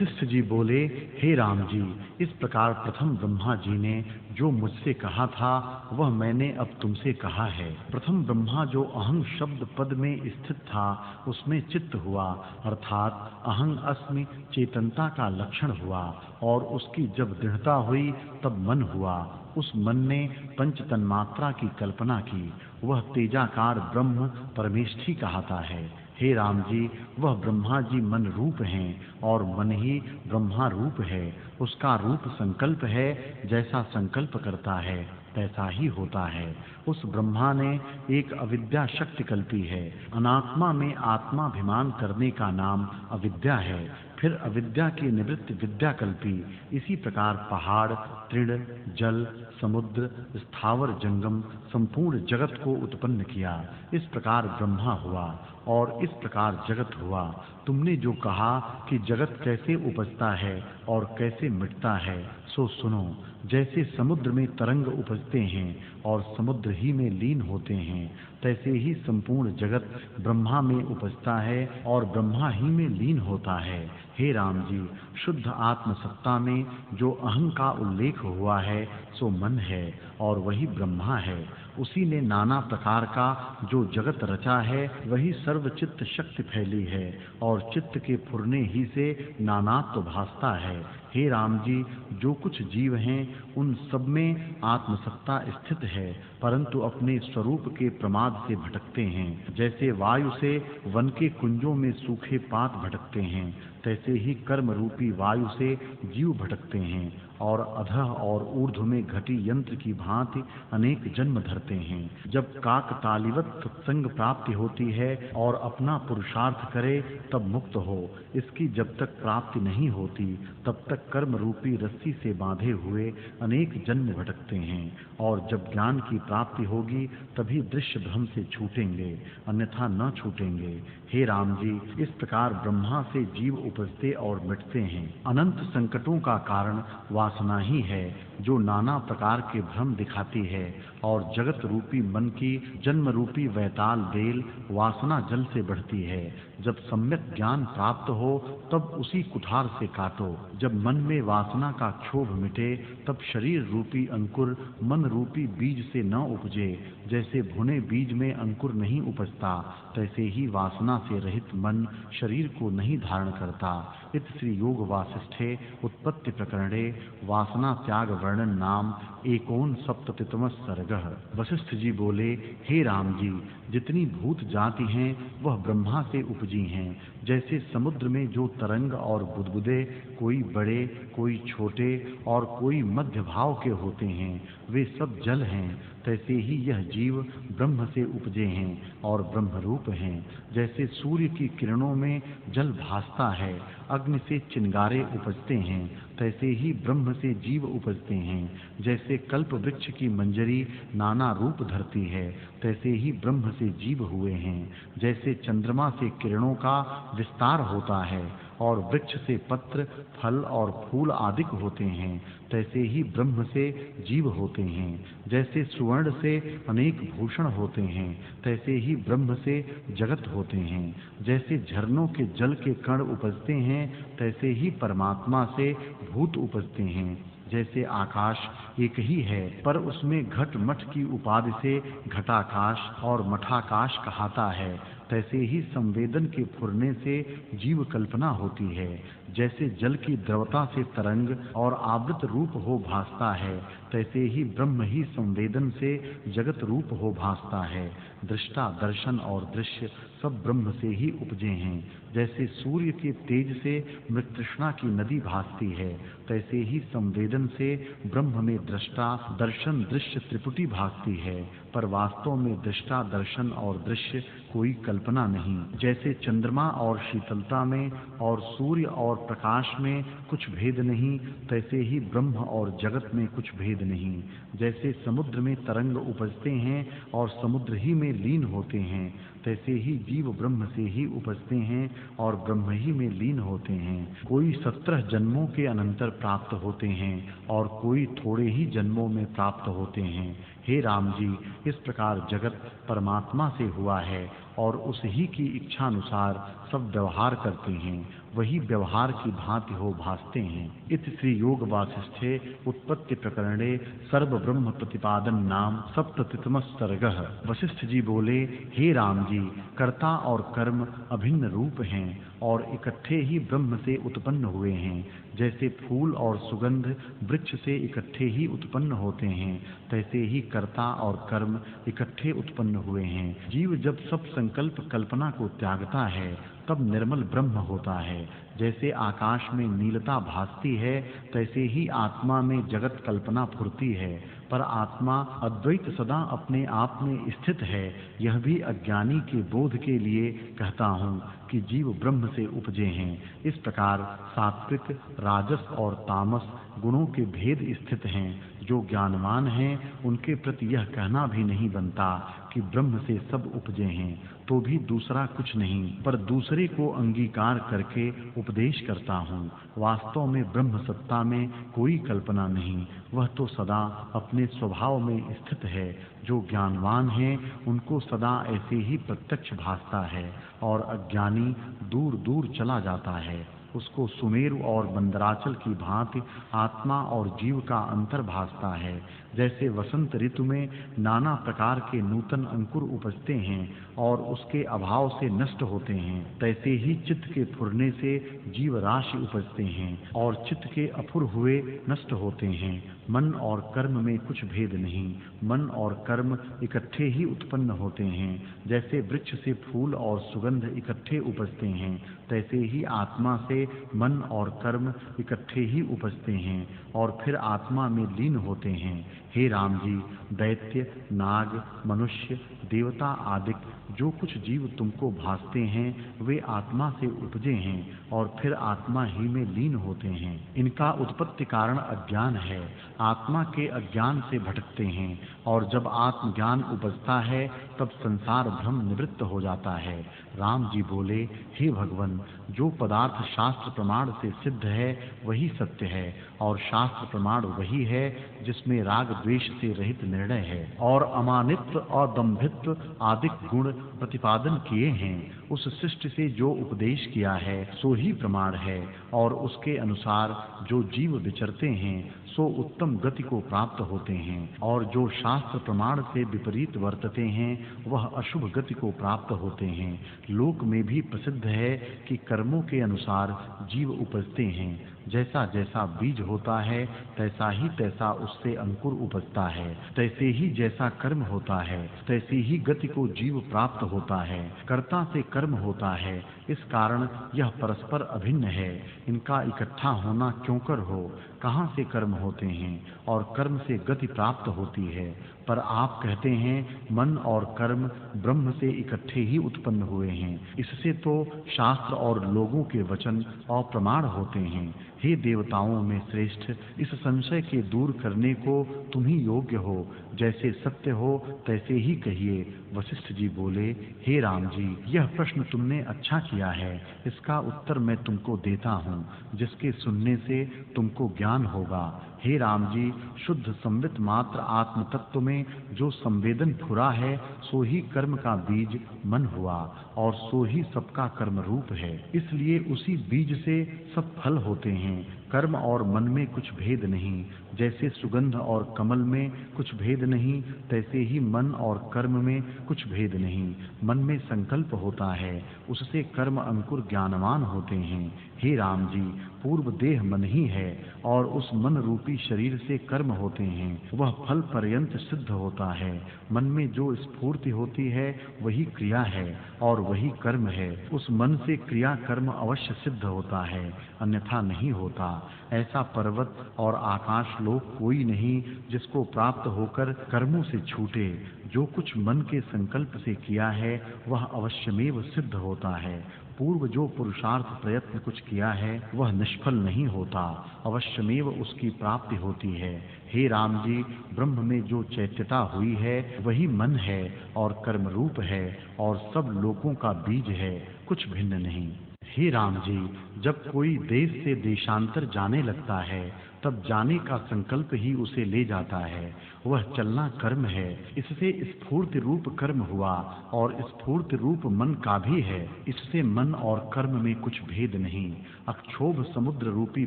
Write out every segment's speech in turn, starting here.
वशिष्ठ जी बोले, हे राम जी, इस प्रकार प्रथम ब्रह्मा जी ने जो मुझसे कहा था वह मैंने अब तुमसे कहा है। प्रथम ब्रह्मा जो अहं शब्द पद में स्थित था उसमें चित्त हुआ, अर्थात अहं अस्मि चेतनता का लक्षण हुआ, और उसकी जब दृढ़ता हुई तब मन हुआ। उस मन ने पंच तन्मात्रा की कल्पना की। वह तेजाकार ब्रह्म परमेष्ठी कहता है। हे राम जी, वह ब्रह्मा जी मन रूप हैं और मन ही ब्रह्मा रूप है। उसका रूप संकल्प है, जैसा संकल्प करता है तैसा ही होता है। उस ब्रह्मा ने एक अविद्या शक्ति कल्पी है। अनात्मा में आत्माभिमान करने का नाम अविद्या है। फिर अविद्या की निवृत्ति विद्या कल्पी। इसी प्रकार पहाड़, तृण, जल, समुद्र, स्थावर जंगम संपूर्ण जगत को उत्पन्न किया। इस प्रकार ब्रह्मा हुआ और इस प्रकार जगत हुआ। तुमने जो कहा कि जगत कैसे उपजता है और कैसे मिटता है, सो सुनो। जैसे समुद्र में तरंग उपजते हैं और समुद्र ही में लीन होते हैं, तैसे ही संपूर्ण जगत ब्रह्मा में उपजता है और ब्रह्मा ही में लीन होता है। हे राम जी, शुद्ध आत्म सत्ता में जो अहं का उल्लेख हुआ है सो मन है और वही ब्रह्मा है। उसी ने नाना प्रकार का जो जगत रचा है वही सर्वचित्त शक्ति फैली है और चित्त के फुरने ही से नानात्व भासता है। हे राम जी, जो कुछ जीव हैं उन सब में आत्मसत्ता स्थित है, परंतु अपने स्वरूप के प्रमाद से भटकते हैं। जैसे वायु से वन के कुंजों में सूखे पात भटकते हैं, तैसे ही कर्म रूपी वायु से जीव भटकते हैं और अधः और ऊर्ध्व में घटी यंत्र की भांति अनेक जन्म धरते हैं। जब काकतालीवत सत्संग प्राप्ति होती है और अपना पुरुषार्थ करे तब मुक्त हो। इसकी जब तक प्राप्ति नहीं होती तब तक कर्म रूपी रस्सी से बांधे हुए अनेक जन्म भटकते हैं, और जब ज्ञान की प्राप्ति होगी तभी दृश्य भ्रम से छूटेंगे, अन्यथा न छूटेंगे। हे राम जी, इस प्रकार ब्रह्मा से जीव उपजते और मिटते हैं। अनंत संकटों का कारण वासना ही है, जो नाना प्रकार के भ्रम दिखाती है, और जगत रूपी मन की जन्म रूपी वैताल बेल वासना जल से बढ़ती है। जब सम्यक ज्ञान प्राप्त हो तब उसी कुठार से काटो। जब मन में वासना का क्षोभ मिटे तब शरीर रूपी अंकुर मन रूपी बीज से न उपजे। जैसे भुने बीज में अंकुर नहीं उपजता, तैसे ही वासना से रहित मन शरीर को नहीं धारण करता। इत श्री योग वासिष्ठे उत्पत्ति प्रकरणे वासना त्याग वर्णन नाम एकोन सप्ततितम सर्गः। वशिष्ठ जी बोले, हे राम जी, जितनी भूत जाति हैं वह ब्रह्मा से उपजी हैं। जैसे समुद्र में जो तरंग और बुदबुदे कोई बड़े, कोई छोटे और कोई मध्य भाव के होते हैं, वे सब जल हैं, तैसे ही यह जीव ब्रह्म से उपजे हैं और ब्रह्म रूप हैं। जैसे सूर्य की किरणों में जल भासता है, अग्नि से चिंगारे उपजते हैं, तैसे ही ब्रह्म से जीव उपजते हैं। जैसे कल्प वृक्ष की मंजरी नाना रूप धरती है, तैसे ही ब्रह्म से जीव हुए हैं। जैसे चंद्रमा से किरणों का विस्तार होता है और वृक्ष से पत्र, फल और फूल आदि होते हैं, तैसे ही ब्रह्म से जीव होते हैं। जैसे सुवर्ण से अनेक भूषण होते हैं, तैसे ही ब्रह्म से जगत होते हैं। जैसे झरनों के जल के कण उपजते हैं, तैसे ही परमात्मा से भूत उपजते हैं। जैसे आकाश एक ही है, पर उसमें घट मठ की उपाधि से घटाकाश और मठाकाश कहाता है, तैसे ही संवेदन के फुरने से जीव कल्पना होती है। जैसे जल की द्रवता से तरंग और आवृत रूप हो भासता है, तैसे ही ब्रह्म ही संवेदन से जगत रूप हो भासता है। दृष्टा, दर्शन और दृश्य सब ब्रह्म से ही उपजे हैं। जैसे सूर्य के तेज से मृतृष्णा की नदी भासती है, तैसे ही संवेदन से ब्रह्म में दृष्टा, दर्शन, दृश्य त्रिपुटी भासती है, पर वास्तव में दृष्टा, दर्शन और दृश्य कोई कल्पना नहीं। जैसे चंद्रमा और शीतलता में और सूर्य और प्रकाश में कुछ भेद नहीं, तैसे ही ब्रह्म और जगत में कुछ भेद नहीं। जैसे समुद्र में तरंग उपजते हैं और समुद्र ही में लीन होते हैं, तैसे ही जीव ब्रह्म से ही उपजते हैं और ब्रह्म ही में लीन होते हैं। कोई 17 जन्मों के अनंतर प्राप्त होते हैं और कोई थोड़े ही जन्मों में प्राप्त होते हैं। हे राम जी, इस प्रकार जगत परमात्मा से हुआ है और उस ही की इच्छा अनुसार सब व्यवहार करते हैं। वही व्यवहार की भांति हो भासते हैं। इति श्री योग वासिष्ठे उत्पत्ति प्रकरणे सर्व ब्रह्म प्रतिपादन नाम सप्ततितम सर्गः। वशिष्ठ जी बोले, हे राम जी, कर्ता और कर्म अभिन्न रूप हैं और इकट्ठे ही ब्रह्म से उत्पन्न हुए हैं। जैसे फूल और सुगंध वृक्ष से इकट्ठे ही उत्पन्न होते हैं, तैसे ही कर्ता और कर्म इकट्ठे उत्पन्न हुए हैं। जीव जब सब संकल्प कल्पना को त्यागता है तब निर्मल ब्रह्म होता है। जैसे आकाश में नीलता भासती है, तैसे ही आत्मा में जगत कल्पना फुरती है, पर आत्मा अद्वैत सदा अपने आप में स्थित है। यह भी अज्ञानी के बोध के लिए कहता हूँ कि जीव ब्रह्म से उपजे हैं। इस प्रकार सात्विक, राजस और तामस गुणों के भेद स्थित हैं। जो ज्ञानवान हैं उनके प्रति यह कहना भी नहीं बनता कि ब्रह्म से सब उपजे हैं, तो भी दूसरा कुछ नहीं, पर दूसरे को अंगीकार करके उपदेश करता हूँ। वास्तव में ब्रह्म सत्ता में कोई कल्पना नहीं, वह तो सदा अपने स्वभाव में स्थित है। जो ज्ञानवान हैं उनको सदा ऐसे ही प्रत्यक्ष भासता है और अज्ञानी दूर दूर चला जाता है। उसको सुमेरु और मंदराचल की भांति आत्मा और जीव का अंतर भासता है। जैसे वसंत ऋतु में नाना प्रकार के नूतन अंकुर उपजते हैं और उसके अभाव से नष्ट होते हैं, तैसे ही चित्त के फुरने से जीव राशि उपजते हैं और चित्त के अफुर हुए नष्ट होते हैं। मन और कर्म में कुछ भेद नहीं, मन और कर्म इकट्ठे ही उत्पन्न होते हैं। जैसे वृक्ष से फूल और सुगंध इकट्ठे उपजते हैं, तैसे ही आत्मा से मन और कर्म इकट्ठे ही उपजते हैं और फिर आत्मा में लीन होते हैं। हे राम जी, दैत्य, नाग, मनुष्य, देवता आदि जो कुछ जीव तुमको भासते हैं वे आत्मा से उपजे हैं और फिर आत्मा ही में लीन होते हैं। इनका उत्पत्ति कारण अज्ञान है। आत्मा के अज्ञान से भटकते हैं और जब आत्मज्ञान उपजता है तब संसार भ्रम निवृत्त हो जाता है। राम जी बोले, हे भगवन, जो पदार्थ शास्त्र प्रमाण से सिद्ध है वही सत्य है और शास्त्र प्रमाण वही है जिसमें राग द्वेष से रहित निर्णय है और अमानित्व और दंभित्व आदि गुण प्रतिपादन किए हैं। उस सृष्टि से जो उपदेश किया है सो ही प्रमाण है और उसके अनुसार जो जीव विचरते हैं सो उत्तम गति को प्राप्त होते हैं और जो शास्त्र प्रमाण से विपरीत वर्तते हैं वह अशुभ गति को प्राप्त होते हैं। लोक में भी प्रसिद्ध है कि कर्मों के अनुसार जीव उपजते हैं। जैसा जैसा बीज होता है तैसा ही तैसा उससे अंकुर उपजता है, तैसे ही जैसा कर्म होता है तैसी ही गति को जीव प्राप्त होता है। कर्ता से कर्म होता है, इस कारण यह परस्पर अभिन्न है। इनका इकट्ठा होना क्यों कर हो? कहाँ से कर्म होते हैं और कर्म से गति प्राप्त होती है? पर आप कहते हैं मन और कर्म ब्रह्म से इकट्ठे ही उत्पन्न हुए हैं। इससे तो शास्त्र और लोगों के वचन अप्रमाण होते हैं। हे देवताओं में श्रेष्ठ, इस संशय के दूर करने को तुम ही योग्य हो। जैसे सत्य हो तैसे ही कहिए। वशिष्ठ जी बोले, हे राम जी, यह प्रश्न तुमने अच्छा किया है। इसका उत्तर मैं तुमको देता हूँ, जिसके सुनने से तुमको ज्ञान होगा। हे राम जी, शुद्ध संवित मात्र आत्म तत्व में जो संवेदन फुरा है सो ही कर्म का बीज मन हुआ और सो ही सबका कर्म रूप है। इसलिए उसी बीज से सब फल होते हैं। कर्म और मन में कुछ भेद नहीं। जैसे सुगंध और कमल में कुछ भेद नहीं, तैसे ही मन और कर्म में कुछ भेद नहीं। मन में संकल्प होता है, उससे कर्म अंकुर ज्ञानवान होते हैं। हे राम जी, पूर्व देह मन ही है और उस मन रूपी शरीर से कर्म होते हैं। वह फल पर्यंत सिद्ध होता है। मन में जो स्फूर्ति होती है वही क्रिया है और वही कर्म है। उस मन से क्रिया कर्म अवश्य सिद्ध होता है, अन्यथा नहीं होता। ऐसा पर्वत और आकाश लोक कोई नहीं जिसको प्राप्त होकर कर्मों से छूटे। जो कुछ मन के संकल्प से किया है वह अवश्यमेव सिद्ध होता है। पूर्व जो पुरुषार्थ प्रयत्न कुछ किया है वह निष्फल नहीं होता, अवश्यमेव उसकी प्राप्ति होती है। हे राम जी, ब्रह्म में जो चैत्यता हुई है वही मन है और कर्म रूप है और सब लोकों का बीज है, कुछ भिन्न नहीं। हे राम जी, जब कोई देश से देशांतर जाने लगता है तब जाने का संकल्प ही उसे ले जाता है वह चलना कर्म है। इससे स्फूर्ति रूप कर्म हुआ और स्फूर्ति रूप मन का भी है। इससे मन और कर्म में कुछ भेद नहीं। अक्षोभ समुद्र रूपी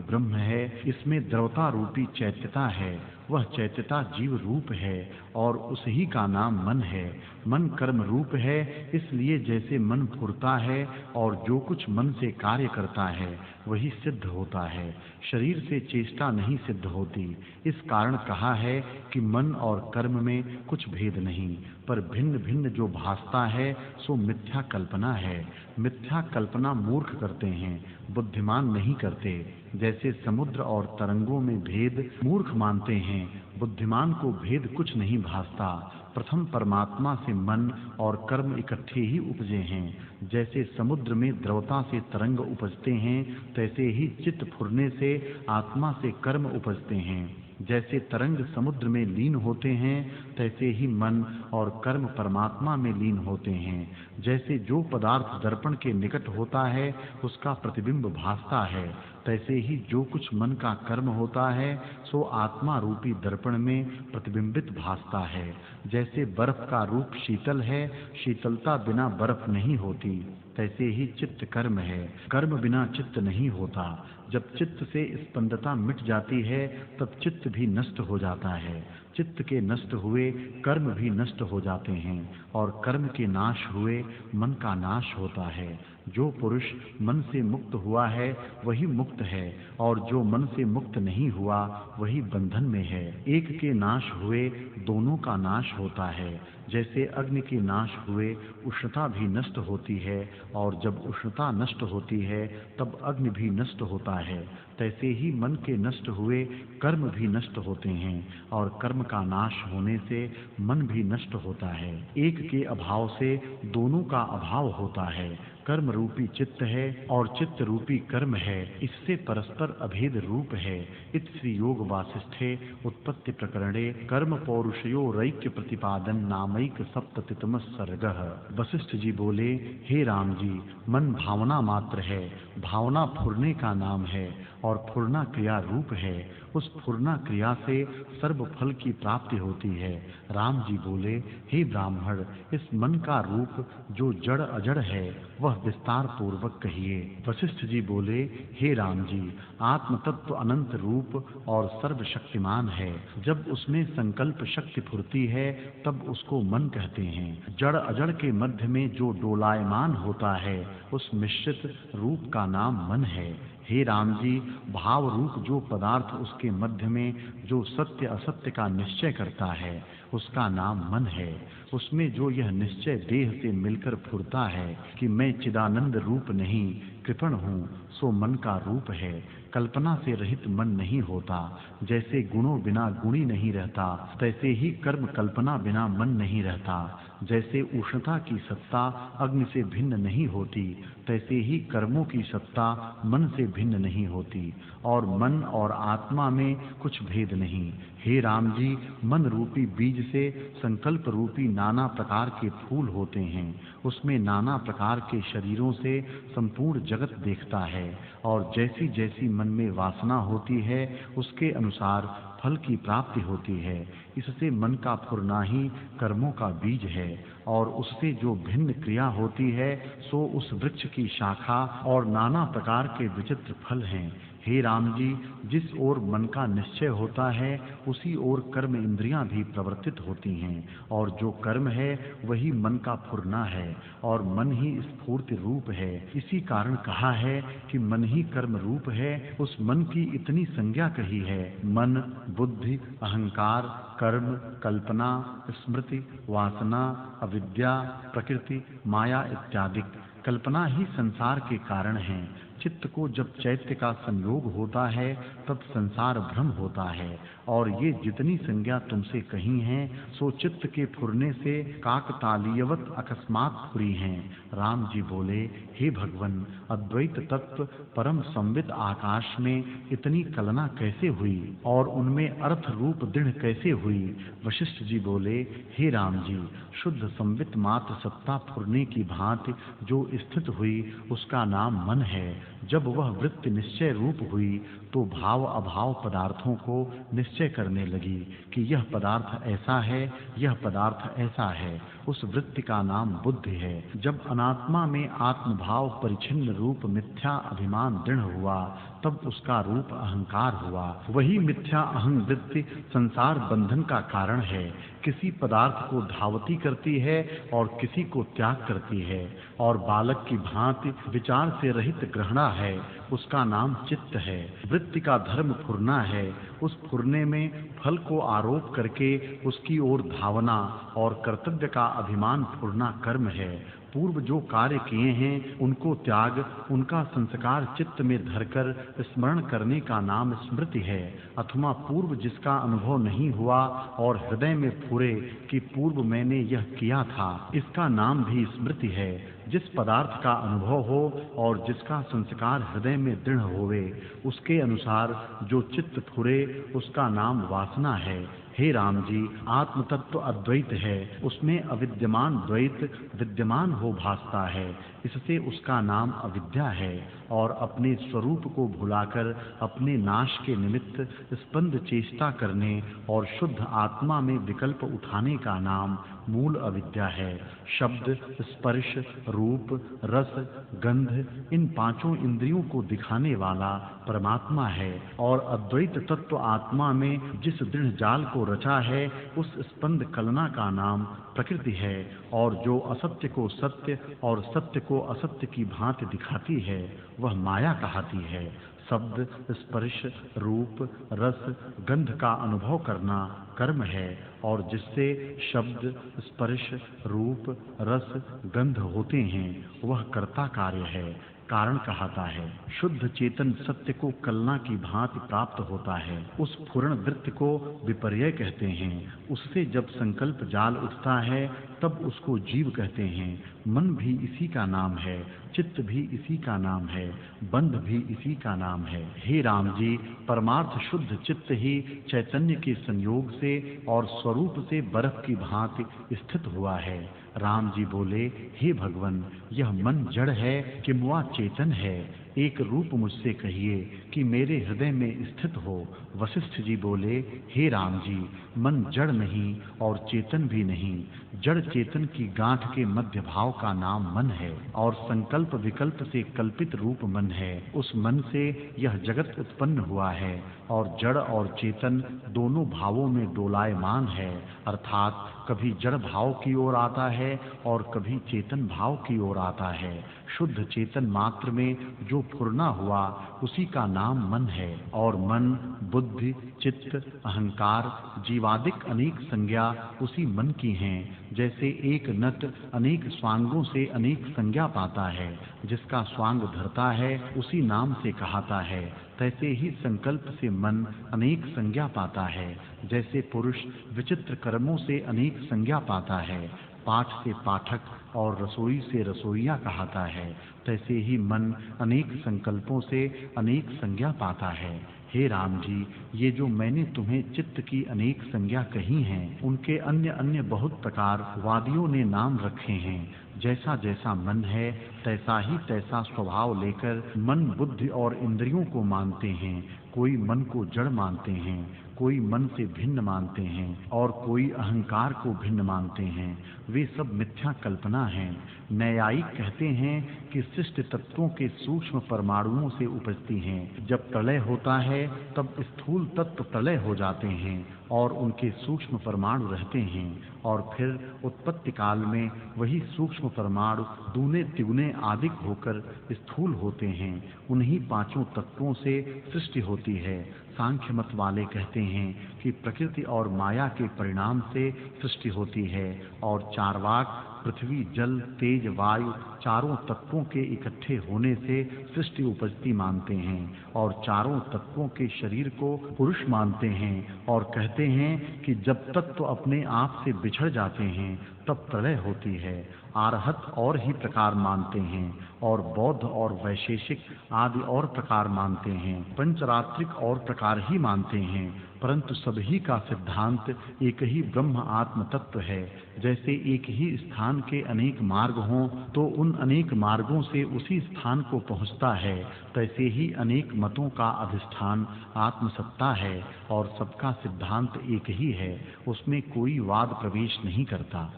ब्रह्म है, इसमें द्रवता रूपी चैत्यता है। वह चैत्यता जीव रूप है और उसी का नाम मन है। मन कर्म रूप है, इसलिए जैसे मन फुरता है और जो कुछ मन से कार्य करता है वही सिद्ध होता है। शरीर से चेष्टा नहीं सिद्ध होती। इस कारण कहा है कि मन और कर्म में कुछ भेद नहीं, पर भिन्न भिन्न जो भासता है सो मिथ्या कल्पना है। मिथ्या कल्पना मूर्ख करते हैं, बुद्धिमान नहीं करते। जैसे समुद्र और तरंगों में भेद मूर्ख मानते हैं, बुद्धिमान को भेद कुछ नहीं भासता। प्रथम परमात्मा से मन और कर्म इकट्ठे ही उपजे हैं। जैसे समुद्र में द्रवता से तरंग उपजते हैं, तैसे ही चित्त फुरने से आत्मा से कर्म उपजते हैं। जैसे तरंग समुद्र में लीन होते हैं, तैसे ही मन और कर्म परमात्मा में लीन होते हैं। जैसे जो पदार्थ दर्पण के निकट होता है उसका प्रतिबिंब भासता है, तैसे ही जो कुछ मन का कर्म होता है सो आत्मा रूपी दर्पण में प्रतिबिंबित भासता है। जैसे बर्फ का रूप शीतल है, शीतलता बिना बर्फ नहीं होती, तैसे ही चित्त कर्म है, कर्म बिना चित्त नहीं होता। जब चित्त से स्पंदता मिट जाती है तब चित्त भी नष्ट हो जाता है। चित्त के नष्ट हुए कर्म भी नष्ट हो जाते हैं और कर्म के नाश हुए मन का नाश होता है। जो पुरुष मन से मुक्त हुआ है वही मुक्त है और जो मन से मुक्त नहीं हुआ वही बंधन में है। एक के नाश हुए दोनों का नाश होता है। जैसे अग्नि के नाश हुए उष्णता भी नष्ट होती है और जब उष्णता नष्ट होती है तब अग्नि भी नष्ट होता है, तैसे ही मन के नष्ट हुए कर्म भी नष्ट होते हैं और कर्म का नाश होने से मन भी नष्ट होता है। एक के अभाव से दोनों का अभाव होता है। कर्म रूपी चित्त है और चित्त रूपी कर्म है, इससे परस्पर अभेद रूप है। इत श्री योग वासिष्ठे उत्पत्ति प्रकरणे कर्म पौरुषयो रैक्य प्रतिपादन नामैक सप्ततितम सर्गः। वशिष्ठ जी बोले, हे राम जी, मन भावना मात्र है, भावना फुरने का नाम है और फुरना क्रिया रूप है। उस फुरना क्रिया से सर्व फल की प्राप्ति होती है। राम जी बोले, हे ब्राह्मण, इस मन का रूप जो जड़ अजड़ है वह विस्तार पूर्वक कहिए। वशिष्ठ जी बोले, हे राम जी, आत्म तत्व अनंत रूप और सर्वशक्तिमान है। जब उसमें संकल्प शक्ति फुरती है तब उसको मन कहते हैं। जड़ अजड़ के मध्य में जो डोलायमान होता है उस मिश्रित रूप का नाम मन है। हे राम जी, भाव रूप जो पदार्थ उसके मध्य में जो सत्य असत्य का निश्चय करता है उसका नाम मन है। उसमें जो यह निश्चय देह से मिलकर फुरता है कि मैं चिदानंद रूप नहीं कृपण हूँ, सो मन का रूप है। कल्पना से रहित मन नहीं होता। जैसे गुणों बिना गुणी नहीं रहता, तैसे ही कर्म कल्पना बिना मन नहीं रहता। जैसे उष्णता की सत्ता अग्नि से भिन्न नहीं होती, तैसे ही कर्मों की सत्ता मन से भिन्न नहीं होती और मन और आत्मा में कुछ भेद नहीं। हे राम जी, मन रूपी बीज से संकल्प रूपी नाना प्रकार के फूल होते हैं। उसमें नाना प्रकार के शरीरों से संपूर्ण जगत देखता है और जैसी जैसी मन में वासना होती है उसके अनुसार फल की प्राप्ति होती है। इससे मन का फुरना ही कर्मों का बीज है और उससे जो भिन्न क्रिया होती है सो उस वृक्ष की शाखा और नाना प्रकार के विचित्र फल हैं। हे राम जी, जिस ओर मन का निश्चय होता है उसी ओर कर्म इंद्रियां भी प्रवर्तित होती हैं और जो कर्म है वही मन का फुरना है और मन ही स्फूर्ति रूप है। इसी कारण कहा है कि मन ही कर्म रूप है। उस मन की इतनी संज्ञा कही है। मन, बुद्धि, अहंकार, कर्म, कल्पना, स्मृति, वासना, अविद्या, प्रकृति, माया इत्यादि। कल्पना ही संसार के कारण है। चित्त को जब चैत्य का संयोग होता है तब संसार भ्रम होता है और ये जितनी संज्ञा तुमसे कही हैं सो चित्त के फुरने से काकतालीयवत अकस्मात फुरी हैं। राम जी बोले, हे भगवन, अद्वैत तत्व परम संवित आकाश में इतनी कलना कैसे हुई और उनमें अर्थ रूप दृढ़ कैसे हुई? वशिष्ठ जी बोले, हे राम जी, शुद्ध संवित मात्र सत्ता फुरने की भांति जो स्थित हुई उसका नाम मन है। जब वह वृत्ति निश्चय रूप हुई तो भाव अभाव पदार्थों को निश्चय करने लगी कि यह पदार्थ ऐसा है, यह पदार्थ ऐसा है। उस वृत्ति का नाम बुद्धि है। जब अनात्मा में आत्मभाव परिच्छिन्न रूप मिथ्या अभिमान दृढ़ हुआ तब उसका रूप अहंकार हुआ। वही मिथ्या अहं वृत्ति संसार बंधन का कारण है। किसी पदार्थ को धावती करती है और किसी को त्याग करती है, और बालक की भांति विचार से रहित ग्रहणा है, उसका नाम चित्त है। वृत्ति का धर्म फुरना है। उस फुरने में फल को आरोप करके उसकी ओर धावना और कर्तव्य का अभिमान फुरना कर्म है। पूर्व जो कार्य किए हैं उनको त्याग उनका संस्कार चित्त में धरकर स्मरण करने का नाम स्मृति है। अथवा पूर्व जिसका अनुभव नहीं हुआ और हृदय में फुरे कि पूर्व मैंने यह किया था, इसका नाम भी स्मृति है। जिस पदार्थ का अनुभव हो और जिसका संस्कार हृदय में दृढ़ होवे, उसके अनुसार जो चित्त फुरे उसका नाम वासना है। हे राम जी, आत्म तत्व अद्वैत है। उसमें अविद्यमान द्वैत विद्यमान हो भासता है, इससे उसका नाम अविद्या है। और अपने स्वरूप को भुलाकर अपने नाश के निमित्त स्पंद चेष्टा करने और शुद्ध आत्मा में विकल्प उठाने का नाम मूल अविद्या है। शब्द, स्पर्श, रूप, रस, गंध इन पांचों इंद्रियों को दिखाने वाला परमात्मा है। और अद्वैत तत्व आत्मा में जिस दृढ़ जाल को रचा है उस स्पंद कलना का नाम प्रकृति है। और जो असत्य को सत्य और सत्य को असत्य की भांति दिखाती है वह माया कहती है। शब्द, स्पर्श, रूप, रस, गंध का अनुभव करना कर्म है, और जिससे शब्द, स्पर्श, रूप, रस, गंध होते हैं वह कर्ता कार्य है, कारण कहता है। शुद्ध चेतन सत्य को कलना की भांति प्राप्त होता है। उस पूर्ण वृत्ति को विपर्य कहते हैं। उससे जब संकल्प जाल उठता है तब उसको जीव कहते हैं। मन भी इसी का नाम है, चित्त भी इसी का नाम है, बंध भी इसी का नाम है। हे राम जी, परमार्थ शुद्ध चित्त ही चैतन्य के संयोग से और स्वरूप से बर्फ की भांति स्थित हुआ है। राम जी बोले, हे भगवन, यह मन जड़ है कि मुआ चेतन है? एक रूप मुझसे कहिए कि मेरे हृदय में स्थित हो। वशिष्ठ जी बोले, हे राम जी, मन जड़ नहीं और चेतन भी नहीं। जड़ चेतन की गांठ के मध्य भाव का नाम मन है और संकल्प विकल्प से कल्पित रूप मन है। उस मन से यह जगत उत्पन्न हुआ है और जड़ और चेतन दोनों भावों में डोलायमान है, अर्थात कभी जड़ भाव की ओर आता है और कभी चेतन भाव की ओर आता है। शुद्ध चेतन मात्र में जो फुरना हुआ उसी का नाम मन है। और मन, बुद्धि, चित्त, अहंकार, जीवादिक अनेक संज्ञा उसी मन की हैं। जैसे एक नट अनेक स्वांगों से अनेक संज्ञा पाता है, जिसका स्वांग धरता है उसी नाम से कहता है, तैसे ही संकल्प से मन अनेक संज्ञा पाता है। जैसे पुरुष विचित्र कर्मों से अनेक संज्ञा पाता है, पाठ से पाठक और रसोई से रसोइया कहता है, तैसे ही मन अनेक संकल्पों से अनेक संज्ञा पाता है। हे राम जी, ये जो मैंने तुम्हें चित्त की अनेक संज्ञा कही हैं, उनके अन्य अन्य बहुत प्रकार वादियों ने नाम रखे हैं। जैसा जैसा मन है तैसा ही तैसा स्वभाव लेकर मन बुद्धि और इंद्रियों को मानते हैं। कोई मन को जड़ मानते हैं, कोई मन से भिन्न मानते हैं और कोई अहंकार को भिन्न मानते हैं। वे सब मिथ्या कल्पना हैं। न्यायिक कहते हैं कि सृष्टि तत्वों के सूक्ष्म परमाणुओं से उपजती हैं। जब प्रलय होता है तब स्थूल तत्व प्रलय हो जाते हैं और उनके सूक्ष्म परमाणु रहते हैं, और फिर उत्पत्ति काल में वही सूक्ष्म परमाणु दूने तिगुने अधिक होकर स्थूल होते हैं। उन्हीं पांचों तत्वों से सृष्टि होती है। सांख्य मत वाले कहते हैं कि प्रकृति और माया के परिणाम से सृष्टि होती है, और चारवाक पृथ्वी, जल, तेज, वायु चारों तत्वों के इकट्ठे होने से सृष्टि उपजती मानते हैं, और चारों तत्वों के शरीर को पुरुष मानते हैं, और कहते हैं कि जब तत्व अपने आप से बिछड़ जाते हैं तब प्रलय होती है। आरहत और ही प्रकार मानते हैं, और बौद्ध और वैशेषिक आदि और प्रकार मानते हैं। पंचरात्रिक और प्रकार ही मानते हैं। परंतु सभी का सिद्धांत एक ही ब्रह्म आत्म तत्व है। जैसे एक ही स्थान के अनेक मार्ग हों तो उन अनेक मार्गों से उसी स्थान को पहुंचता है, तैसे ही अनेक मतों का अधिष्ठान आत्मसत्ता है और सबका सिद्धांत एक ही है, उसमें कोई वाद प्रवेश नहीं करता।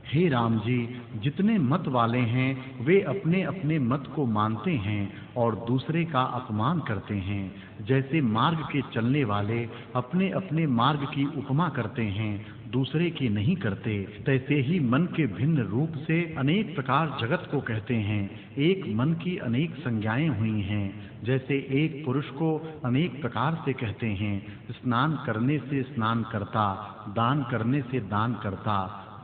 हे राम जी, जितने मत वाले हैं वे अपने अपने मत को मानते हैं और दूसरे का अपमान करते हैं। जैसे मार्ग के चलने वाले अपने अपने मार्ग की उपमा करते हैं, दूसरे की नहीं करते, तैसे ही मन के भिन्न रूप से अनेक प्रकार जगत को कहते हैं। एक मन की अनेक संज्ञाएं हुई हैं। जैसे एक पुरुष को अनेक प्रकार से कहते हैं, स्नान करने से स्नान करता, दान करने से दान करता,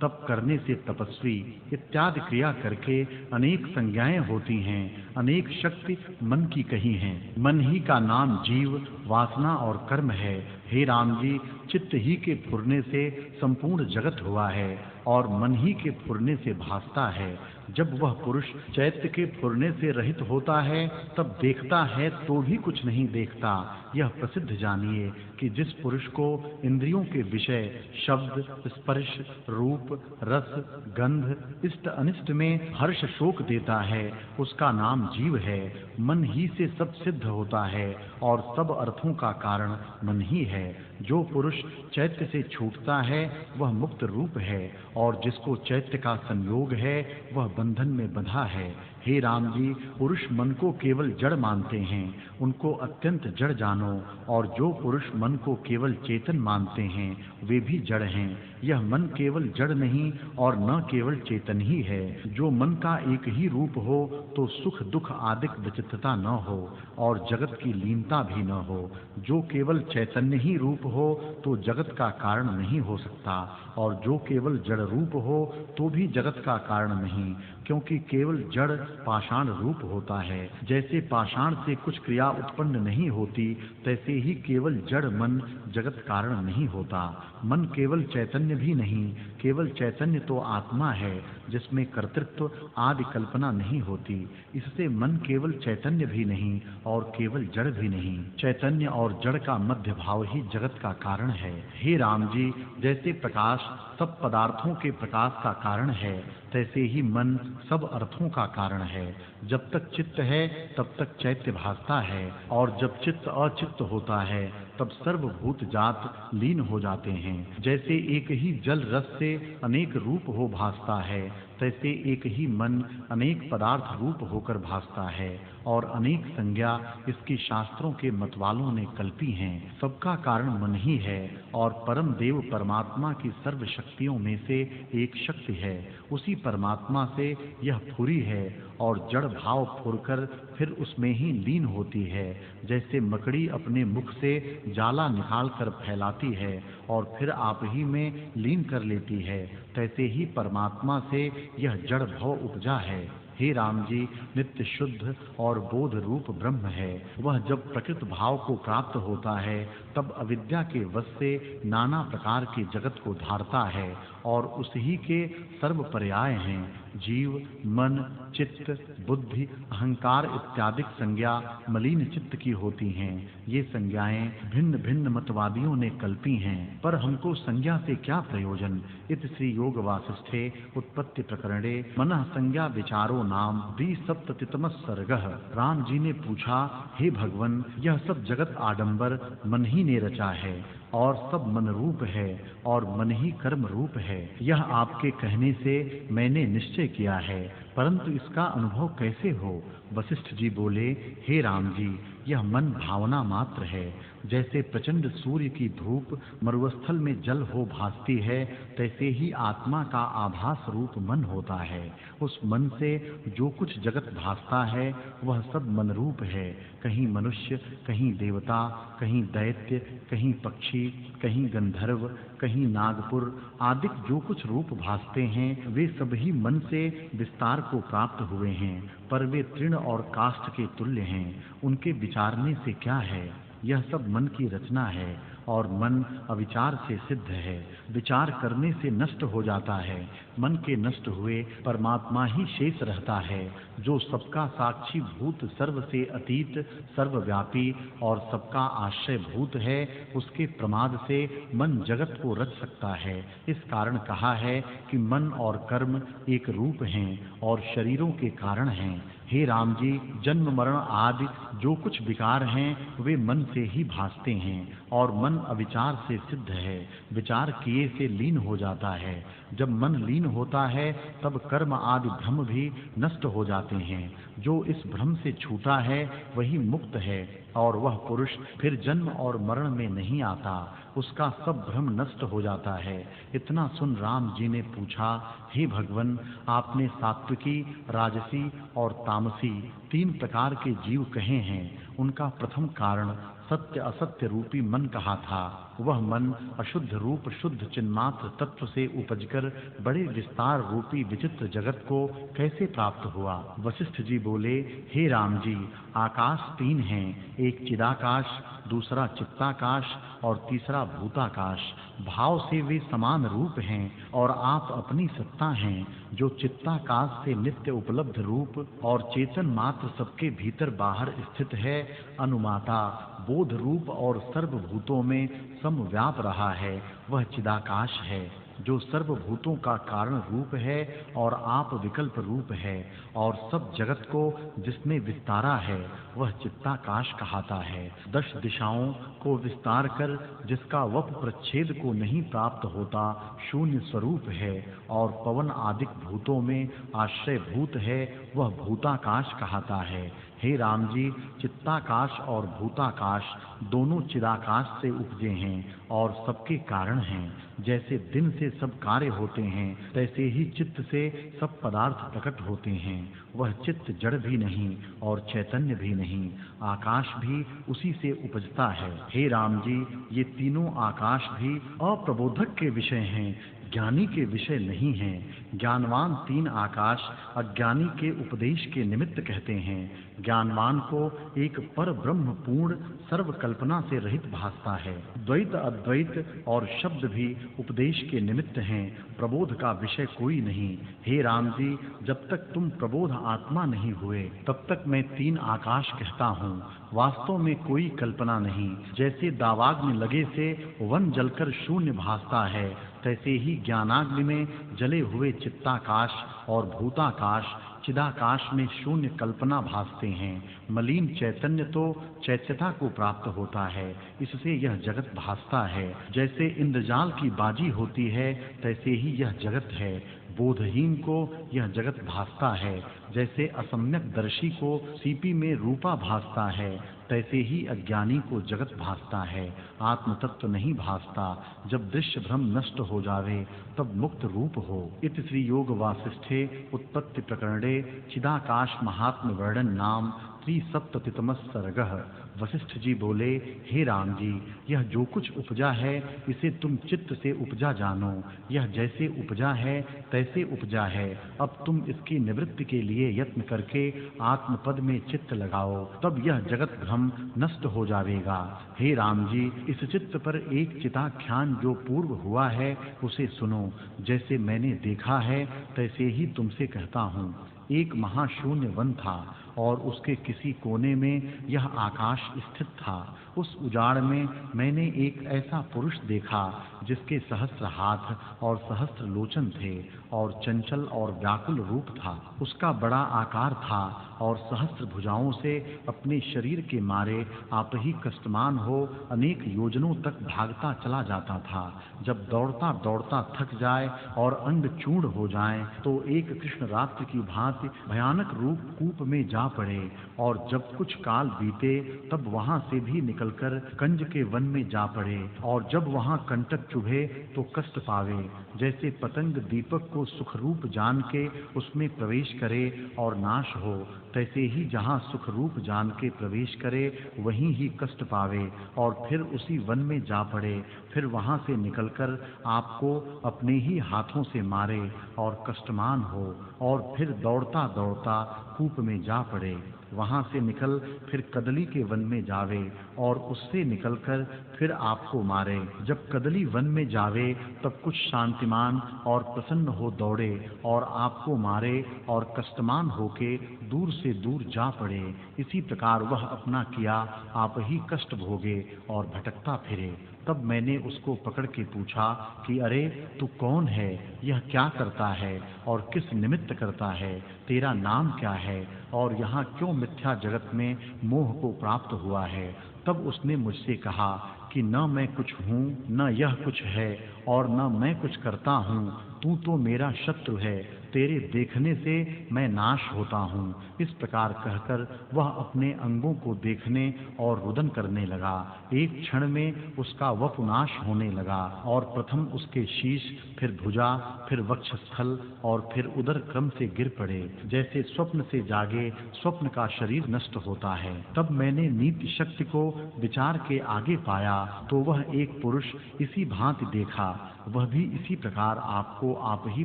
तप करने से तपस्वी इत्यादि क्रिया करके अनेक संज्ञाएं होती हैं। अनेक शक्ति मन की कही हैं। मन ही का नाम जीव, वासना और कर्म है। हे राम जी, चित्त ही के फुरने से संपूर्ण जगत हुआ है और मन ही के फुरने से भासता है। जब वह पुरुष चैत्य के फुरने से रहित होता है तब देखता है तो भी कुछ नहीं देखता। यह प्रसिद्ध जानिए कि जिस पुरुष को इंद्रियों के विषय शब्द, स्पर्श, रूप, रस, गंध, इष्ट अनिष्ट में हर्ष शोक देता है, उसका नाम जीव है। मन ही से सब सिद्ध होता है और सब अर्थों का कारण मन ही है। जो पुरुष चैत्य से छूटता है वह मुक्त रूप है और जिसको चैत्य का संयोग है वह बंधन में बंधा है। हे राम जी, पुरुष मन को केवल जड़ मानते हैं, उनको अत्यंत जड़ जानो, और जो पुरुष मन को केवल चेतन मानते हैं वे भी जड़ हैं। यह मन केवल जड़ नहीं और न केवल चेतन ही है। जो मन का एक ही रूप हो तो सुख दुख आदि विचित्रता न हो और जगत की लीनता भी न हो। जो केवल चैतन्य ही रूप हो तो जगत का कारण नहीं हो सकता, और जो केवल जड़ रूप हो तो भी जगत का कारण नहीं, क्योंकि केवल जड़ पाषाण रूप होता है। जैसे पाषाण से कुछ क्रिया उत्पन्न नहीं होती, तैसे ही केवल जड़ मन जगत कारण नहीं होता। मन केवल चैतन्य भी नहीं, केवल चैतन्य तो आत्मा है जिसमें कर्तृत्व आदि कल्पना नहीं होती। इससे मन केवल चैतन्य भी नहीं और केवल जड़ भी नहीं। चैतन्य और जड़ का मध्य भाव ही जगत का कारण है। हे राम जी, जैसे प्रकाश सब पदार्थों के प्रकाश का कारण है, तैसे ही मन सब अर्थों का कारण है। जब तक चित्त है तब तक चैत्य भासता है, और जब चित्त अचित्त होता है तब सर्वभूत जात लीन हो जाते हैं। जैसे एक ही जल रस से अनेक रूप हो भासता है, तैसे एक ही मन अनेक पदार्थ रूप होकर भासता है और अनेक संज्ञा इसकी शास्त्रों के मतवालों ने कल्पी हैं। सबका कारण मन ही है और परम देव परमात्मा की सर्व शक्तियों में से एक शक्ति है। उसी परमात्मा से यह फुरी है और जड़ भाव फुरकर फिर उसमें ही लीन होती है। जैसे मकड़ी अपने मुख से जाला निकालकर फैलाती है और फिर आप ही में लीन कर लेती है, तैसे ही परमात्मा से यह जड़ भाव उपजा है। हे राम जी, नित्य शुद्ध और बोध रूप ब्रह्म है। वह जब प्रकृत भाव को प्राप्त होता है तब अविद्या के वश से नाना प्रकार के जगत को धारता है और उसी के सर्व पर्याय हैं। जीव, मन, चित्त, बुद्धि, अहंकार इत्यादि संज्ञा मलिन चित्त की होती हैं। ये संज्ञाएं भिन्न भिन्न मतवादियों ने कल्पी हैं, पर हमको संज्ञा से क्या प्रयोजन। इति श्री योग वासिष्ठे उत्पत्ति प्रकरणे मनः संज्ञा विचारो नाम द्विसप्ततितमः सर्गः। राम जी ने पूछा, हे भगवन, यह सब जगत आडंबर मन ही ने रचा है और सब मन रूप है और मन ही कर्म रूप है। यह आपके कहने से मैंने निश्चय किया है, परंतु इसका अनुभव कैसे हो। वशिष्ठ जी बोले, हे राम जी, यह मन भावना मात्र है। जैसे प्रचंड सूर्य की धूप मरुस्थल में जल हो भासती है, तैसे ही आत्मा का आभास रूप मन होता है। उस मन से जो कुछ जगत भासता है वह सब मन रूप है। कहीं मनुष्य, कहीं देवता, कहीं दैत्य, कहीं पक्षी, कहीं गंधर्व, कहीं नागपुर आदि जो कुछ रूप भासते हैं वे सभी मन से विस्तार को प्राप्त हुए हैं, पर वे तृण और काष्ठ के तुल्य हैं। उनके विचारने से क्या है। यह सब मन की रचना है और मन अविचार से सिद्ध है। विचार करने से नष्ट हो जाता है। मन के नष्ट हुए परमात्मा ही शेष रहता है, जो सबका साक्षी भूत, सर्व से अतीत, सर्वव्यापी और सबका आश्रय भूत है। उसके प्रमाद से मन जगत को रच सकता है। इस कारण कहा है कि मन और कर्म एक रूप हैं और शरीरों के कारण हैं। हे राम जी, जन्म मरण आदि जो कुछ विकार हैं वे मन से ही भासते हैं और मन अविचार से सिद्ध है, विचार किए से लीन हो जाता है। जब मन लीन होता है तब कर्म आदि भ्रम भी नष्ट हो जाते हैं। जो इस भ्रम से छूटा है वही मुक्त है और वह पुरुष फिर जन्म और मरण में नहीं आता, उसका सब भ्रम नष्ट हो जाता है। इतना सुन राम जी ने पूछा, हे भगवन, आपने सात्विकी, राजसी और तामसी 3 प्रकार के जीव कहे हैं। उनका प्रथम कारण सत्य असत्य रूपी मन कहा था। वह मन अशुद्ध रूप शुद्ध चिन्मात्र तत्व से उपजकर बड़े विस्तार रूपी विचित्र जगत को कैसे प्राप्त हुआ? वशिष्ठ जी बोले, हे राम जी, आकाश 3 हैं, एक चिदाकाश, दूसरा चित्ताकाश और तीसरा भूताकाश। भाव से वे समान रूप हैं और आप अपनी सत्ता हैं, जो चित्ताकाश से नित्य उपलब्ध रूप और चेतन मात्र सबके भीतर बाहर स्थित है, अनुमाता बोध रूप और सर्वभूतों में समव्याप रहा है। वह चिदाकाश है जो सर्वभूतों का कारण रूप है और आप विकल्प रूप है और सब जगत को जिसने विस्तारा है वह चित्ताकाश कहाता है। 10 दिशाओं को विस्तार कर जिसका वप प्रच्छेद को नहीं प्राप्त होता शून्य स्वरूप है और पवन आदिक भूतों में आश्रय भूत है, वह भूताकाश कहाता है। हे राम जी, चित्ताकाश और भूताकाश दोनों चिदाकाश से उपजे हैं और सबके कारण हैं। जैसे दिन से सब कार्य होते हैं तैसे ही चित्त से सब पदार्थ प्रकट होते हैं। वह चित्त जड़ भी नहीं और चैतन्य भी नहीं, आकाश भी उसी से उपजता है। हे राम जी, ये तीनों आकाश भी अप्रबोधक के विषय हैं, ज्ञानी के विषय नहीं हैं। ज्ञानवान 3 आकाश अज्ञानी के उपदेश के निमित्त कहते हैं। ज्ञानवान को एक पर ब्रह्म पूर्ण सर्व कल्पना से रहित भासता है। द्वैत अद्वैत और शब्द भी उपदेश के निमित्त हैं, प्रबोध का विषय कोई नहीं। हे राम जी, जब तक तुम प्रबोध आत्मा नहीं हुए तब तक मैं 3 आकाश कहता हूँ, वास्तव में कोई कल्पना नहीं। जैसे दावाग्नि लगे से वन जलकर शून्य भासता है, तैसे ही ज्ञानाग्नि में जले हुए चित्ताकाश और भूताकाश चिदाकाश में शून्य कल्पना भासते हैं। मलिन चैतन्य तो चैत्यता को प्राप्त होता है, इससे यह जगत भासता है। जैसे इंद्रजाल की बाजी होती है तैसे ही यह जगत है। बोधहीन को यह जगत भासता है। जैसे असम्यक दर्शी को सीपी में रूपा भासता है तैसे ही अज्ञानी को जगत भासता है, आत्म तत्व नहीं भासता। जब दृश्य भ्रम नष्ट हो जावे तब मुक्त रूप हो। इति श्री योग वासिष्ठे उत्पत्ति प्रकरणे चिदाकाश महात्म वर्णन नाम 3सप्ततितमः सर्गः। वशिष्ठ जी बोले, हे राम जी, यह जो कुछ उपजा है इसे तुम चित्त से उपजा जानो। यह जैसे उपजा है तैसे उपजा है। अब तुम इसकी निवृत्ति के लिए यत्न करके आत्मपद में चित्त लगाओ, तब यह जगत भ्रम नष्ट हो जाएगा। हे राम जी, इस चित्त पर एक चिताख्यान जो पूर्व हुआ है उसे सुनो। जैसे मैंने देखा है तैसे ही तुमसे कहता हूँ। एक महाशून्य वन था और उसके किसी कोने में यह आकाश स्थित था। उस उजाड़ में मैंने एक ऐसा पुरुष देखा जिसके सहस्त्र हाथ और सहस्त्र लोचन थे और चंचल और व्याकुल रूप था। उसका बड़ा आकार था और सहस्त्र भुजाओं से अपने शरीर के मारे आप ही कष्टमान हो अनेक योजनों तक भागता चला जाता था। जब दौड़ता दौड़ता थक जाए और अंग चूर्ण हो जाए तो एक कृष्ण रात्रि की भांति भयानक रूप कूप में जा पड़े और जब कुछ काल बीते तब वहां से भी निकलकर कंज के वन में जा पड़े और जब वहां कंटक चुभे तो कष्ट पावे। जैसे पतंग दीपक को सुख रूप जान के उसमें प्रवेश करे और नाश हो, तैसे ही जहां सुख रूप जान के प्रवेश करे वहीं ही कष्ट पावे और फिर उसी वन में जा पड़े। फिर वहां से निकलकर आपको अपने ही हाथों से मारे और कष्टमान हो और फिर दौड़ता दौड़ता कूप में जा पड़े। वहां से निकल फिर कदली के वन में जावे और उससे निकलकर फिर आपको मारे। जब कदली वन में जावे तब कुछ शांतिमान और प्रसन्न हो दौड़े और आपको मारे और कष्टमान होके दूर से दूर जा पड़े। इसी प्रकार वह अपना किया आप ही कष्ट भोगे और भटकता फिरे। तब मैंने उसको पकड़ के पूछा कि अरे तू कौन है, यह क्या करता है और किस निमित्त करता है, तेरा नाम क्या है और यहाँ क्यों मिथ्या जगत में मोह को प्राप्त हुआ है। तब उसने मुझसे कहा कि न मैं कुछ हूँ न यह कुछ है और न मैं कुछ करता हूँ, तू तो मेरा शत्रु है, तेरे देखने से मैं नाश होता हूँ। इस प्रकार कहकर वह अपने अंगों को देखने और रुदन करने लगा। एक क्षण में उसका वपुनाश होने लगा और प्रथम उसके शीश, फिर भुजा, फिर वक्षस्थल और फिर उदर क्रम से गिर पड़े, जैसे स्वप्न से जागे स्वप्न का शरीर नष्ट होता है। तब मैंने नीति शक्ति को विचार के आगे पाया तो वह एक पुरुष इसी भांति देखा, वह भी इसी प्रकार आपको आप ही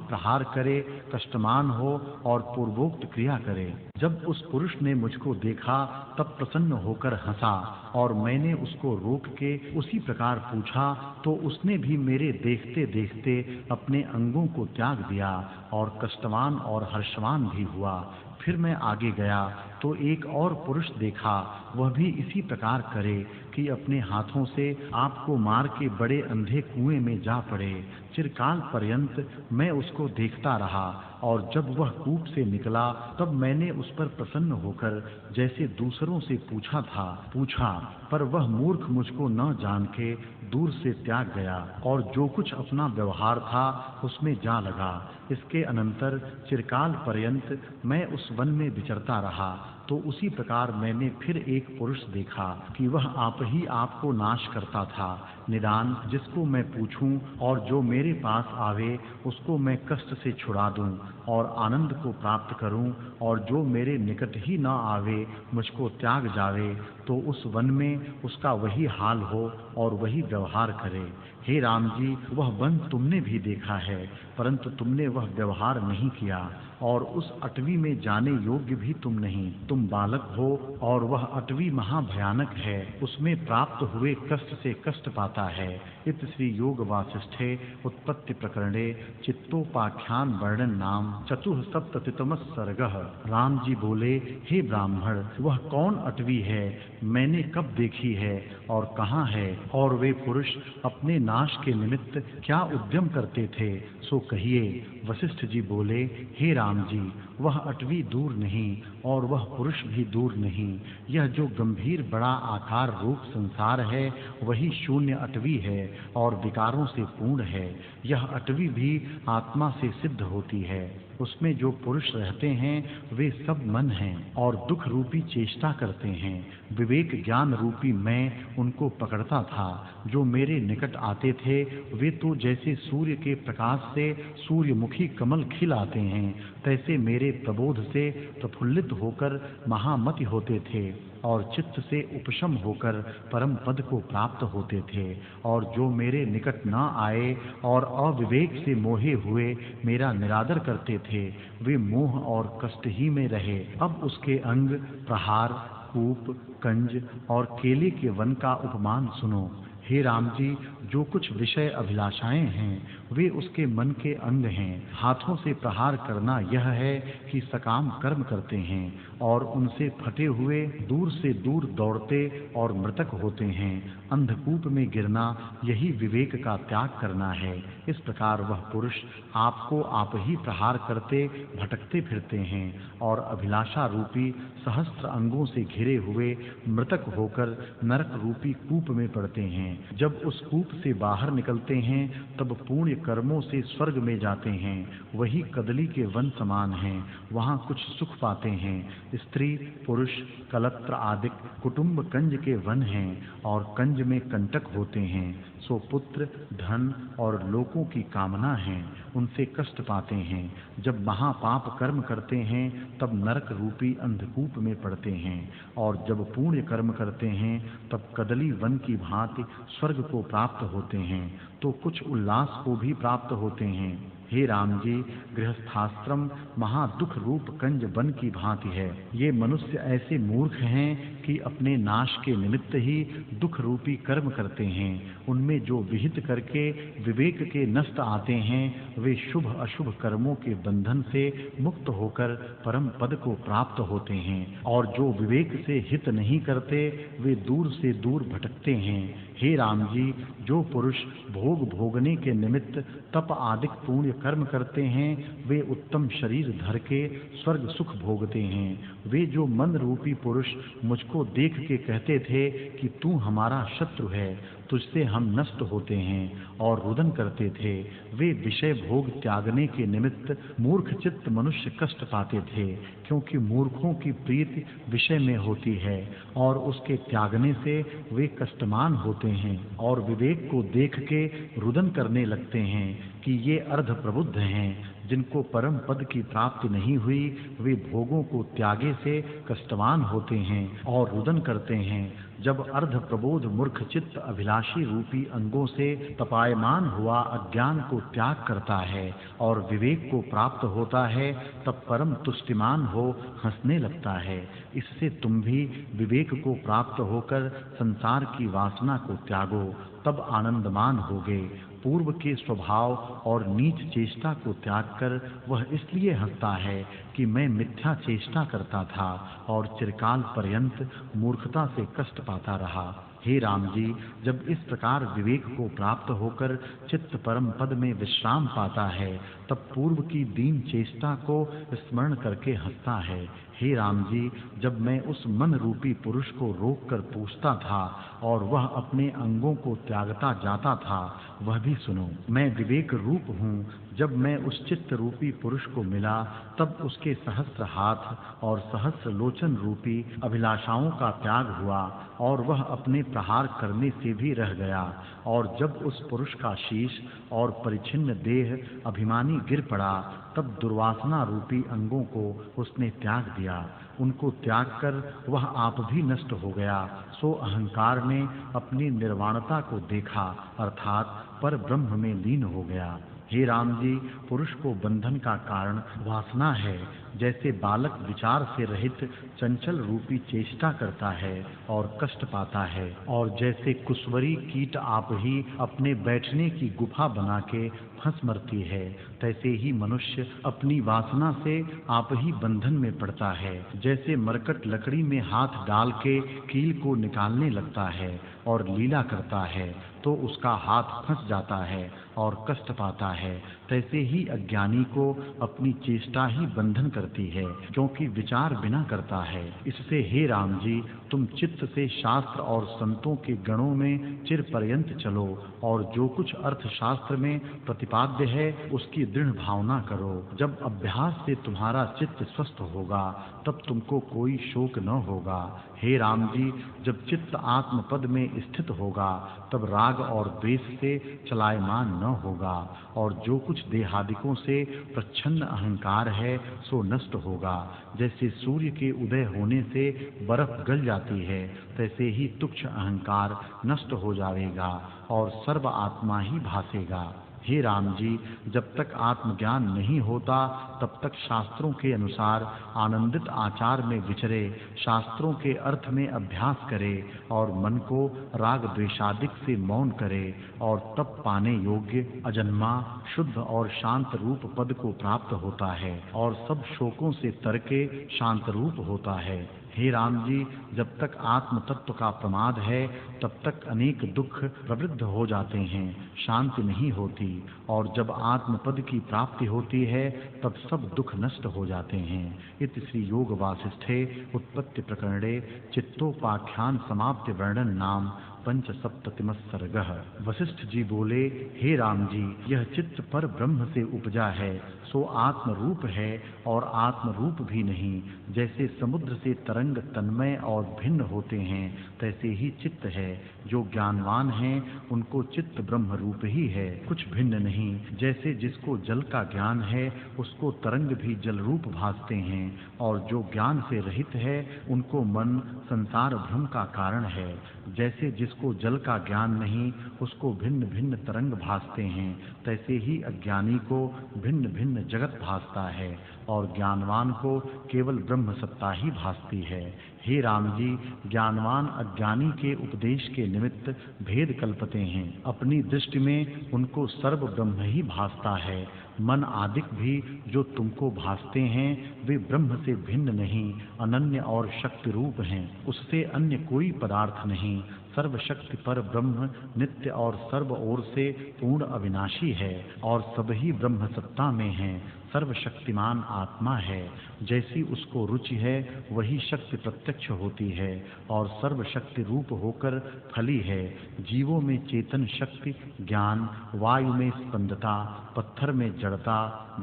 प्रहार करे, कष्टमान हो और पूर्वोक्त क्रिया करे। जब उस पुरुष ने मुझको देखा तब प्रसन्न होकर हंसा और मैंने उसको रोक के उसी प्रकार पूछा तो उसने भी मेरे देखते देखते अपने अंगों को त्याग दिया और कष्टवान और हर्षवान भी हुआ। फिर मैं आगे गया तो एक और पुरुष देखा, वह भी इसी प्रकार करे कि अपने हाथों से आपको मार के बड़े अंधे कुएं में जा पड़े। चिरकाल पर्यंत मैं उसको देखता रहा और जब वह कूप से निकला तब मैंने उस पर प्रसन्न होकर जैसे दूसरों से पूछा, पर वह मूर्ख मुझको न जान के दूर से त्याग गया और जो कुछ अपना व्यवहार था उसमें जा लगा। इसके अनंतर चिरकाल पर्यंत मैं उस वन में विचरता रहा तो उसी प्रकार मैंने फिर एक पुरुष देखा कि वह आप ही आपको नाश करता था। निदान जिसको मैं पूछूं और जो मेरे पास आवे उसको मैं कष्ट से छुड़ा दूं और आनंद को प्राप्त करूं, और जो मेरे निकट ही न आवे मुझको त्याग जावे तो उस वन में उसका वही हाल हो और वही व्यवहार करे। हे राम जी, वह वन तुमने भी देखा है परंतु तुमने वह व्यवहार नहीं किया और उस अटवी में जाने योग्य भी तुम नहीं। तुम बालक हो और वह अटवी महाभयानक है, उसमें प्राप्त हुए कष्ट से कष्ट पाता है। इत श्री योग वासिष्ठे उत्पत्ति प्रकरणे चित्तोपाख्यान वर्णन नाम चतुःसप्ततितमः सर्गः। राम जी बोले, हे ब्राह्मण, वह कौन अटवी है, मैंने कब देखी है और कहाँ है, और वे पुरुष अपने नाश के निमित्त क्या उद्यम करते थे, सो कहिए। वशिष्ठ जी बोले, हे राम जी, वह अटवी दूर नहीं और वह पुरुष भी दूर नहीं। यह जो गंभीर बड़ा आकार रूप संसार है वही शून्य अटवी है और विकारों से पूर्ण है। यह अटवी भी आत्मा से सिद्ध होती है। उसमें जो पुरुष रहते हैं वे सब मन हैं और दुख रूपी चेष्टा करते हैं। विवेक ज्ञान रूपी मैं उनको पकड़ता था। जो मेरे निकट आते थे वे तो जैसे सूर्य के प्रकाश से सूर्यमुखी कमल खिल आते हैं, तैसे मेरे प्रबोध से प्रफुल्लित होकर महामति होते थे और चित्त से उपशम होकर परम पद को प्राप्त होते थे। और जो मेरे निकट न आए और अविवेक से मोहे हुए मेरा निरादर करते थे वे मोह और कष्ट ही में रहे। अब उसके अंग प्रहार, कूप, कंज और केले के वन का उपमान सुनो। हे राम जी, जो कुछ विषय अभिलाषाएं हैं वे उसके मन के अंग हैं। हाथों से प्रहार करना यह है कि सकाम कर्म करते हैं और उनसे फटे हुए दूर से दूर दौड़ते और मृतक होते हैं। अंधकूप में गिरना यही विवेक का त्याग करना है। इस प्रकार वह पुरुष आपको आप ही प्रहार करते भटकते फिरते हैं और अभिलाषा रूपी सहस्त्र अंगों से घिरे हुए मृतक होकर नरक रूपी कूप में पड़ते हैं। जब उस कूप से बाहर निकलते हैं तब पुण्य कर्मों से स्वर्ग में जाते हैं। वही कदली के वन समान हैं, वहाँ कुछ सुख पाते हैं। स्त्री, पुरुष, कलत्र आदि कुटुंब कंज के वन हैं और कंज में कंटक होते हैं। सो पुत्र, धन और लोकों की कामना है, उनसे कष्ट पाते हैं। जब महापाप कर्म करते हैं तब नरक रूपी अंधकूप में पड़ते हैं और जब पुण्य कर्म करते हैं तब कदली वन की भांति स्वर्ग को प्राप्त होते हैं। तो कुछ उल्लास को भी प्राप्त होते हैं। हे राम जी, गृहस्थाश्रम महादुख रूप कंज वन की भांति है। ये मनुष्य ऐसे मूर्ख हैं कि अपने नाश के निमित्त ही दुख रूपी कर्म करते हैं। उनमें जो विहित करके विवेक के नष्ट आते हैं, वे शुभ अशुभ कर्मों के बंधन से मुक्त होकर परम पद को प्राप्त होते हैं, और जो विवेक से हित नहीं करते, वे दूर से दूर भटकते हैं। हे राम जी, जो पुरुष भोग भोगने के निमित्त तप आदि पुण्य कर्म करते हैं, वे उत्तम शरीर धर के स्वर्ग सुख भोगते हैं। वे जो मन रूपी पुरुष मुझको देख के कहते थे कि तू हमारा शत्रु है, तुझसे हम नष्ट होते हैं, और रुदन करते थे, वे विषय भोग त्यागने के निमित्त मूर्ख चित्त मनुष्य कष्ट पाते थे, क्योंकि मूर्खों की प्रीति विषय में होती है और उसके त्यागने से वे कष्टमान होते हैं, और विवेक को देख के रुदन करने लगते हैं कि ये अर्ध प्रबुद्ध हैं। जिनको परम पद की प्राप्ति नहीं हुई, वे भोगों को त्यागे से कष्टवान होते हैं और रुदन करते हैं। जब अर्ध प्रबोध मूर्ख चित्त अभिलाषी रूपी अंगों से तपायमान हुआ अज्ञान को त्याग करता है और विवेक को प्राप्त होता है, तब परम तुष्टिमान हो हंसने लगता है। इससे तुम भी विवेक को प्राप्त होकर संसार की वासना को त्यागो, तब आनंदमान होगे। पूर्व के स्वभाव और नीच चेष्टा को त्याग कर वह इसलिए हंसता है कि मैं मिथ्या चेष्टा करता था और चिरकाल पर्यंत मूर्खता से कष्ट पाता रहा। हे राम जी, जब इस प्रकार विवेक को प्राप्त होकर चित्त परम पद में विश्राम पाता है, तब पूर्व की दीन चेष्टा को स्मरण करके हंसता है। हे राम जी, जब मैं उस मन रूपी पुरुष को रोक कर पूछता था और वह अपने अंगों को त्यागता जाता था, वह भी सुनो। मैं विवेक रूप हूँ। जब मैं उस चित्त रूपी पुरुष को मिला, तब उसके सहस्त्र हाथ और सहस्त्र लोचन रूपी अभिलाषाओं का त्याग हुआ और वह अपने प्रहार करने से भी रह गया। और जब उस पुरुष का शीश और परिच्छिन्न देह अभिमानी गिर पड़ा, तब दुर्वासना रूपी अंगों को उसने त्याग दिया। उनको त्याग कर वह आप भी नष्ट हो गया। सो अहंकार ने अपनी निर्वाणता को देखा, अर्थात पर ब्रह्म में लीन हो गया। हे राम जी, पुरुष को बंधन का कारण वासना है। जैसे बालक विचार से रहित चंचल रूपी चेष्टा करता है और कष्ट पाता है, और जैसे कुशवरी कीट आप ही अपने बैठने की गुफा बना के फंस मरती है, तैसे ही मनुष्य अपनी वासना से आप ही बंधन में पड़ता है। जैसे मरकट लकड़ी में हाथ डाल के कील को निकालने लगता है और लीला करता है, तो उसका हाथ फंस जाता है और कष्ट पाता है, तैसे ही अज्ञानी को अपनी चेष्टा ही बंधन करती है, क्योंकि विचार बिना करता है। इससे हे राम जी, तुम चित्त से शास्त्र और संतों के गणों में चिर पर्यंत चलो, और जो कुछ अर्थ शास्त्र में प्रतिपाद्य है उसकी दृढ़ भावना करो। जब अभ्यास से तुम्हारा चित्त स्वस्थ होगा, तब तुमको कोई शोक न होगा। हे राम जी, जब चित्त आत्म पद में स्थित होगा, तब राग और द्वेष से चलायमान न होगा, और जो कुछ देहादिकों से प्रच्छन्न अहंकार है सो नष्ट होगा। जैसे सूर्य के उदय होने से बर्फ गल जाती है, तैसे ही तुच्छ अहंकार नष्ट हो जाएगा और सर्व आत्मा ही भासेगा। हे राम जी, जब तक आत्मज्ञान नहीं होता, तब तक शास्त्रों के अनुसार आनंदित आचार में विचरे, शास्त्रों के अर्थ में अभ्यास करे और मन को राग द्वेषादिक से मौन करे, और तब पाने योग्य अजन्मा शुद्ध और शांत रूप पद को प्राप्त होता है और सब शोकों से तर के शांत रूप होता है। हे राम जी, जब तक आत्म तत्व का प्रमाद है, तब तक अनेक दुख प्रवृद्ध हो जाते हैं, शांति नहीं होती, और जब आत्म पद की प्राप्ति होती है, तब सब दुख नष्ट हो जाते हैं। इति श्री योग वासिष्ठे उत्पत्ति प्रकरणे चित्तोपाख्यान समाप्ति वर्णन नाम पंचसप्ततिमः सर्गः। वशिष्ठ जी बोले, हे राम जी, यह चित्त पर ब्रह्म से उपजा है, सो आत्म रूप है और आत्म रूप भी नहीं। जैसे समुद्र से तरंग तन्मय और भिन्न होते हैं, तैसे ही चित्त है। जो ज्ञानवान हैं, उनको चित्त ब्रह्म रूप ही है, कुछ भिन्न नहीं। जैसे जिसको जल का ज्ञान है, उसको तरंग भी जल रूप भासते हैं, और जो ज्ञान से रहित है, उनको मन संसार भ्रम का कारण है। जैसे जिस जिसको जल का ज्ञान नहीं उसको भिन्न भिन्न तरंग भासते हैं, तैसे ही अज्ञानी को भिन्न भिन्न जगत भासता है और ज्ञानवान को केवल ब्रह्म सत्ता ही भासती है। हे राम जी, ज्ञानवान अज्ञानी के उपदेश के निमित्त भेद कल्पते हैं। अपनी दृष्टि में उनको सर्व ब्रह्म ही भासता है। मन आदिक भी जो तुमको भासते हैं वे ब्रह्म से भिन्न नहीं, अनन्य और शक्ति रूप हैं। उससे अन्य कोई पदार्थ नहीं। सर्वशक्ति पर ब्रह्म नित्य और सर्व ओर से पूर्ण अविनाशी है और सभी ब्रह्म सत्ता में हैं। सर्वशक्तिमान आत्मा है, जैसी उसको रुचि है वही शक्ति प्रत्यक्ष होती है और सर्वशक्ति रूप होकर फली है। जीवों में चेतन शक्ति, ज्ञान, वायु में स्पंदता, पत्थर में जड़ता,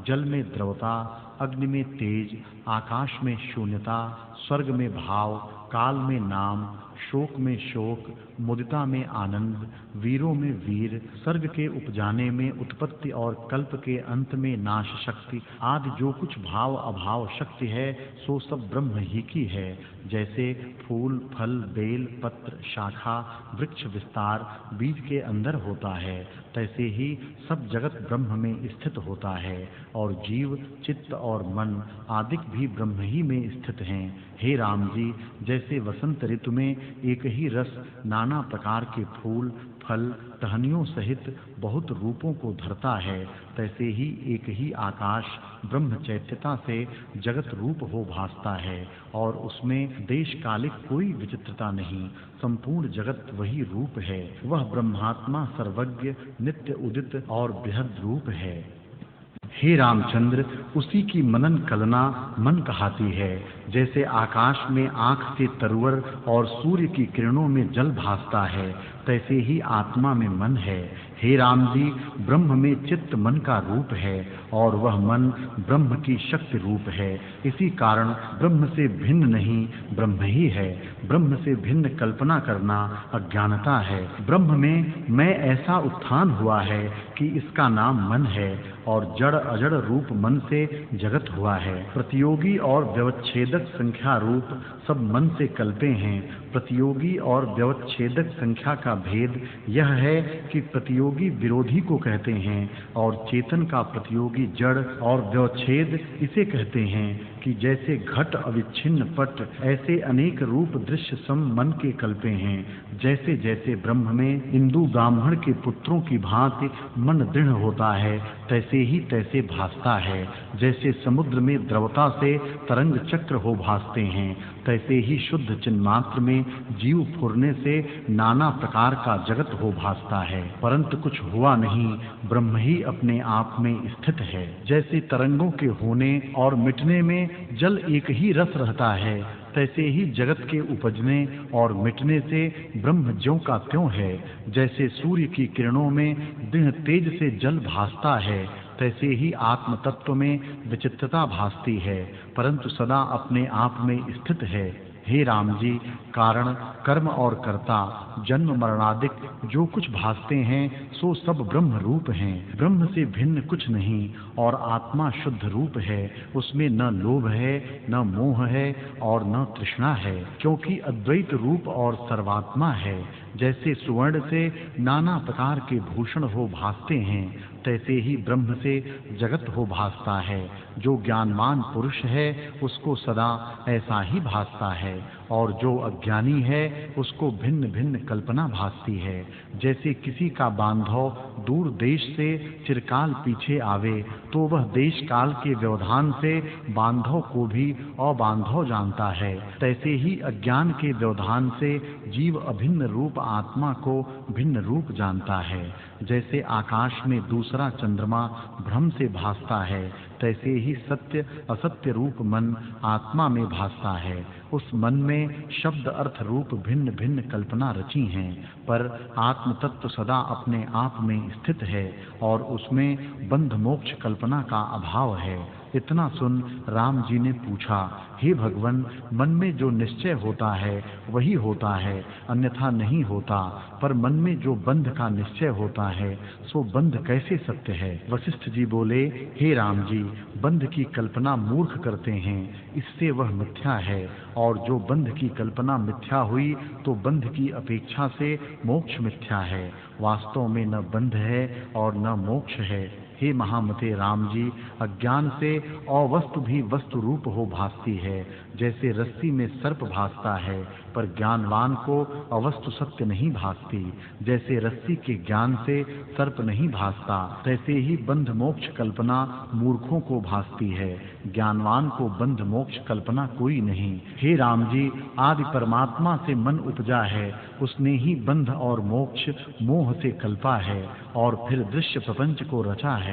जल में द्रवता, अग्नि में तेज, आकाश में शून्यता, स्वर्ग में भाव, काल में नाम, शोक में शोक, मुदिता में आनंद, वीरों में वीर, सर्ग के उपजाने में उत्पत्ति और कल्प के अंत में नाश शक्ति आदि जो कुछ भाव अभाव शक्ति है सो सब ब्रह्म ही की है। जैसे फूल, फल, बेल, पत्र, शाखा, वृक्ष विस्तार बीज के अंदर होता है, तैसे ही सब जगत ब्रह्म में स्थित होता है और जीव, चित्त और मन आदिक भी ब्रह्म ही में स्थित हैं। हे राम जी, जैसे वसंत ऋतु में एक ही रस नाना प्रकार के फूल, फल, टहनियों सहित बहुत रूपों को धरता है, तैसे ही एक ही आकाश ब्रह्म चैत्यता से जगत रूप हो भासता है और उसमें देश कालिक कोई विचित्रता नहीं। संपूर्ण जगत वही रूप है। वह ब्रह्मात्मा सर्वज्ञ, नित्य उदित और बृहद रूप है। हे रामचंद्र, उसी की मनन कलना मन कहाती है। जैसे आकाश में आँख से तरवर और सूर्य की किरणों में जल भासता है, तैसे ही आत्मा में मन है। हे राम जी, ब्रह्म में चित्त मन का रूप है और वह मन ब्रह्म की शक्ति रूप है। इसी कारण ब्रह्म से भिन्न नहीं, ब्रह्म ही है। ब्रह्म से भिन्न कल्पना करना अज्ञानता है। ब्रह्म में मैं ऐसा उत्थान हुआ है कि इसका नाम मन है और जड़ अजड़ रूप मन से जगत हुआ है। प्रतियोगी और व्यवच्छेदक संख्या रूप सब मन से कल्पे हैं। प्रतियोगी और व्यवच्छेदक संख्या का भेद यह है कि प्रतियोगी विरोधी को कहते हैं और चेतन का प्रतियोगी जड़ और व्यवच्छेद इसे कहते हैं कि जैसे घट अविच्छिन्न पट, ऐसे अनेक रूप दृश्य सम मन के कल्पे हैं। जैसे जैसे ब्रह्म में इंदु ब्राह्मण के पुत्रों की भांति मन दृढ़ होता है, तैसे ही तैसे भासता है। जैसे समुद्र में द्रवता से तरंग चक्र हो भासते हैं, तैसे ही शुद्ध चिन्मात्र में जीव फुरने से नाना प्रकार का जगत हो भासता है, परंतु कुछ हुआ नहीं, ब्रह्म ही अपने आप में स्थित है। जैसे तरंगों के होने और मिटने में जल एक ही रस रहता है, तैसे ही जगत के उपजने और मिटने से ब्रह्म ज्यों का त्यों है। जैसे सूर्य की किरणों में दृढ़ तेज से जल भासता है, तैसे ही आत्म तत्व में विचित्रता भासती है, परंतु सदा अपने आप में स्थित है। हे राम जी, कारण, कर्म और कर्ता, जन्म मरणादिक जो कुछ भासते हैं सो सब ब्रह्म रूप हैं। ब्रह्म से भिन्न कुछ नहीं और आत्मा शुद्ध रूप है। उसमें न लोभ है, न मोह है और न तृष्णा है, क्योंकि अद्वैत रूप और सर्वात्मा है। जैसे सुवर्ण से नाना प्रकार के भूषण हो भासते हैं, तैसे ही ब्रह्म से जगत हो भासता है। जो ज्ञानवान पुरुष है उसको सदा ऐसा ही भासता है और जो अज्ञानी है उसको भिन्न भिन्न कल्पना भासती है। जैसे किसी का बांधव दूर देश से चिरकाल पीछे आवे तो वह देश काल के व्यवधान से बांधव को भी अबांधव जानता है, तैसे ही अज्ञान के व्यवधान से जीव अभिन्न रूप आत्मा को भिन्न रूप जानता है। जैसे आकाश में दूसरा चंद्रमा भ्रम से भासता है, तैसे ही सत्य असत्य रूप मन आत्मा में भासता है। उस मन में शब्द अर्थ रूप भिन्न भिन्न कल्पना रची हैं, पर आत्म तत्व सदा अपने आप में स्थित है और उसमें बंध मोक्ष कल्पना का अभाव है। इतना सुन राम जी ने पूछा, हे भगवन, मन में जो निश्चय होता है वही होता है, अन्यथा नहीं होता, पर मन में जो बंध का निश्चय होता है सो बंध कैसे सत्य है? वशिष्ठ जी बोले, हे राम जी, बंध की कल्पना मूर्ख करते हैं, इससे वह मिथ्या है, और जो बंध की कल्पना मिथ्या हुई तो बंध की अपेक्षा से मोक्ष मिथ्या है। वास्तव में न बंध है और न मोक्ष है। हे महामते राम जी, अज्ञान से अवस्तु भी वस्तु रूप हो भासती है, जैसे रस्सी में सर्प भासता है, पर ज्ञानवान को अवस्तु सत्य नहीं भासती। जैसे रस्सी के ज्ञान से सर्प नहीं भासता, तैसे ही बंध मोक्ष कल्पना मूर्खों को भासती है, ज्ञानवान को बंध मोक्ष कल्पना कोई नहीं। हे राम जी, आदि परमात्मा से मन उपजा है, उसने ही बंध और मोक्ष मोह से कल्पा है, और फिर दृश्य प्रपंच को रचा है।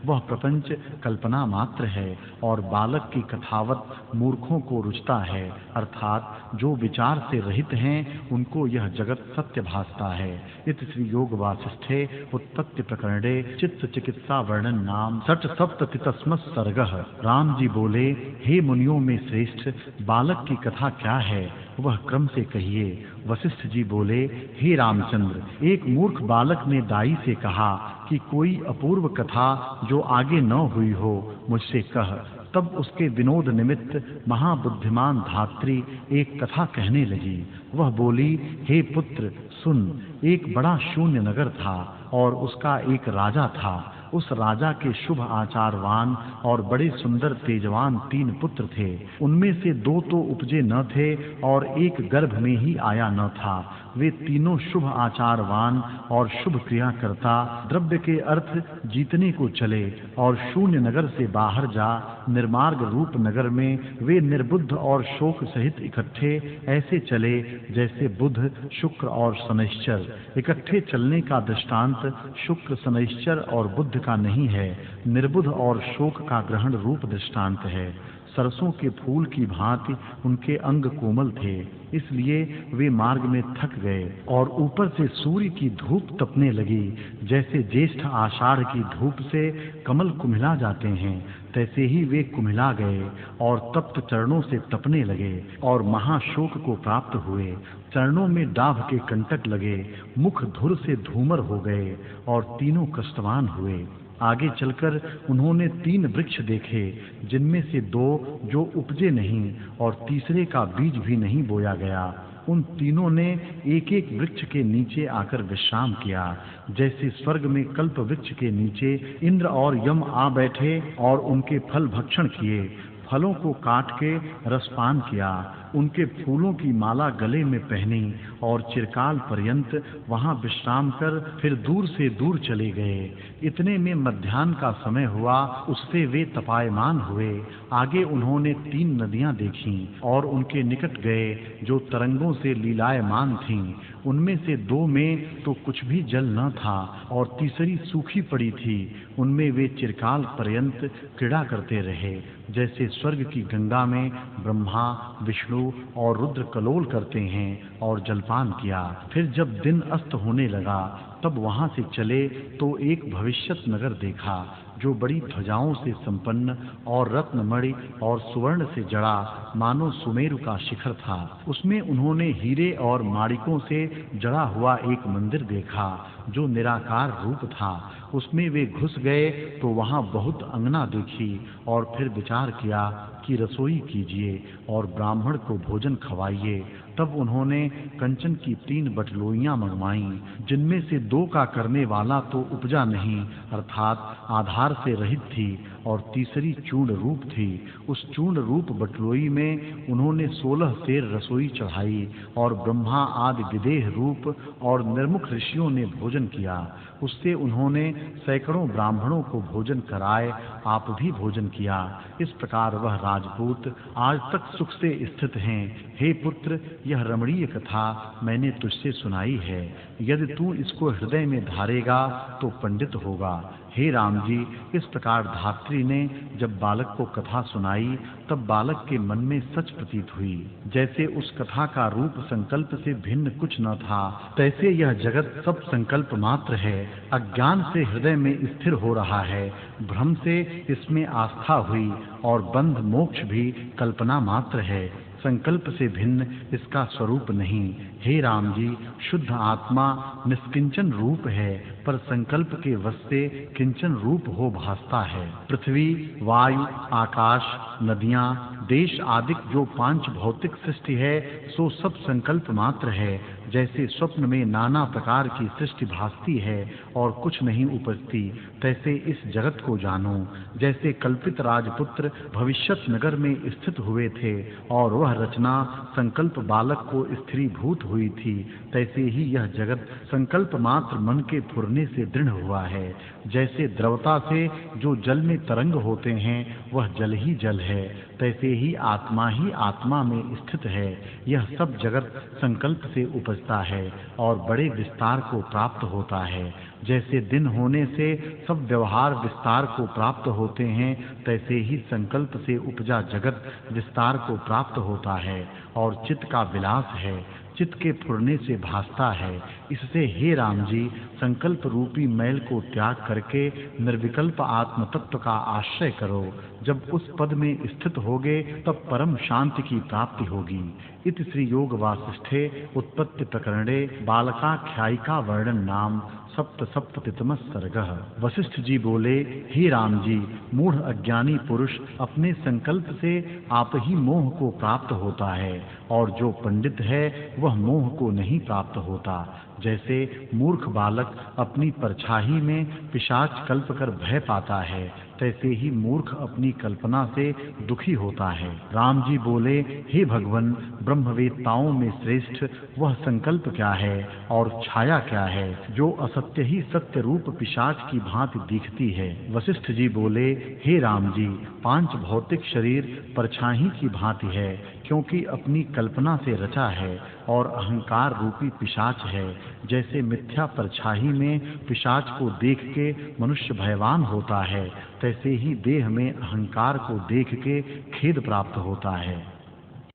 वह प्रपंच कल्पना मात्र है, और बालक की कथावत मूर्खों को रुचता है, अर्थात जो विचार से रहित हैं उनको यह जगत सत्य भासता है। इति श्री योग वासिष्ठे उत्पत्ति प्रकरणे चित्त चिकित्सा वर्णन नाम षट सप्ततितस्म सर्गः। राम जी बोले, हे मुनियों में श्रेष्ठ, बालक की कथा क्या है, वह क्रम से कहिए। वशिष्ठ जी बोले, हे रामचंद्र, एक मूर्ख बालक ने दाई से कहा कि कोई अपूर्व कथा जो आगे न हुई हो मुझसे कह। तब उसके विनोद निमित्त महाबुद्धिमान धात्री एक कथा कहने लगी। वह बोली, हे पुत्र सुन, एक बड़ा शून्य नगर था और उसका एक राजा था। उस राजा के शुभ आचारवान और बड़े सुंदर तेजवान 3 पुत्र थे। उनमें से 2 तो उपजे न थे और एक गर्भ में ही आया न था। वे तीनों शुभ आचारवान और शुभ क्रिया करता, द्रव्य के अर्थ जीतने को चले और शून्य नगर से बाहर जा निर्मार्ग रूप नगर में वे निर्बुद्ध और शोक सहित इकट्ठे ऐसे चले जैसे बुध, शुक्र और शनैश्चर। इकट्ठे चलने का दृष्टांत शुक्र, शनैश्चर और बुध का नहीं है, निर्बुध और शोक का ग्रहण रूप दृष्टांत है। सरसों के फूल की भांति उनके अंग कोमल थे, इसलिए वे मार्ग में थक गए और ऊपर से सूर्य की धूप तपने लगी। जैसे ज्येष्ठ आषाढ़ की धूप से कमल कुम्हिला जाते हैं, तैसे ही वे कुम्हिला गए और तप्त चरणों से तपने लगे और महाशोक को प्राप्त हुए। चरणों में डाभ के कंटक लगे, मुख धुर से धूमर हो गए और तीनों कष्टवान हुए। आगे चलकर उन्होंने 3 वृक्ष देखे, जिनमें से 2 जो उपजे नहीं और तीसरे का बीज भी नहीं बोया गया। उन तीनों ने एक-एक वृक्ष के नीचे आकर विश्राम किया, जैसे स्वर्ग में कल्प वृक्ष के नीचे इंद्र और यम आ बैठे और उनके फल भक्षण किए। फलों को काट के रसपान किया, उनके फूलों की माला गले में पहनी और चिरकाल पर्यंत वहां विश्राम कर फिर दूर से दूर चले गए। इतने में मध्याह्न का समय हुआ, उससे वे तपायमान हुए। आगे उन्होंने 3 नदियां देखीं और उनके निकट गए जो तरंगों से लीलायमान थीं। उनमें से 2 में तो कुछ भी जल न था और तीसरी सूखी पड़ी थी। उनमें वे चिरकाल पर्यंत क्रीड़ा करते रहे, जैसे स्वर्ग की गंगा में ब्रह्मा, विष्णु और रुद्र कलोल करते हैं, और जलपान किया। फिर जब दिन अस्त होने लगा तब वहां से चले तो एक भविष्यत नगर देखा जो बड़ी ध्वजाओं से संपन्न और रत्नमणि और सुवर्ण से जड़ा मानो सुमेरु का शिखर था। उसमें उन्होंने हीरे और माणिकों से जड़ा हुआ एक मंदिर देखा जो निराकार रूप था। उसमें वे घुस गए तो वहां बहुत अंगना देखी और फिर विचार किया कि रसोई कीजिए और ब्राह्मण को भोजन खवाइए। तब उन्होंने कंचन की 3 बटलोइयां मंगवाईं, जिनमें से 2 का करने वाला तो उपजा नहीं, अर्थात आधार से रहित थी, और तीसरी चूर्ण रूप थी। उस चूर्ण रूप बटलोई में उन्होंने 16 सेर रसोई चढ़ाई और ब्रह्मा आदि विदेह रूप और निर्मुख ऋषियों ने भोजन किया। उससे उन्होंने सैकड़ों ब्राह्मणों को भोजन कराए, आप भी भोजन किया। इस प्रकार वह राजपूत आज तक सुख से स्थित हैं। हे पुत्र, यह रमणीय कथा मैंने तुझसे सुनाई है। यदि तू इसको हृदय में धारेगा तो पंडित होगा। हे राम जी, इस प्रकार धात्री ने जब बालक को कथा सुनाई तब बालक के मन में सच प्रतीत हुई। जैसे उस कथा का रूप संकल्प से भिन्न कुछ न था, तैसे यह जगत सब संकल्प मात्र है। अज्ञान से हृदय में स्थिर हो रहा है, भ्रम से इसमें आस्था हुई और बंध मोक्ष भी कल्पना मात्र है, संकल्प से भिन्न इसका स्वरूप नहीं। हे राम जी, शुद्ध आत्मा निष्किंचन रूप है, पर संकल्प के वश से किंचन रूप हो भासता है। पृथ्वी, वायु, आकाश, नदियां, देश आदि जो पांच भौतिक सृष्टि है, सो सब संकल्प मात्र है। जैसे स्वप्न में नाना प्रकार की सृष्टि भासती है और कुछ नहीं उपजती, तैसे इस जगत को जानो। जैसे कल्पित राजपुत्र भविष्यत नगर में स्थित हुए थे और वह रचना संकल्प बालक को स्त्रीभूत हुई थी, तैसे ही यह जगत संकल्प मात्र मन के फुरने से दृढ़ हुआ है। जैसे द्रवता से जो जल में तरंग होते हैं वह जल ही जल है, तैसे ही आत्मा में स्थित है। यह सब जगत संकल्प से उपजता है और बड़े विस्तार को प्राप्त होता है। जैसे दिन होने से सब व्यवहार विस्तार को प्राप्त होते हैं, तैसे ही संकल्प से उपजा जगत विस्तार को प्राप्त होता है और चित्त का विलास है, चित्त के फुरने से भासता है। इससे हे राम जी, संकल्प रूपी मैल को त्याग करके निर्विकल्प आत्म तत्व का आश्रय करो। जब उस पद में स्थित होगे तब परम शांति की प्राप्ति होगी। इति श्री योग वासिष्ठे उत्पत्ति प्रकरणे बालकाख्यायिका वर्णन नाम सप्तसप्ततितमः सर्गः। वशिष्ठ जी बोले, हे राम जी, मूढ़ अज्ञानी पुरुष अपने संकल्प से आप ही मोह को प्राप्त होता है और जो पंडित है वह मोह को नहीं प्राप्त होता। जैसे मूर्ख बालक अपनी परछाई में पिशाच कल्प कर भय पाता है, तैसे ही मूर्ख अपनी कल्पना से दुखी होता है। राम जी बोले, हे भगवन, ब्रह्मवेत्ताओं में श्रेष्ठ वह संकल्प क्या है और छाया क्या है जो असत्य ही सत्य रूप पिशाच की भांति दिखती है। वशिष्ठ जी बोले, हे राम जी, पांच भौतिक शरीर परछाई की भांति है, क्योंकि अपनी कल्पना से रचा है और अहंकार रूपी पिशाच है। जैसे मिथ्या परछाई में पिशाच को देख के मनुष्य भयवान होता है, तैसे ही देह में अहंकार को देख के खेद प्राप्त होता है।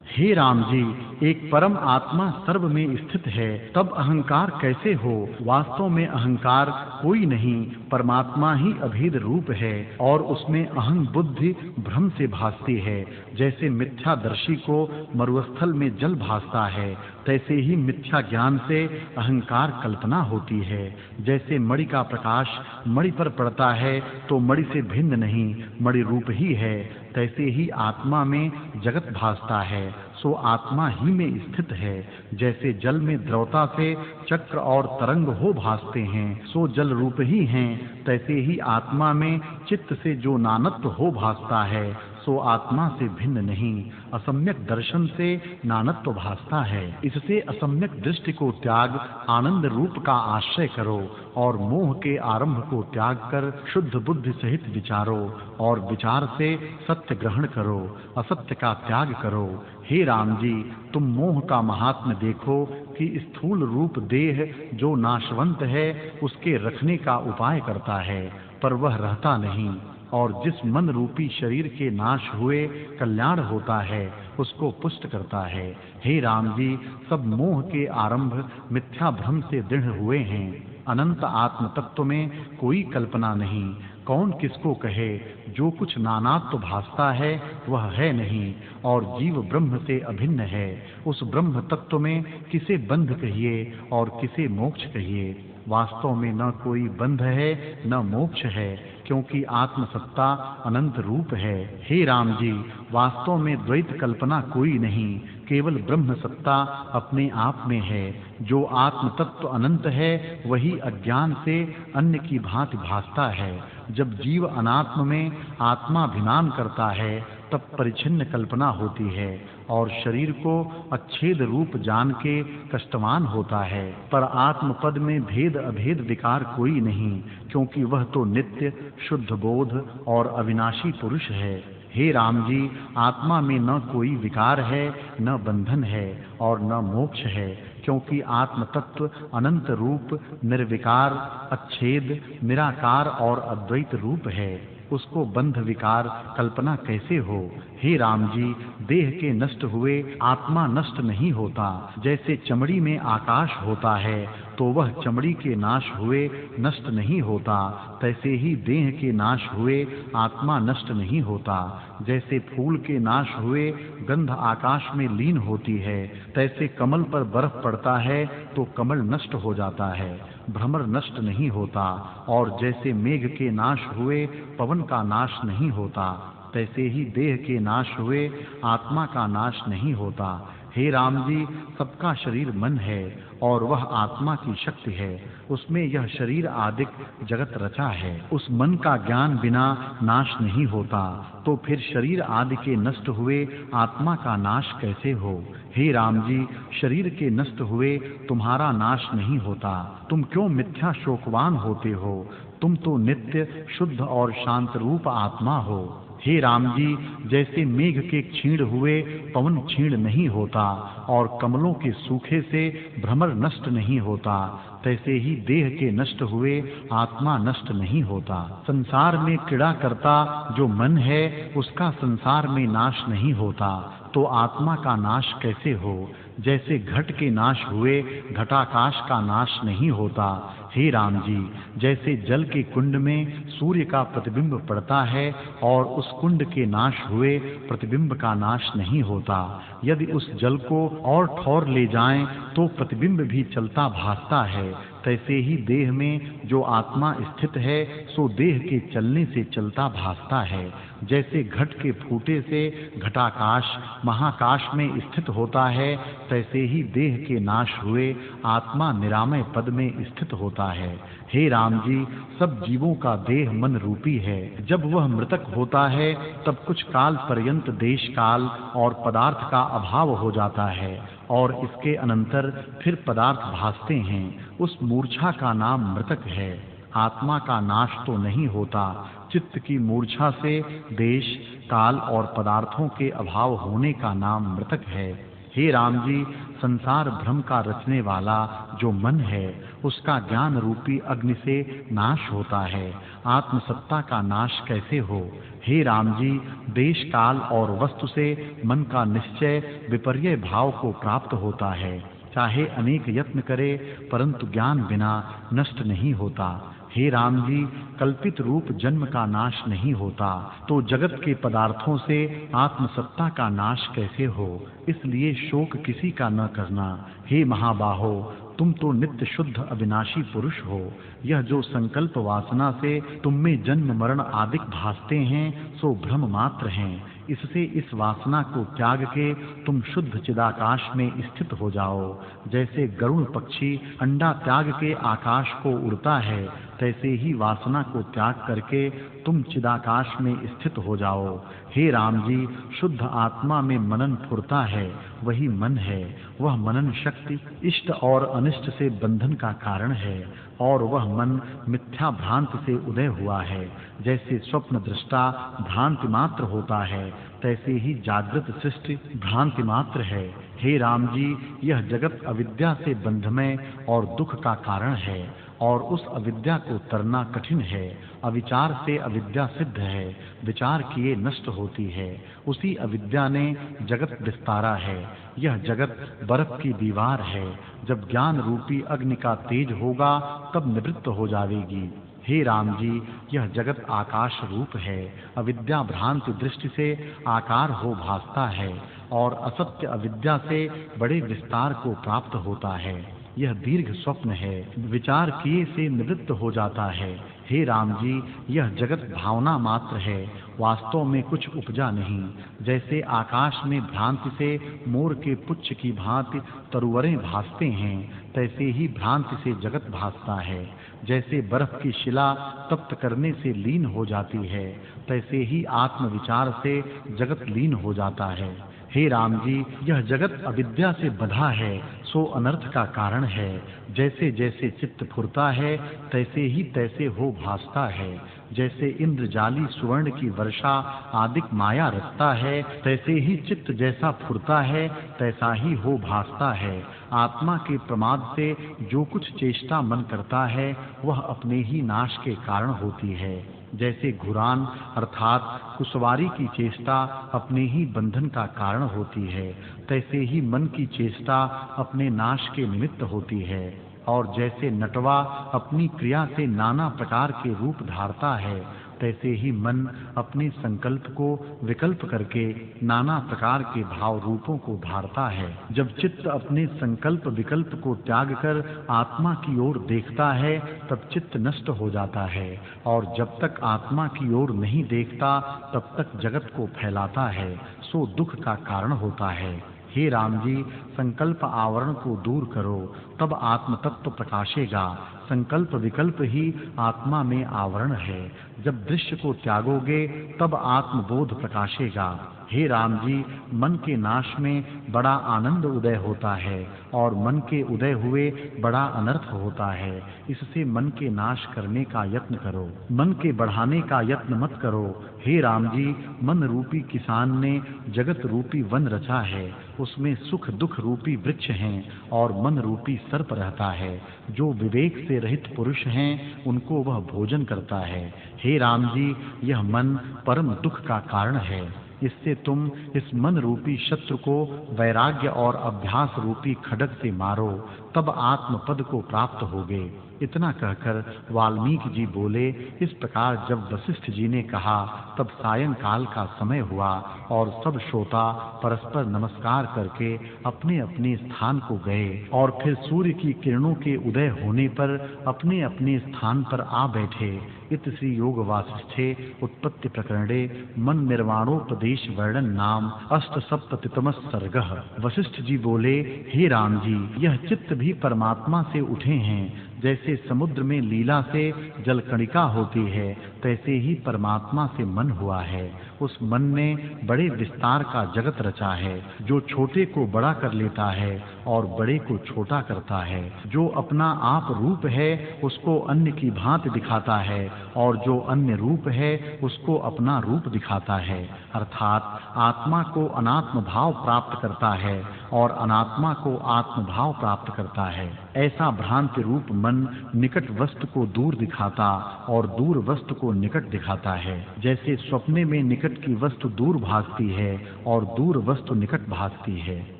हे राम जी, एक परम आत्मा सर्व में स्थित है, तब अहंकार कैसे हो? वास्तव में अहंकार कोई नहीं, परमात्मा ही अभेद रूप है और उसमें अहं बुद्धि भ्रम से भासती है। जैसे मिथ्यादर्शी को मरुस्थल में जल भासता है, तैसे ही मिथ्या ज्ञान से अहंकार कल्पना होती है। जैसे मणि का प्रकाश मणि पर पड़ता है तो मणि से भिन्न नहीं, मणि रूप ही है, तैसे ही आत्मा में जगत भासता है, सो आत्मा ही में स्थित है। जैसे जल में द्रवता से चक्र और तरंग हो भासते हैं, सो जल रूप ही हैं, तैसे ही आत्मा में चित्त से जो नानत्व हो भासता है, सो आत्मा से भिन्न नहीं, असम्यक दर्शन से नानत्व भासता है। इससे असम्यक दृष्टि को त्याग आनंद रूप का आश्रय करो और मोह के आरंभ को त्याग कर शुद्ध बुद्धि सहित विचारो और विचार से सत्य ग्रहण करो, असत्य का त्याग करो। हे राम जी, तुम मोह का महात्म्य देखो कि स्थूल रूप देह जो नाशवंत है उसके रखने का उपाय करता है, पर वह रहता नहीं, और जिस मन रूपी शरीर के नाश हुए कल्याण होता है उसको पुष्ट करता है। हे राम जी, सब मोह के आरंभ मिथ्या भ्रम से दृढ़ हुए हैं। अनंत आत्म तत्व में कोई कल्पना नहीं। कौन किसको कहे? जो कुछ नानात्व भासता है वह है नहीं और जीव ब्रह्म से अभिन्न है। उस ब्रह्म तत्व में किसे बंध कहिए और किसे मोक्ष कहिए? वास्तव में न कोई बंध है न मोक्ष है, क्योंकि आत्म सत्ता अनंत रूप है। हे राम जी, वास्तव में द्वैत कल्पना कोई नहीं, केवल ब्रह्म सत्ता अपने आप में है। जो आत्म तत्व अनंत है वही अज्ञान से अन्य की भांति भासता है। जब जीव अनात्म में आत्माभिमान करता है तब परिच्छिन्न कल्पना होती है और शरीर को अच्छेद रूप जान के कष्टवान होता है। पर आत्म पद में भेद अभेद विकार कोई नहीं, क्योंकि वह तो नित्य शुद्ध बोध और अविनाशी पुरुष है। हे राम जी, आत्मा में न कोई विकार है, न बंधन है और न मोक्ष है, क्योंकि आत्म तत्व अनंत रूप, निर्विकार, अच्छेद, निराकार और अद्वैत रूप है। उसको बंध विकार कल्पना कैसे हो? हे राम जी, देह के नष्ट हुए आत्मा नष्ट नहीं होता। जैसे चमड़ी में आकाश होता है तो वह चमड़ी के नाश हुए नष्ट नहीं होता, तैसे ही देह के नाश हुए आत्मा नष्ट नहीं होता। जैसे फूल के नाश हुए गंध आकाश में लीन होती है, तैसे कमल पर बर्फ पड़ता है तो कमल नष्ट हो जाता है, भ्रमर नष्ट नहीं होता। और जैसे मेघ के नाश हुए पवन का नाश नहीं होता, तैसे ही देह के नाश हुए आत्मा का नाश नहीं होता। हे राम जी, सबका शरीर मन है और वह आत्मा की शक्ति है। उसमें यह शरीर आदिक जगत रचा है। उस मन का ज्ञान बिना नाश नहीं होता, तो फिर शरीर आदि के नष्ट हुए आत्मा का नाश कैसे हो? हे राम जी, शरीर के नष्ट हुए तुम्हारा नाश नहीं होता। तुम क्यों मिथ्या शोकवान होते हो? तुम तो नित्य शुद्ध और शांत रूप आत्मा हो। हे राम जी, जैसे मेघ के क्षीण हुए पवन क्षीण नहीं होता और कमलों के सूखे से भ्रमर नष्ट नहीं होता, तैसे ही देह के नष्ट हुए आत्मा नष्ट नहीं होता। संसार में क्रीड़ा करता जो मन है, उसका संसार में नाश नहीं होता, तो आत्मा का नाश कैसे हो? जैसे घट के नाश हुए घटाकाश का नाश नहीं होता। हे राम जी, जैसे जल के कुंड में सूर्य का प्रतिबिंब पड़ता है और उस कुंड के नाश हुए प्रतिबिंब का नाश नहीं होता, यदि उस जल को और ठौर ले जाएं तो प्रतिबिंब भी चलता भासता है, तैसे ही देह में जो आत्मा स्थित है सो देह के चलने से चलता भासता है। जैसे घट के फूटे से घटाकाश महाकाश में स्थित होता है, तैसे ही देह के नाश हुए आत्मा निरामय पद में स्थित होता है। हे राम जी, सब जीवों का देह मन रूपी है। जब वह मृतक होता है तब कुछ काल पर्यंत देश काल और पदार्थ का अभाव हो जाता है और इसके अनंतर फिर पदार्थ भासते हैं। उस मूर्छा का नाम मृतक है। आत्मा का नाश तो नहीं होता। चित्त की मूर्छा से देश काल और पदार्थों के अभाव होने का नाम मृतक है। हे राम जी, संसार भ्रम का रचने वाला जो मन है, उसका ज्ञान रूपी अग्नि से नाश होता है। आत्म सत्ता का नाश कैसे हो? हे राम जी, देश काल और वस्तु से मन का निश्चय विपर्य भाव को प्राप्त होता है। चाहे अनेक यत्न करे परंतु ज्ञान बिना नष्ट नहीं होता। हे राम जी, कल्पित रूप जन्म का नाश नहीं होता, तो जगत के पदार्थों से आत्मसत्ता का नाश कैसे हो? इसलिए शोक किसी का न करना। हे महाबाहो, तुम तो नित्य शुद्ध अविनाशी पुरुष हो। यह जो संकल्प वासना से तुम में जन्म मरण आदिक भासते हैं सो भ्रम मात्र हैं। इससे इस वासना को त्याग के तुम शुद्ध चिदाकाश में स्थित हो जाओ। जैसे गरुड़ पक्षी अंडा त्याग के आकाश को उड़ता है, तैसे ही वासना को त्याग करके तुम चिदाकाश में स्थित हो जाओ। हे राम जी, शुद्ध आत्मा में मनन फुरता है, वही मन है। वह मनन शक्ति इष्ट और अनिष्ट से बंधन का कारण है और वह मन मिथ्या भ्रांति से उदय हुआ है। जैसे स्वप्न दृष्टा भ्रांति मात्र होता है, तैसे ही जागृत सृष्टि भ्रांति मात्र है। हे राम जी, यह जगत अविद्या से बंधमय और दुख का कारण है और उस अविद्या को तरना कठिन है। अविचार से अविद्या सिद्ध है, विचार किए नष्ट होती है। उसी अविद्या ने जगत विस्तारा है। यह जगत बर्फ की दीवार है। जब ज्ञान रूपी अग्नि का तेज होगा तब निवृत्त हो जाएगी। हे राम जी, यह जगत आकाश रूप है। अविद्या भ्रांति दृष्टि से आकार हो भासता है और असत्य अविद्या से बड़े विस्तार को प्राप्त होता है। यह दीर्घ स्वप्न है, विचार किए से निवृत्त हो जाता है। हे राम जी, यह जगत भावना मात्र है, वास्तव में कुछ उपजा नहीं। जैसे आकाश में भ्रांति से मोर के पुच्छ की भांति तरुवरें भासते हैं, तैसे ही भ्रांति से जगत भासता है। जैसे बर्फ की शिला तप्त करने से लीन हो जाती है, तैसे ही आत्म विचार से जगत लीन हो जाता है। हे राम जी, यह जगत अविद्या से बंधा है, सो अनर्थ का कारण है। जैसे जैसे चित्त फुरता है, तैसे हो भासता है। जैसे इंद्रजाली सुवर्ण की वर्षा आदिक माया रचता है, तैसे ही चित्त जैसा फुरता है, तैसा ही हो भासता है। आत्मा के प्रमाद से जो कुछ चेष्टा मन करता है, वह अपने ही नाश के कारण होती है। जैसे घुरान अर्थात कुसवारी की चेष्टा अपने ही बंधन का कारण होती है, तैसे ही मन की चेष्टा अपने नाश के निमित्त होती है। और जैसे नटवा अपनी क्रिया से नाना प्रकार के रूप धारता है, तैसे ही मन अपने संकल्प को विकल्प करके नाना प्रकार के भाव रूपों को धारता है। जब चित्त अपने संकल्प विकल्प को त्याग कर आत्मा की ओर देखता है, तब चित्त नष्ट हो जाता है, और जब तक आत्मा की ओर नहीं देखता, तब तक जगत को फैलाता है, सो दुख का कारण होता है। हे राम जी, संकल्प आवरण को दूर करो, तब आत्म तत्व प्रकाशेगा। संकल्प विकल्प ही आत्मा में आवरण है। जब दृश्य को त्यागोगे, तब आत्मबोध प्रकाशेगा। हे राम जी, मन के नाश में बड़ा आनंद उदय होता है, और मन के उदय हुए बड़ा अनर्थ होता है। इससे मन के नाश करने का यत्न करो, मन के बढ़ाने का यत्न मत करो। हे राम जी, मन रूपी किसान ने जगत रूपी वन रचा है, उसमें सुख दुख रूपी वृक्ष हैं, और मन रूपी सर्प रहता है। जो विवेक से रहित पुरुष हैं, उनको वह भोजन करता है। हे राम जी, यह मन परम दुख का कारण है। इससे तुम इस मन रूपी शत्रु को वैराग्य और अभ्यास रूपी खड्ग से मारो, तब आत्मपद को प्राप्त होगे। इतना कहकर वाल्मीकि जी बोले। इस प्रकार जब वशिष्ठ जी ने कहा, तब सायंकाल का समय हुआ, और सब श्रोता परस्पर नमस्कार करके अपने अपने स्थान को गए, और फिर सूर्य की किरणों के उदय होने पर अपने अपने स्थान पर आ बैठे। इत श्री योग वासिष्ठे उत्पत्ति प्रकरणे मन निर्वाणोपदेश वर्णन नाम अष्टसप्ततितमः सर्गः। वशिष्ठ जी बोले, हे राम जी, यह चित्त भी परमात्मा से उठे हैं। जैसे समुद्र में लीला से जलकणिका होती है, तैसे ही परमात्मा से मन हुआ है। उस मन ने बड़े विस्तार का जगत रचा है, जो छोटे को बड़ा कर लेता है और बड़े को छोटा करता है। जो अपना आप रूप है, उसको अन्य की भांति दिखाता है, और जो अन्य रूप है, उसको अपना रूप दिखाता है। अर्थात आत्मा को अनात्म भाव प्राप्त करता है, और अनात्मा को आत्म भाव प्राप्त करता है। ऐसा भ्रांति रूप मन निकट वस्तु को दूर दिखाता और दूर वस्तु को निकट दिखाता है। जैसे स्वप्ने में निकट की वस्तु दूर भासती है और दूर वस्तु निकट भासती है।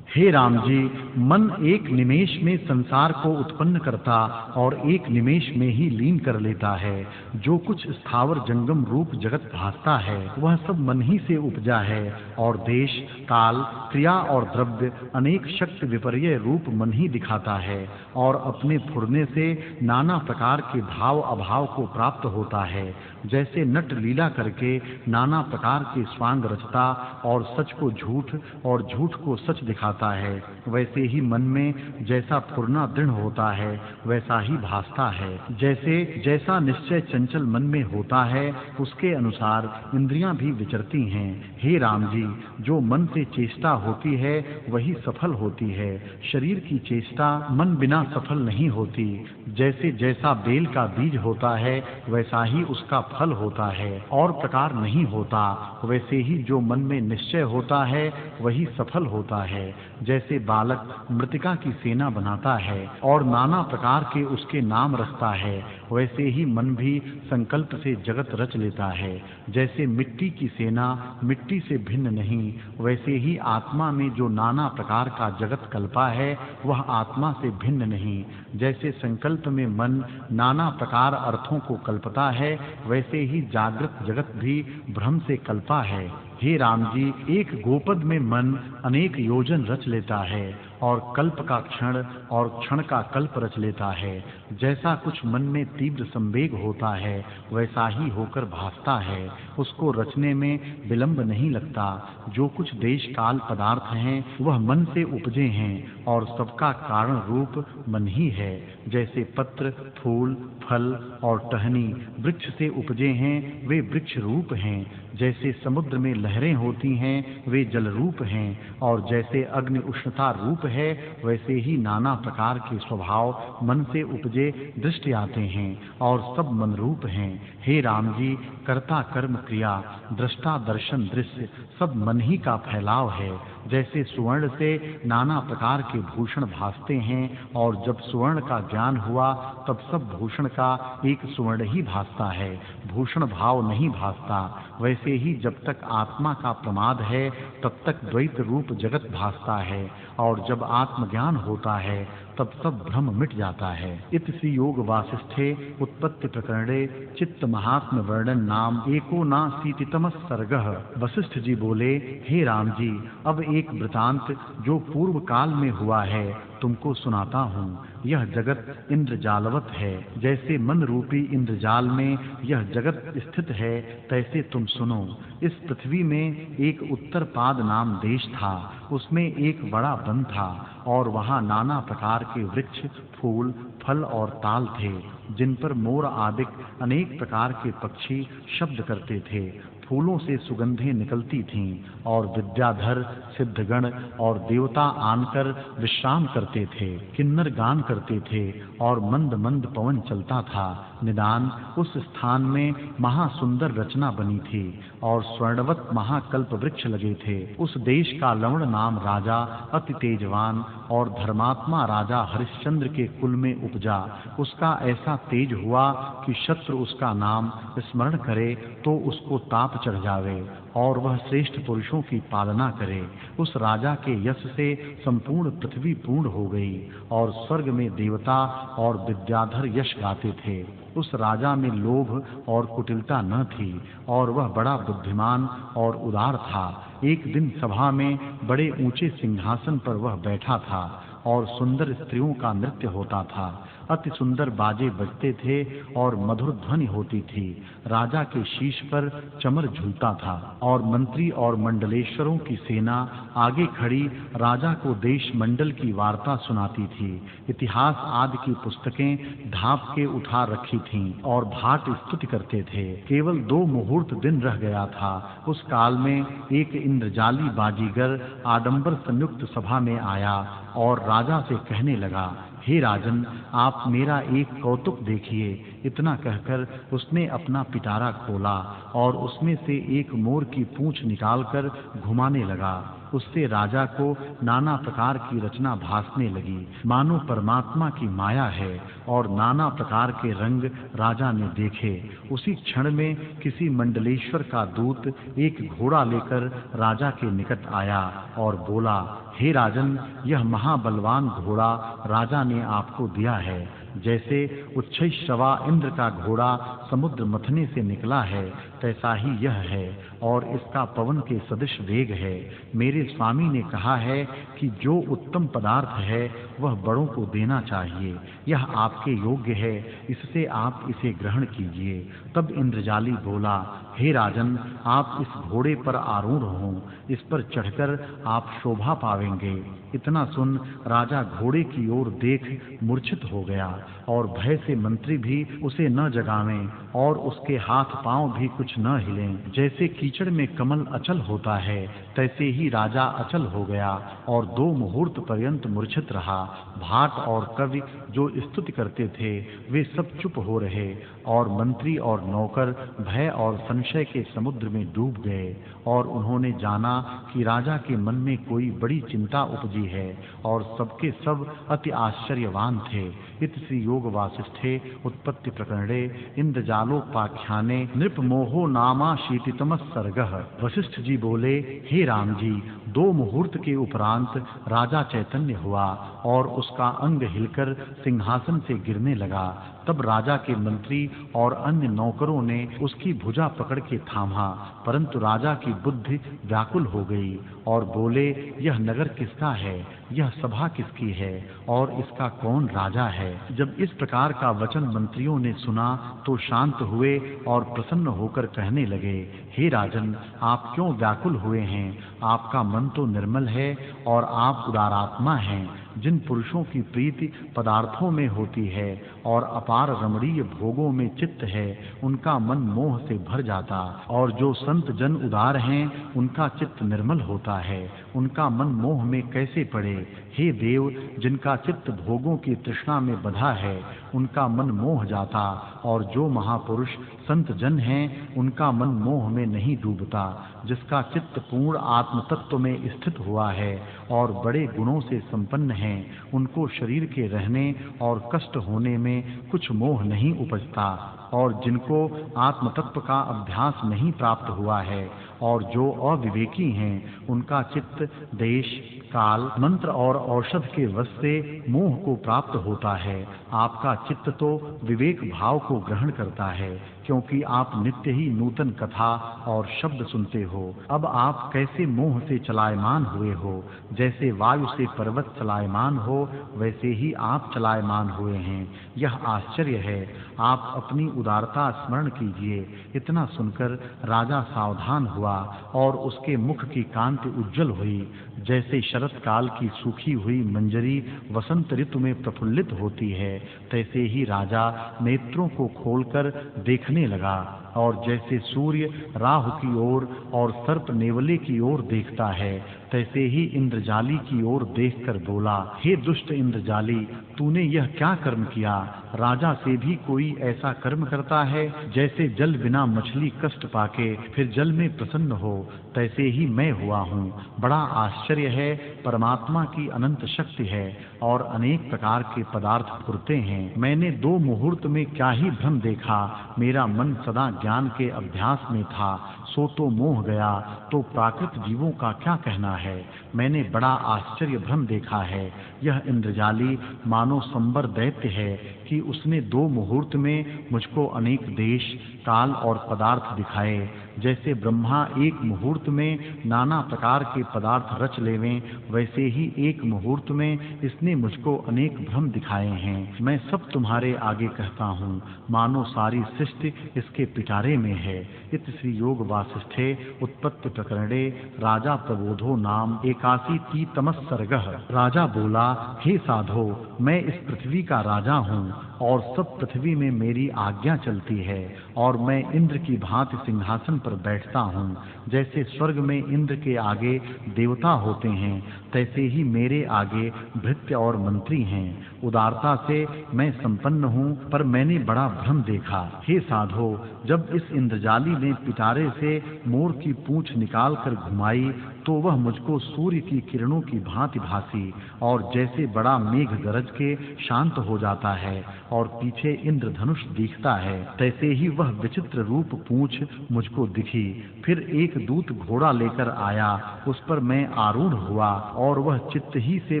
हे राम जी, मन एक निमेष में संसार को उत्पन्न करता और एक निमेष में ही लीन कर लेता है। जो कुछ स्थावर जंगम रूप जगत भासता है, वह सब मन ही से उपजा है, और देश काल क्रिया और द्रव्य अनेक शक्ति विपर्य रूप मन ही दिखाता है, और अपने फुरने से नाना प्रकार के भाव अभाव को प्राप्त होता है। जैसे नट लीला करके नाना प्रकार के स्वांग रचता और सच को झूठ और झूठ को सच दिखाता है, वैसे ही मन में जैसा फुरना दृढ़ होता है, वैसा ही भासता है। जैसे जैसा निश्चय चंचल मन में होता है, उसके अनुसार इंद्रियां भी विचरती हैं। हे राम जी, जो मन से चेष्टा होती है, वही सफल होती है। शरीर की चेष्टा मन बिना सफल नहीं होती। जैसे जैसा बेल का बीज होता है, वैसा ही उसका फल होता है, और प्रकार नहीं होता। वैसे ही जो मन में निश्चय होता है, वही सफल होता है। जैसे बालक मृतिका की सेना बनाता है और नाना प्रकार के उसके नाम रखता है, वैसे ही मन भी संकल्प से जगत रच लेता है। जैसे मिट्टी की सेना मिट्टी से भिन्न नहीं, वैसे ही आत्मा में जो नाना प्रकार का जगत कल्पा है, वह आत्मा से भिन्न नहीं। जैसे संकल्प में मन नाना प्रकार अर्थों को कल्पता है, वैसे ही जागृत जगत भी भ्रम से कल्पा है। हे राम जी, एक गोपद में मन अनेक योजन रच लेता है, और कल्प का क्षण और क्षण का कल्प रच लेता है। जैसा कुछ मन में तीव्र संवेग होता है, वैसा ही होकर भासता है। उसको रचने में विलंब नहीं लगता। जो कुछ देश काल पदार्थ हैं, वह मन से उपजे हैं, और सबका कारण रूप मन ही है। जैसे पत्र फूल फल और टहनी वृक्ष से उपजे हैं, वे वृक्ष रूप हैं। जैसे समुद्र में लहरें होती हैं वे जल रूप हैं, और जैसे अग्नि उष्णता रूप है वैसे ही नाना प्रकार के स्वभाव मन से उपजे दृष्टि आते हैं और सब मन रूप हैं। हे राम जी, कर्ता कर्म क्रिया दृष्टा दर्शन दृश्य सब मन ही का फैलाव है। जैसे सुवर्ण से नाना प्रकार के भूषण भासते हैं और जब सुवर्ण का ज्ञान हुआ तब सब भूषण का एक सुवर्ण ही भासता है, भूषण भाव नहीं भासता, वैसे ही जब तक आत्मा का प्रमाद है तब तक द्वैत रूप जगत भासता है, और जब आत्मज्ञान होता है तब सब भ्रम मिट जाता है। इत श्री योग वासिष्ठे उत्पत्ति प्रकरणे चित्त महात्म वर्णन नाम एकोनाशीतितम सर्गः। वशिष्ठ जी बोले, हे राम जी, अब एक वृतांत जो पूर्व काल में हुआ है तुमको सुनाता हूँ। यह जगत इंद्रजालवत है, जैसे मन रूपी इंद्रजाल में यह जगत स्थित है तैसे तुम सुनो। इस पृथ्वी में एक उत्तर पाद नाम देश था, उसमें एक बड़ा वन था और वहाँ नाना प्रकार के वृक्ष, फूल, फल और ताल थे, जिन पर मोर आदि अनेक प्रकार के पक्षी शब्द करते थे। फूलों से सुगंधें निकलती थीं और विद्याधर, सिद्धगण और देवता आनकर विश्राम करते थे। किन्नर गान करते थे और मंद मंद पवन चलता था। निदान उस स्थान में महासुंदर रचना बनी थी और स्वर्णवत महाकल्प वृक्ष लगे थे। उस देश का लवण नाम राजा अति तेजवान और धर्मात्मा राजा हरिश्चंद्र के कुल में उपजा। उसका ऐसा तेज हुआ कि शत्रु उसका नाम स्मरण करे तो उसको ताप चढ़ जावे और वह श्रेष्ठ पुरुषों की पालना करे। उस राजा के यश से संपूर्ण पृथ्वी पूर्ण हो गई और स्वर्ग में देवता और विद्याधर यश गाते थे। उस राजा में लोभ और कुटिलता न थी और वह बड़ा बुद्धिमान और उदार था। एक दिन सभा में बड़े ऊंचे सिंहासन पर वह बैठा था और सुंदर स्त्रियों का नृत्य होता था। अति सुंदर बाजे बजते थे और मधुर ध्वनि होती थी। राजा के शीश पर चमर झूलता था और मंत्री और मंडलेश्वरों की सेना आगे खड़ी राजा को देश मंडल की वार्ता सुनाती थी। इतिहास आदि की पुस्तकें ढांप के उठा रखी थीं और भाट स्तुति करते थे। केवल 2 मुहूर्त दिन रह गया था। उस काल में एक इंद्रजाली बाजीगर आडंबर संयुक्त सभा में आया और राजा से कहने लगा, हे राजन, आप मेरा एक कौतुक देखिए। इतना कहकर उसने अपना पिटारा खोला और उसमें से एक मोर की पूंछ निकालकर घुमाने लगा। उससे राजा को नाना प्रकार की रचना भासने लगी, मानो परमात्मा की माया है, और नाना प्रकार के रंग राजा ने देखे। उसी क्षण में किसी मंडलेश्वर का दूत एक घोड़ा लेकर राजा के निकट आया और बोला, हे राजन, यह महाबलवान घोड़ा राजा ने आपको दिया है। जैसे उच्छैश्रवा इंद्र का घोड़ा समुद्र मथने से निकला है तैसा ही यह है और इसका पवन के सदृश वेग है। मेरे स्वामी ने कहा है कि जो उत्तम पदार्थ है वह बड़ों को देना चाहिए। यह आपके योग्य है, इससे आप इसे ग्रहण कीजिए। तब इंद्रजाली बोला, हे राजन, आप इस घोड़े पर आरूढ़ हों, इस पर चढ़कर आप शोभा पावेंगे। इतना सुन राजा घोड़े की ओर देख मूर्छित हो गया और भय से मंत्री भी उसे न जगावें और उसके हाथ पांव भी कुछ न हिलें। जैसे कीचड़ में कमल अचल होता है तैसे ही राजा अचल हो गया और 2 मुहूर्त पर्यंत मूर्छित रहा। भाट और कवि जो स्तुति करते थे वे सब चुप हो रहे और मंत्री और नौकर भय और संशय के समुद्र में डूब गए और उन्होंने जाना कि राजा के मन में कोई बड़ी चिंता उपजी है और सबके सब अति आश्चर्यवान थे। इत श्री योग वासिष्ठे उत्पत्ति प्रकरणे इंद्रजालोपाख्याने नृपमोहो नामाशीतितम सर्गः। वशिष्ठ जी बोले, हे राम जी, 2 मुहूर्त के उपरांत राजा चैतन्य हुआ और उसका अंग हिलकर सिंहासन से गिरने लगा। तब राजा के मंत्री और अन्य नौकरों ने उसकी भुजा पकड़ के थामा, परंतु राजा की बुद्धि व्याकुल हो गई और बोले, यह नगर किसका है, यह सभा किसकी है और इसका कौन राजा है। जब इस प्रकार का वचन मंत्रियों ने सुना तो शांत हुए और प्रसन्न होकर कहने लगे, हे राजन, आप क्यों व्याकुल हुए हैं? आपका मन तो निर्मल है और आप उदारात्मा हैं। जिन पुरुषों की प्रीति पदार्थों में होती है और अपार रमणीय भोगों में चित्त है, उनका मन मोह से भर जाता, और जो संत जन उदार हैं उनका चित्त निर्मल होता है, उनका मन मोह में कैसे पड़े। हे देव, जिनका चित्त भोगों की तृष्णा में बंधा है उनका मन मोह जाता, और जो महापुरुष संत जन हैं उनका मन मोह में नहीं डूबता। जिसका चित्त पूर्ण आत्म तत्व में स्थित हुआ है और बड़े गुणों से संपन्न है, उनको शरीर के रहने और कष्ट होने में कुछ मोह नहीं उपजता। और जिनको आत्म तत्व का अभ्यास नहीं प्राप्त हुआ है और जो अविवेकी हैं, उनका चित्त देश, काल, मंत्र और औषध के वश से मोह को प्राप्त होता है। आपका चित्त तो विवेक भाव को ग्रहण करता है, क्योंकि आप नित्य ही नूतन कथा और शब्द सुनते हो। अब आप कैसे मोह से चलायमान हुए हो, जैसे वायु से पर्वत चलायमान हो, वैसे ही आप चलायमान हुए हैं। यह आश्चर्य है। आप अपनी उदारता स्मरण कीजिए। इतना सुनकर राजा सावधान हुआ और उसके मुख की कांति उज्जवल हुई, जैसे शरत काल की सूखी हुई मंजरी वसंत ऋतु में प्रफुल्लित होती है। तैसे ही राजा नेत्रों को खोलकर देखने लगा, और जैसे सूर्य राहु की ओर और सर्प नेवले की ओर देखता है, तैसे ही इंद्रजाली की ओर देखकर बोला, हे दुष्ट इंद्रजाली, तूने यह क्या कर्म किया? राजा से भी कोई ऐसा कर्म करता है? जैसे जल बिना मछली कष्ट पाके फिर जल में प्रसन्न हो, तैसे ही मैं हुआ हूँ। बड़ा आश्चर्य है। परमात्मा की अनंत शक्ति है और अनेक प्रकार के पदार्थ फुरते हैं। मैंने 2 मुहूर्त में क्या ही भ्रम देखा। मेरा मन सदा ज्ञान के अभ्यास में था, सो तो मोह गया, तो प्राकृत जीवों का क्या कहना है। मैंने बड़ा आश्चर्य भ्रम देखा है। यह इंद्रजाली मानो संबर दैत्य है कि उसने 2 मुहूर्त में मुझको अनेक देश, काल और पदार्थ दिखाए। जैसे ब्रह्मा 1 मुहूर्त में नाना प्रकार के पदार्थ रच लेवें, वैसे ही 1 मुहूर्त में इसने मुझको अनेक भ्रम दिखाए हैं। मैं सब तुम्हारे आगे कहता हूँ, मानो सारी सृष्टि इसके पिटारे में है। इत श्री योग वासिष्ठे उत्पत्ति प्रकरणे राजा प्रबोधो नाम 81तमः सर्गः। राजा बोला, हे साधो, मैं इस पृथ्वी का राजा हूँ और सब पृथ्वी में मेरी आज्ञा चलती है, और मैं इंद्र की भांति सिंहासन पर बैठता हूँ। जैसे स्वर्ग में इंद्र के आगे देवता होते हैं, तैसे ही मेरे आगे भृत्य और मंत्री हैं। उदारता से मैं संपन्न हूँ, पर मैंने बड़ा भ्रम देखा। हे साधो, जब इस इंद्रजाली ने पिटारे से मोर की पूंछ निकालकर घुमाई, तो वह मुझको सूर्य की किरणों की भांति भासी, और जैसे बड़ा मेघ गरज के शांत हो जाता है और पीछे इंद्रधनुष दिखता है, तैसे ही वह विचित्र रूप पूंछ मुझको दिखी। फिर एक दूत घोड़ा लेकर आया, उस पर मैं आरूढ़ हुआ, और वह चित्त ही से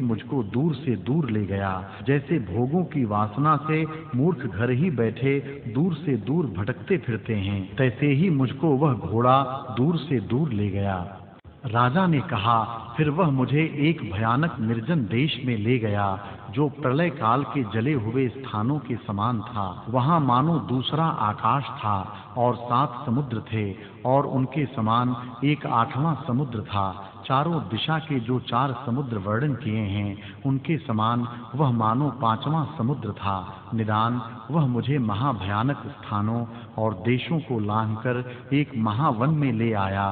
मुझको दूर से दूर ले गया। जैसे भोगों की वासना से मूर्ख घर ही बैठे दूर से दूर भटकते फिरते हैं, तैसे ही मुझको वह घोड़ा दूर से दूर ले गया। राजा ने कहा, फिर वह मुझे एक भयानक निर्जन देश में ले गया, जो प्रलय काल के जले हुए स्थानों के समान था। वहां मानो दूसरा आकाश था और 7 समुद्र थे, और उनके समान एक 8वां समुद्र था। चारों दिशा के जो 4 समुद्र वर्णन किए हैं, उनके समान वह मानो 5वां समुद्र था। निदान वह मुझे महाभयानक स्थानों और देशों को लांघकर एक महावन में ले आया।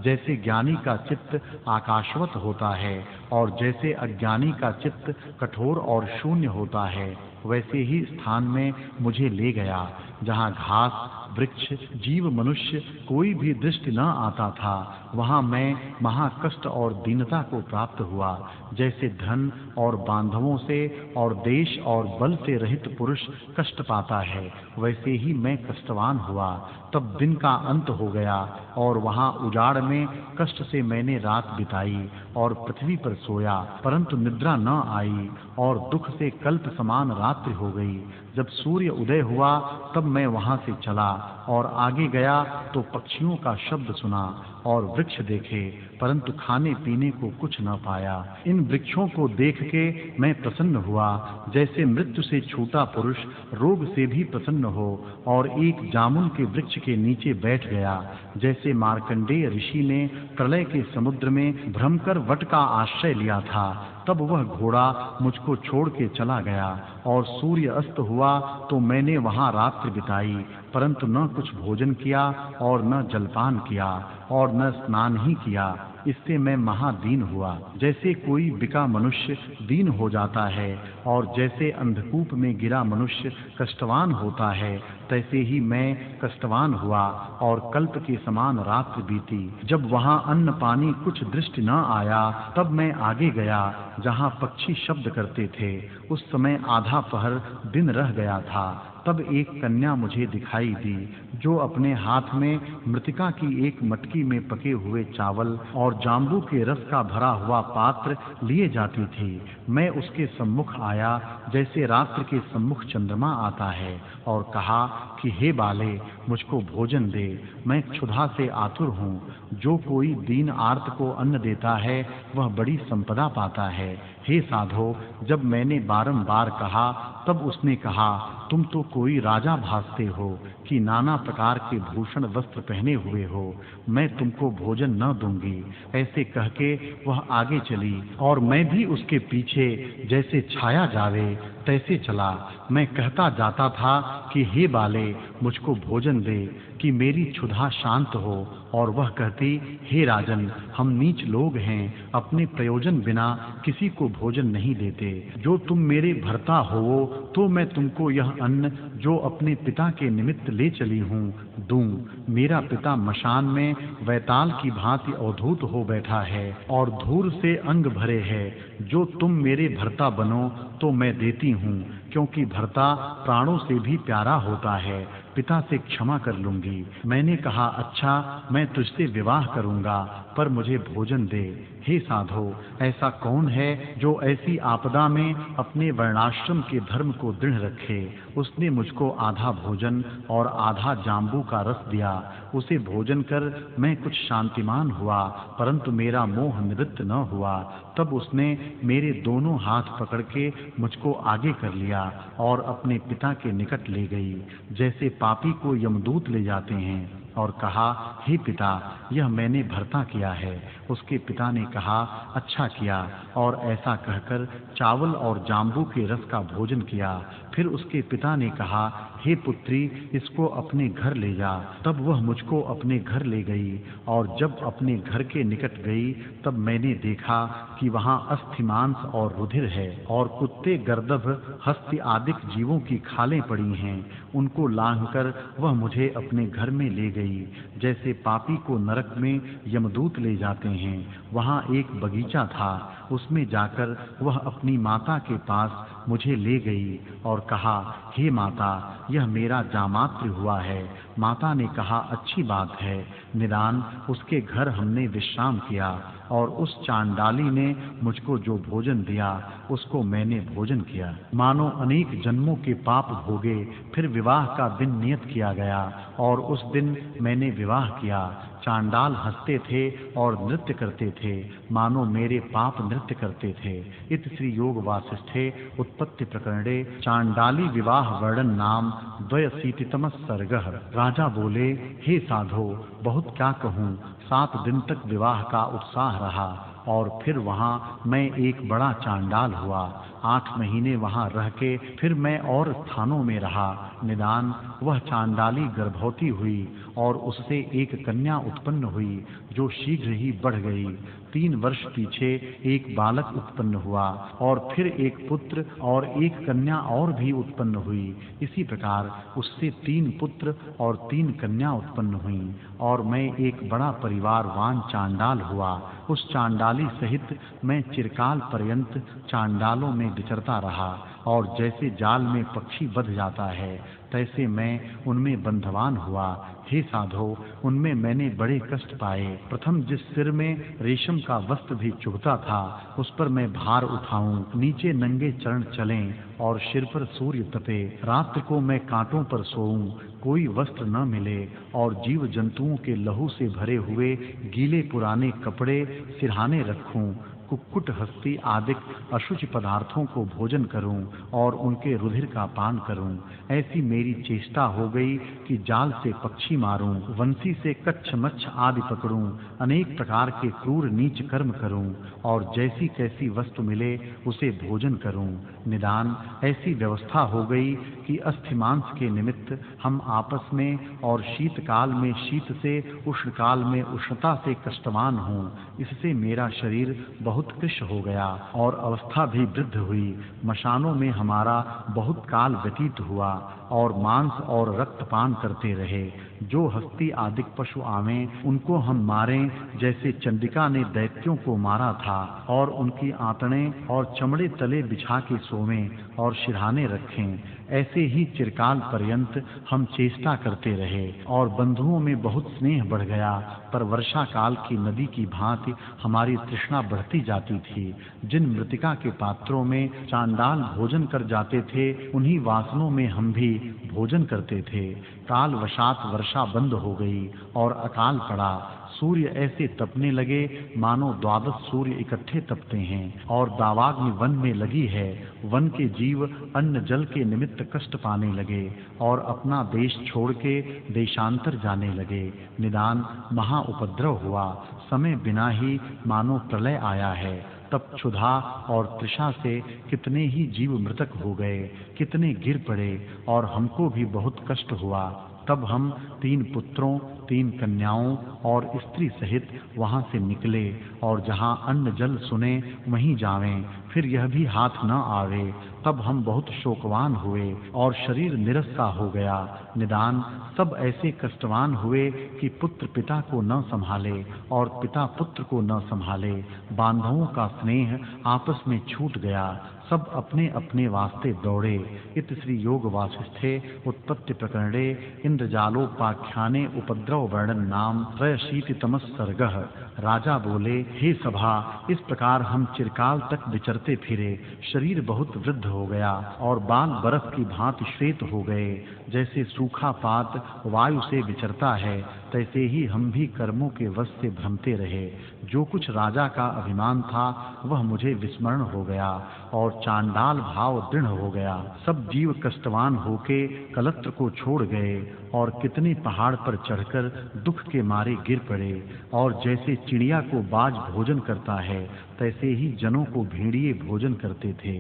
जैसे ज्ञानी का चित्त आकाशवत होता है और जैसे अज्ञानी का चित्त कठोर और शून्य होता है, वैसे ही स्थान में मुझे ले गया, जहाँ घास, वृक्ष, जीव, मनुष्य कोई भी दृष्टि न आता था। वहाँ मैं महाकष्ट और दीनता को प्राप्त हुआ। जैसे धन और बांधवों से और देश और बल से रहित पुरुष कष्ट पाता है, वैसे ही मैं कष्टवान हुआ। तब दिन का अंत हो गया और वहाँ उजाड़ में कष्ट से मैंने रात बिताई और पृथ्वी पर सोया, परंतु निद्रा न आई और दुख से कल्प समान रात्रि हो गई। जब सूर्य उदय हुआ तब मैं वहां से चला और आगे गया तो पक्षियों का शब्द सुना और वृक्ष देखे, परंतु खाने पीने को कुछ न पाया। इन वृक्षों को देख के मैं प्रसन्न हुआ, जैसे मृत्यु से छूटा पुरुष रोग से भी प्रसन्न हो, और एक जामुन के वृक्ष के नीचे बैठ गया, जैसे मार्कंडेय ऋषि ने प्रलय के समुद्र में भ्रमकर वट का आश्रय लिया था। तब वह घोड़ा मुझको छोड़ के चला गया, और सूर्य अस्त हुआ तो मैंने वहां रात्रि बिताई, परंतु न कुछ भोजन किया और न जलपान किया और न स्नान ही किया। इससे मैं महादीन हुआ। जैसे कोई बिका मनुष्य दीन हो जाता है और जैसे अंधकूप में गिरा मनुष्य कष्टवान होता है, तैसे ही मैं कष्टवान हुआ और कल्प के समान रात्रि बीती। जब वहां अन्न पानी कुछ दृष्टि न आया, तब मैं आगे गया जहां पक्षी शब्द करते थे। उस समय आधा पहर दिन रह गया था। तब एक कन्या मुझे दिखाई दी, जो अपने हाथ में मृतिका की एक मटकी में पके हुए चावल और जांबू के रस का भरा हुआ पात्र लिए जाती थी। मैं उसके सम्मुख आया, जैसे रात्रि के सम्मुख चंद्रमा आता है, और कहा कि हे बाले, मुझको भोजन दे, मैं क्षुधा से आतुर हूँ। जो कोई दीन आर्त को अन्न देता है, वह बड़ी संपदा पाता है। हे साधो, जब मैंने बारंबार कहा, तब उसने कहा, तुम तो कोई राजा भासते हो कि नाना प्रकार के भूषण वस्त्र पहने हुए हो, मैं तुमको भोजन न दूंगी। ऐसे कह के वह आगे चली और मैं भी उसके पीछे जैसे छाया जावे तैसे चला। मैं कहता जाता था कि हे बाले, मुझको भोजन दे कि मेरी क्षुधा शांत हो, और वह कहती, हे राजन, हम नीच लोग हैं, अपने प्रयोजन बिना किसी को भोजन नहीं देते। जो तुम मेरे भर्ता हो, तो मैं तुमको यह अन्न जो अपने पिता के निमित्त ले चली हूँ दूं। मेरा पिता मशान में वैताल की भांति अवधूत हो बैठा है और धूर से अंग भरे है। जो तुम मेरे भर्ता बनो तो मैं देती हूँ, क्योंकि भर्ता प्राणों से भी प्यारा होता है। पिता से क्षमा कर लूंगी। मैंने कहा, अच्छा, मैं तुझसे विवाह करूंगा, पर मुझे भोजन दे। हे साधो, ऐसा कौन है जो ऐसी आपदा में अपने वर्णाश्रम के धर्म को दृढ़ रखे। उसने मुझको आधा भोजन और आधा जांबू का रस दिया। उसे भोजन कर मैं कुछ शांतिमान हुआ, परंतु मेरा मोह निवृत्त न हुआ। तब उसने मेरे दोनों हाथ पकड़ के मुझको आगे कर लिया और अपने पिता के निकट ले गई, जैसे पापी को यमदूत ले जाते हैं, और कहा, हे पिता, यह मैंने भर्ता किया है। उसके पिता ने कहा, अच्छा किया, और ऐसा कहकर चावल और जांबू के रस का भोजन किया। फिर उसके पिता ने कहा, हे पुत्री, इसको अपने घर ले जा। तब वह मुझको अपने घर ले गई, और जब अपने घर के निकट गई, तब मैंने देखा कि वहां अस्थि मांस और रुधिर है, और कुत्ते, गर्दभ, हस्ती आदि जीवों की खालें पड़ी हैं। उनको लांघकर वह मुझे अपने घर में ले गई, जैसे पापी को नरक में यमदूत ले जाते हैं। वहां एक बगीचा था, उसमें जाकर वह अपनी माता के पास मुझे ले गई और कहा, हे माता, यह मेरा जामात्र हुआ है। माता ने कहा, अच्छी बात है, निदान उसके घर हमने विश्राम किया, और उस चांडाली ने मुझको जो भोजन दिया, उसको मैंने भोजन किया। मानो अनेक जन्मों के पाप भोगे, फिर विवाह का दिन नियत किया गया, और उस दिन मैंने विवाह किया। चांडाल हंसते थे और नृत्य करते थे, मानो मेरे पाप नृत्य करते थे। इत श्री योग वासिष्ठे उत्पत्ति प्रकरणे चांडाली विवाह वर्णन नाम 82तमः सर्गः। राजा बोले, हे साधो, बहुत क्या कहूँ, 7 दिन तक विवाह का उत्साह रहा, और फिर वहां मैं एक बड़ा चांडाल हुआ। 8 महीने वहां रह के फिर मैं और स्थानों में रहा। निदान वह चांडाली गर्भवती हुई, और उससे एक कन्या उत्पन्न हुई, जो शीघ्र ही बढ़ गई। 3 वर्ष पीछे एक बालक उत्पन्न हुआ, और फिर एक पुत्र और एक कन्या और भी उत्पन्न हुई। इसी प्रकार उससे 3 पुत्र और 3 कन्या उत्पन्न हुई, और मैं एक बड़ा परिवारवान चांडाल हुआ। उस चांडाली सहित मैं चिरकाल पर्यंत चांडालों में विचरता रहा, और जैसे जाल में पक्षी बंध जाता है, तैसे मैं उनमें बंधवान हुआ। हे साधो, उनमें मैंने बड़े कष्ट पाए। प्रथम जिस सिर में रेशम का वस्त्र भी चुभता था, उस पर मैं भार उठाऊं, नीचे नंगे चरण चलें और सिर पर सूर्य तपे। रात्रि को मैं कांटों पर सोऊं, कोई वस्त्र न मिले और जीव जंतुओं के लहू से भरे हुए गीले पुराने कपड़े सिरहाने रखूं, कुक्कुट हस्ती आदि अशुचि पदार्थों को भोजन करूं और उनके रुधिर का पान करूं। ऐसी मेरी चेष्टा हो गई कि जाल से पक्षी मारूं, वंशी से कच्छ मच्छ आदि पकड़ूं, अनेक प्रकार के क्रूर नीच कर्म करूं और जैसी कैसी वस्तु मिले उसे भोजन करूं। निदान ऐसी व्यवस्था हो गई कि अस्थि मांस के निमित्त हम आपस में और शीतकाल में शीत से, उष्ण काल में उष्णता से कष्टवान हों। इससे मेरा शरीर बहुत कृश हो गया और अवस्था भी वृद्ध हुई। मशानों में हमारा बहुत काल व्यतीत हुआ और मांस और रक्तपान करते रहे। जो हस्ती आदि पशु आवें उनको हम मारें, जैसे चंडिका ने दैत्यों को मारा था, और उनकी आंतड़ें और चमड़े तले बिछा के सोवें और सिरहाने रखें। ऐसे ही चिरकाल पर्यंत हम चेष्टा करते रहे और बंधुओं में बहुत स्नेह बढ़ गया। पर वर्षा काल की नदी की भांति हमारी तृष्णा बढ़ती जाती थी। जिन मृतिका के पात्रों में चांडाल भोजन कर जाते थे, उन्हीं वासनों में हम भी भोजन करते थे। काल वशात वर्षा बंद हो गई और अकाल पड़ा। सूर्य ऐसे तपने लगे मानो 12 सूर्य इकट्ठे तपते हैं, और दावाग्नि वन में लगी है। वन के जीव अन्न जल के निमित्त कष्ट पाने लगे और अपना देश छोड़ के देशांतर जाने लगे। निदान महा उपद्रव हुआ। समय बिना ही मानो प्रलय आया है। तब क्षुधा और तृषा से कितने ही जीव मृतक हो गए, कितने गिर पड़े और हमको भी बहुत कष्ट हुआ। तब हम 3 पुत्रों, 3 कन्याओं और स्त्री सहित वहां से निकले और जहां अन्न जल सुने वहीं जावें, फिर यह भी हाथ न आवे। तब हम बहुत शोकवान हुए और शरीर निरस सा हो गया। निदान सब ऐसे कष्टवान हुए कि पुत्र पिता को न संभाले और पिता पुत्र को न संभाले। बांधवों का स्नेह आपस में छूट गया। सब अपने अपने वास्ते दौड़े। इत श्री योग वासिष्ठे उत्पत्ति प्रकरणे इंद्रजालोपाख्याने उपद्रव वर्णन नाम त्रयशीतितमः सर्गः। राजा बोले, हे सभा, इस प्रकार हम चिरकाल तक विचरते फिरे। शरीर बहुत वृद्ध हो गया और बाल बर्फ की भांति श्वेत हो गए। जैसे सूखा पात वायु से विचरता है, तैसे ही हम भी कर्मों के वश से भ्रमते रहे। जो कुछ राजा का अभिमान था वह मुझे विस्मरण हो गया और चांडाल भाव दृढ़ हो गया। सब जीव कष्टवान होके कलत्र को छोड़ गए और कितने पहाड़ पर चढ़कर दुख के मारे गिर पड़े। और जैसे चिड़िया को बाज भोजन करता है, तैसे ही जनों को भेड़िए भोजन करते थे।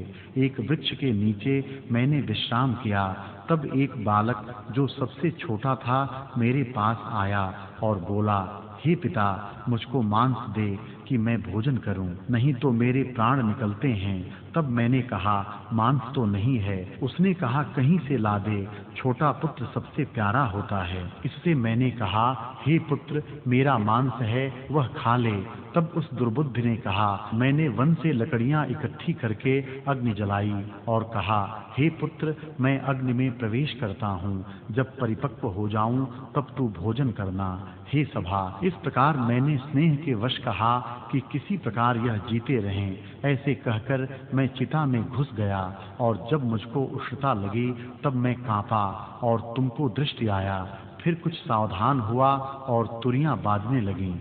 एक वृक्ष के नीचे मैंने विश्राम किया। तब एक बालक जो सबसे छोटा था मेरे पास आया और बोला, हे पिता, मुझको मांस दे कि मैं भोजन करूं, नहीं तो मेरे प्राण निकलते हैं। तब मैंने कहा, मांस तो नहीं है। उसने कहा, कहीं से ला दे, छोटा पुत्र सबसे प्यारा होता है। इससे मैंने कहा, हे पुत्र, मेरा मांस है, वह खा ले। तब उस दुर्बुद्धि ने कहा, मैंने वन से लकड़ियां इकट्ठी करके अग्नि जलाई और कहा, हे पुत्र, मैं अग्नि में प्रवेश करता हूँ। जब परिपक्व हो जाऊं तब तू भोजन करना। हे सभा, इस प्रकार मैंने स्नेह के वश कहा कि किसी प्रकार यह जीते रहें। ऐसे कहकर मैं चिता में घुस गया और जब मुझको उष्णता लगी तब मैं कांपा और तुमको दृष्टि आया। फिर कुछ सावधान हुआ और तुरियां बाजने लगीं।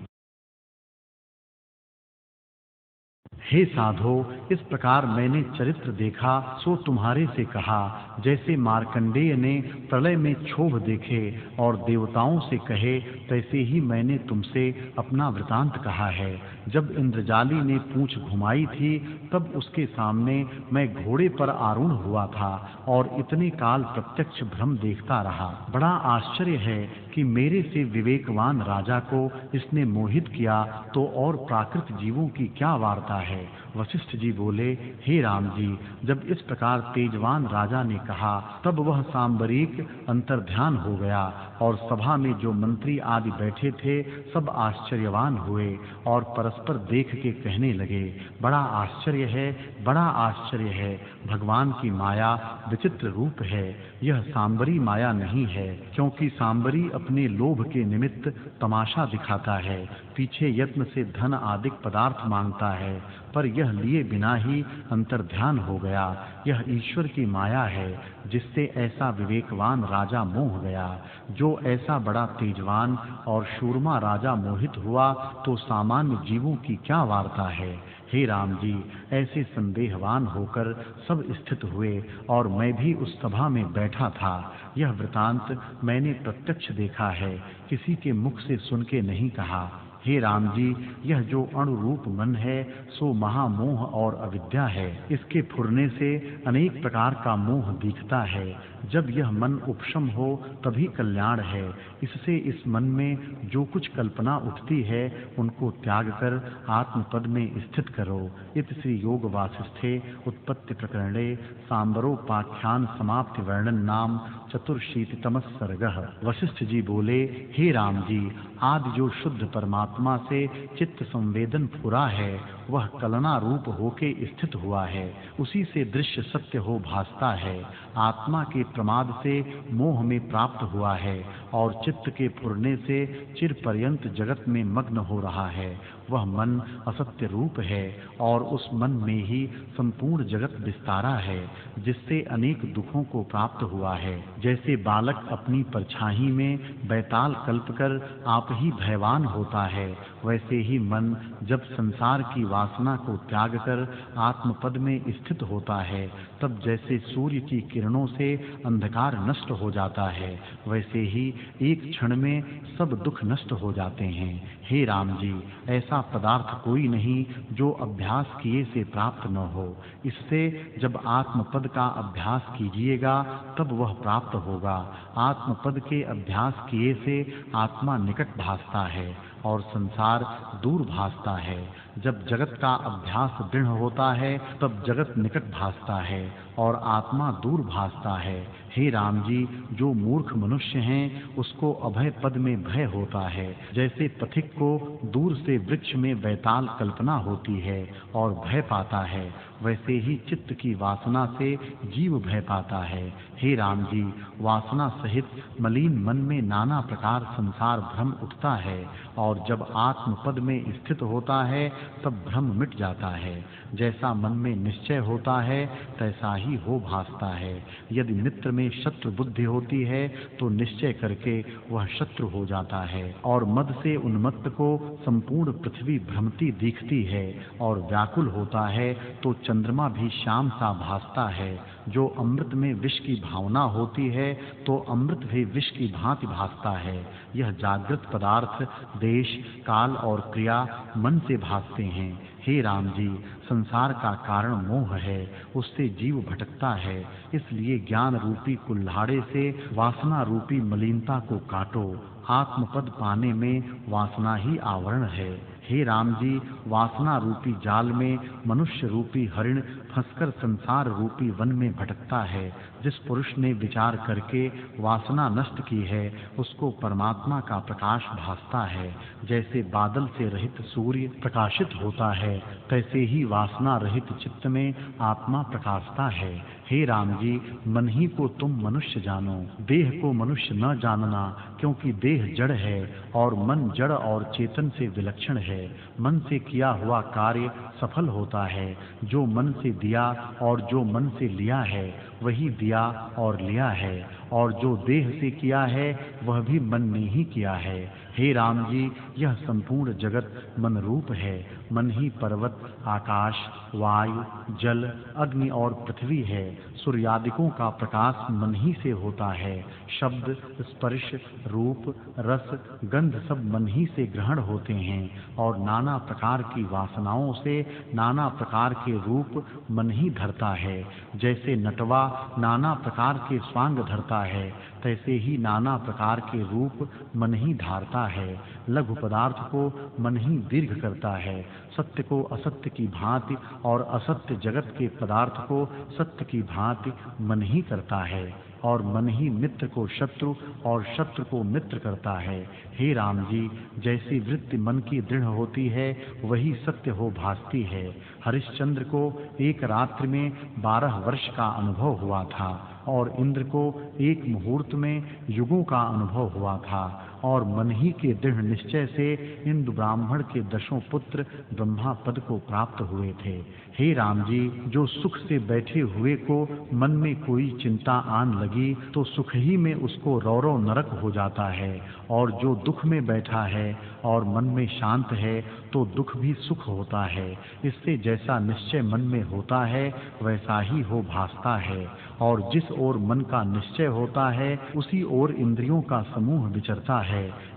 हे साधो, इस प्रकार मैंने चरित्र देखा सो तुम्हारे से कहा। जैसे मार्कंडेय ने प्रलय में क्षोभ देखे और देवताओं से कहे, तैसे ही मैंने तुमसे अपना वृतांत कहा है। जब इंद्रजाली ने पूंछ घुमाई थी तब उसके सामने मैं घोड़े पर आरूढ़ हुआ था और इतने काल प्रत्यक्ष भ्रम देखता रहा। बड़ा आश्चर्य है कि मेरे से विवेकवान राजा को इसने मोहित किया, तो और प्राकृत जीवों की क्या वार्ता है। वशिष्ठ जी बोले, हे राम जी, जब इस प्रकार तेजवान राजा ने कहा तब वह सांबरीक अंतर्ध्यान हो गया और सभा में जो मंत्री आदि बैठे थे सब आश्चर्यवान हुए और परस्पर देख के कहने लगे, बड़ा आश्चर्य है, बड़ा आश्चर्य है। भगवान की माया विचित्र रूप है। यह सांबरी माया नहीं है, क्योंकि सांबरी अपने लोभ के निमित्त तमाशा दिखाता है, पीछे यत्न से धन आदि पदार्थ मांगता है, पर यह लिए बिना ही अंतर्ध्यान हो गया। यह ईश्वर की माया है, जिससे ऐसा विवेकवान राजा मोह गया। जो ऐसा बड़ा तेजवान और शूरमा राजा मोहित हुआ, तो सामान्य जीवों की क्या वार्ता है। हे राम जी, ऐसे संदेहवान होकर सब स्थित हुए और मैं भी उस सभा में बैठा था। यह वृतांत मैंने प्रत्यक्ष देखा है, किसी के मुख से सुन के नहीं कहा। हे राम जी, यह जो अणुरूप मन है सो महामोह और अविद्या है। इसके फुरने से अनेक प्रकार का मोह दिखता है। जब यह मन उपशम हो तभी कल्याण है। इससे इस मन में जो कुछ कल्पना उठती है उनको त्याग कर आत्मपद में स्थित करो। इत श्री योग वासिष्ठे उत्पत्ति प्रकरणे सांबरोपाख्यान समाप्ति वर्णन नाम चतुर्शीतितमः सर्गः। वशिष्ठ जी बोले, हे राम जी, आदि जो शुद्ध परमात्मा से चित्त संवेदन फुरा है वह कलना रूप होके स्थित हुआ है। उसी से दृश्य सत्य हो भासता है। आत्मा के प्रमाद से मोह में प्राप्त हुआ है और चित्त के फुरने से चिर पर्यंत जगत में मग्न हो रहा है। वह मन असत्य रूप है और उस मन में ही संपूर्ण जगत विस्तारा है, जिससे अनेक दुखों को प्राप्त हुआ है। जैसे बालक अपनी परछाई में बैताल कल्पकर आप ही भयवान होता है, वैसे ही मन जब संसार की वासना को त्याग कर आत्मपद में स्थित होता है, तब जैसे सूर्य की किरणों से अंधकार नष्ट हो जाता है, वैसे ही एक क्षण में सब दुख नष्ट हो जाते हैं। हे राम जी, ऐसा पदार्थ कोई नहीं जो अभ्यास किए से प्राप्त न हो। इससे जब आत्मपद का अभ्यास कीजिएगा तब वह प्राप्त होगा। आत्मपद के अभ्यास किए से आत्मा निकट भासता है और संसार दूर भासता है। जब जगत का अभ्यास दृढ़ होता है तब जगत निकट भासता है और आत्मा दूर भासता है। हे राम जी, जो मूर्ख मनुष्य हैं उसको अभय पद में भय होता है। जैसे पथिक को दूर से वृक्ष में बैताल कल्पना होती है और भय पाता है, वैसे ही चित्त की वासना से जीव भय पाता है। हे राम जी, वासना सहित मलिन मन में नाना प्रकार संसार भ्रम उठता है और जब आत्मपद में स्थित होता है तब भ्रम मिट जाता है। जैसा मन में निश्चय होता है तैसा ही हो भासता है। यदि मित्र में शत्रु बुद्धि होती है तो निश्चय करके वह शत्रु हो जाता है और मद से उन्मत्त को संपूर्ण पृथ्वी भ्रमती दिखती है और व्याकुल होता है तो चंद्रमा भी श्याम सा भासता है। जो अमृत में विष की भावना होती है तो अमृत भी विष की भांति भासता है। यह जागृत पदार्थ देश काल और क्रिया मन से भासते हैं। हे राम जी, संसार का कारण मोह है, उससे जीव भटकता है। इसलिए ज्ञान रूपी कुल्हाड़े से वासना रूपी मलिनता को काटो। आत्मपद पाने में वासना ही आवरण है। हे राम जी, वासना रूपी जाल में मनुष्य रूपी हरिण फंसकर संसार रूपी वन में भटकता है। जिस पुरुष ने विचार करके वासना नष्ट की है उसको परमात्मा का प्रकाश भासता है। जैसे बादल से रहित सूर्य प्रकाशित होता है, तैसे ही वासना रहित चित्त में आत्मा प्रकाशता है। हे राम जी, मन ही को तुम मनुष्य जानो, देह को मनुष्य न जानना, क्योंकि देह जड़ है और मन जड़ और चेतन से विलक्षण है। मन से किया हुआ कार्य सफल होता है। जो मन से दिया और जो मन से लिया है वही दिया और लिया है, और जो देह से किया है वह भी मन ने ही किया है। हे राम जी, यह संपूर्ण जगत मन रूप है। मन ही पर्वत, आकाश, वायु, जल, अग्नि और पृथ्वी है। सूर्यादिकों का प्रकाश मन ही से होता है। शब्द, स्पर्श, रूप, रस, गंध सब मन ही से ग्रहण होते हैं और नाना प्रकार की वासनाओं से नाना प्रकार के रूप मन ही धरता है। जैसे नटवा नाना प्रकार के स्वांग धरता है, तैसे ही नाना प्रकार के रूप मन ही धारता है। लघु पदार्थ को मन ही दीर्घ करता है। सत्य को असत्य की भांति और असत्य जगत के पदार्थ को सत्य की भांति मन ही करता है। और मन ही मित्र को शत्रु और शत्रु को मित्र करता है। हे राम जी, जैसी वृत्ति मन की दृढ़ होती है वही सत्य हो भासती है। हरिश्चंद्र को एक रात्रि में 12 वर्ष का अनुभव हुआ था और इंद्र को एक मुहूर्त में युगों का अनुभव हुआ था, और मन ही के दृढ़ निश्चय से इंद्र ब्राह्मण के 10 पुत्र ब्रह्मा पद को प्राप्त हुए थे। हे राम जी, जो सुख से बैठे हुए को मन में कोई चिंता आन लगी तो सुख ही में उसको रौरव नरक हो जाता है, और जो दुख में बैठा है और मन में शांत है तो दुख भी सुख होता है। इससे जैसा निश्चय मन में होता है वैसा ही हो भासता है, और जिस ओर मन का निश्चय होता है उसी ओर इंद्रियों का समूह विचरता है।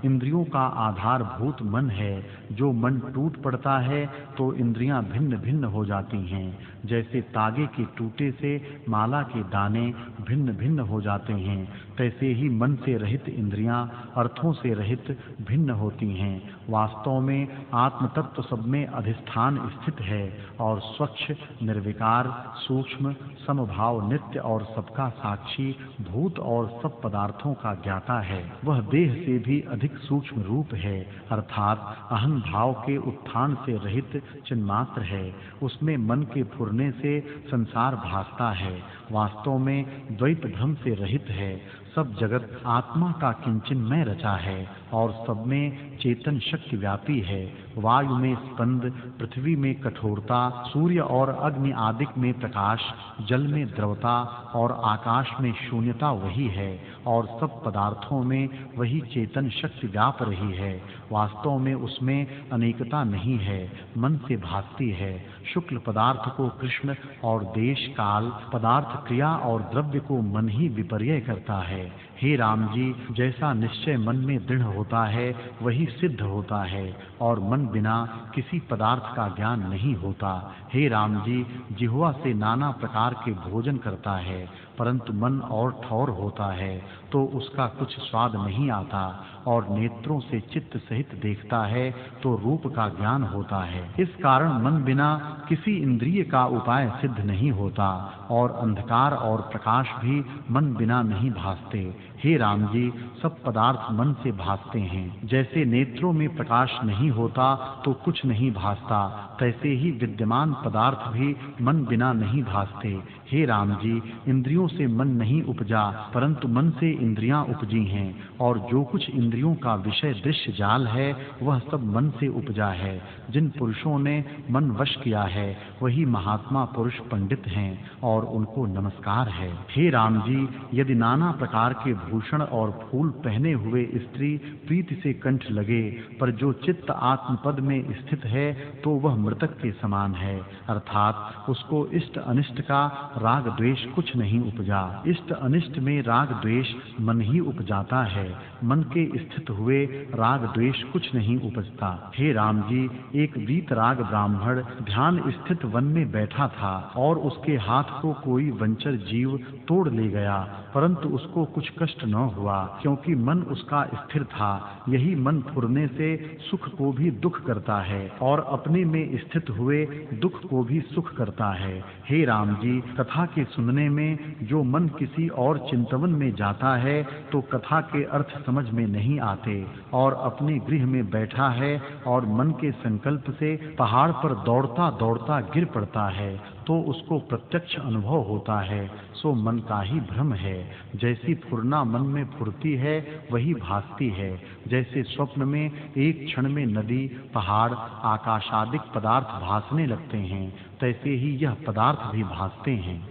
इंद्रियों का आधारभूत मन है। जो मन टूट पड़ता है तो इंद्रियां भिन्न भिन्न हो जाती हैं। जैसे तागे के टूटे से माला के दाने भिन्न भिन्न हो जाते हैं, तैसे ही मन से रहित इंद्रियां अर्थों से रहित भिन्न होती हैं। वास्तव में आत्म तत्व सब में अधिष्ठान स्थित है और स्वच्छ, निर्विकार, सूक्ष्म, समभाव, नित्य और सबका साक्षी, भूत और सब पदार्थों का ज्ञाता है। वह देह से भी अधिक सूक्ष्म रूप है, अर्थात अहं भाव के उत्थान से रहित चिन्मात्र है। उसमें मन के फुरने से संसार भासता है। वास्तव में द्वैत भ्रम से रहित है। सब जगत आत्मा का किंचिन्मय रचा है और सब में चेतन शक्ति व्यापी है। वायु में स्पंद, पृथ्वी में कठोरता, सूर्य और अग्नि आदि में प्रकाश, जल में द्रवता और आकाश में शून्यता वही है, और सब पदार्थों में वही चेतन शक्ति व्याप रही है। वास्तव में उसमें अनेकता नहीं है, मन से भासती है। शुक्ल पदार्थ को कृष्ण और देश काल, पदार्थ क्रिया और द्रव्य को मन ही विपर्यय करता है। हे राम जी, जैसा निश्चय मन में दृढ़ होता है वही सिद्ध होता है, और मन बिना किसी पदार्थ का ज्ञान नहीं होता। हे राम जी, जिह्वा से नाना प्रकार के भोजन करता है, परंतु मन और ठौर होता है तो उसका कुछ स्वाद नहीं आता, और नेत्रों से चित्त सहित देखता है तो रूप का ज्ञान होता है। इस कारण मन बिना किसी इंद्रिय का उपाय सिद्ध नहीं होता, और अंधकार और प्रकाश भी मन बिना नहीं भासते। हे राम जी, सब पदार्थ मन से भासते हैं। जैसे नेत्रों में प्रकाश नहीं होता तो कुछ नहीं भासता, तैसे ही विद्यमान पदार्थ भी मन बिना नहीं भासते। हे राम जी, इंद्रियों से मन नहीं उपजा, परंतु मन से इंद्रियां उपजी हैं, और जो कुछ इंद्रियों का विषय दृश्य जाल है वह सब मन से उपजा है। जिन पुरुषों ने मन वश किया है वही महात्मा पुरुष पंडित हैं, और उनको नमस्कार है। हे राम जी, यदि नाना प्रकार के भूषण और फूल पहने हुए स्त्री प्रीति से कंठ लगे, पर जो चित्त आत्मपद में स्थित है तो वह मृतक के समान है, अर्थात उसको इष्ट अनिष्ट का राग द्वेष कुछ नहीं उपजा। इष्ट अनिष्ट में राग द्वेष मन ही उपजाता है, मन के स्थित हुए राग द्वेष कुछ नहीं उपजता। हे राम जी, एक वीतराग ब्राह्मण ध्यान स्थित वन में बैठा था और उसके हाथ को कोई वंचर जीव तोड़ ले गया, परंतु उसको कुछ कष्ट न हुआ, क्योंकि मन उसका स्थिर था। यही मन फुरने से सुख को भी दुख करता है और अपने में स्थित हुए दुख को भी सुख करता है। हे राम जी, कथा के सुनने में जो मन किसी और चिंतवन में जाता है तो कथा के अर्थ समझ में नहीं आते, और अपने गृह में बैठा है और मन के संकल्प से पहाड़ पर दौड़ता दौड़ता गिर पड़ता है तो उसको प्रत्यक्ष अनुभव होता है, सो मन का ही भ्रम है। जैसी फुरना मन में फुरती है वही भासती है। जैसे स्वप्न में एक क्षण में नदी, पहाड़, आकाशादिक पदार्थ भासने लगते हैं, तैसे ही यह पदार्थ भी भासते हैं।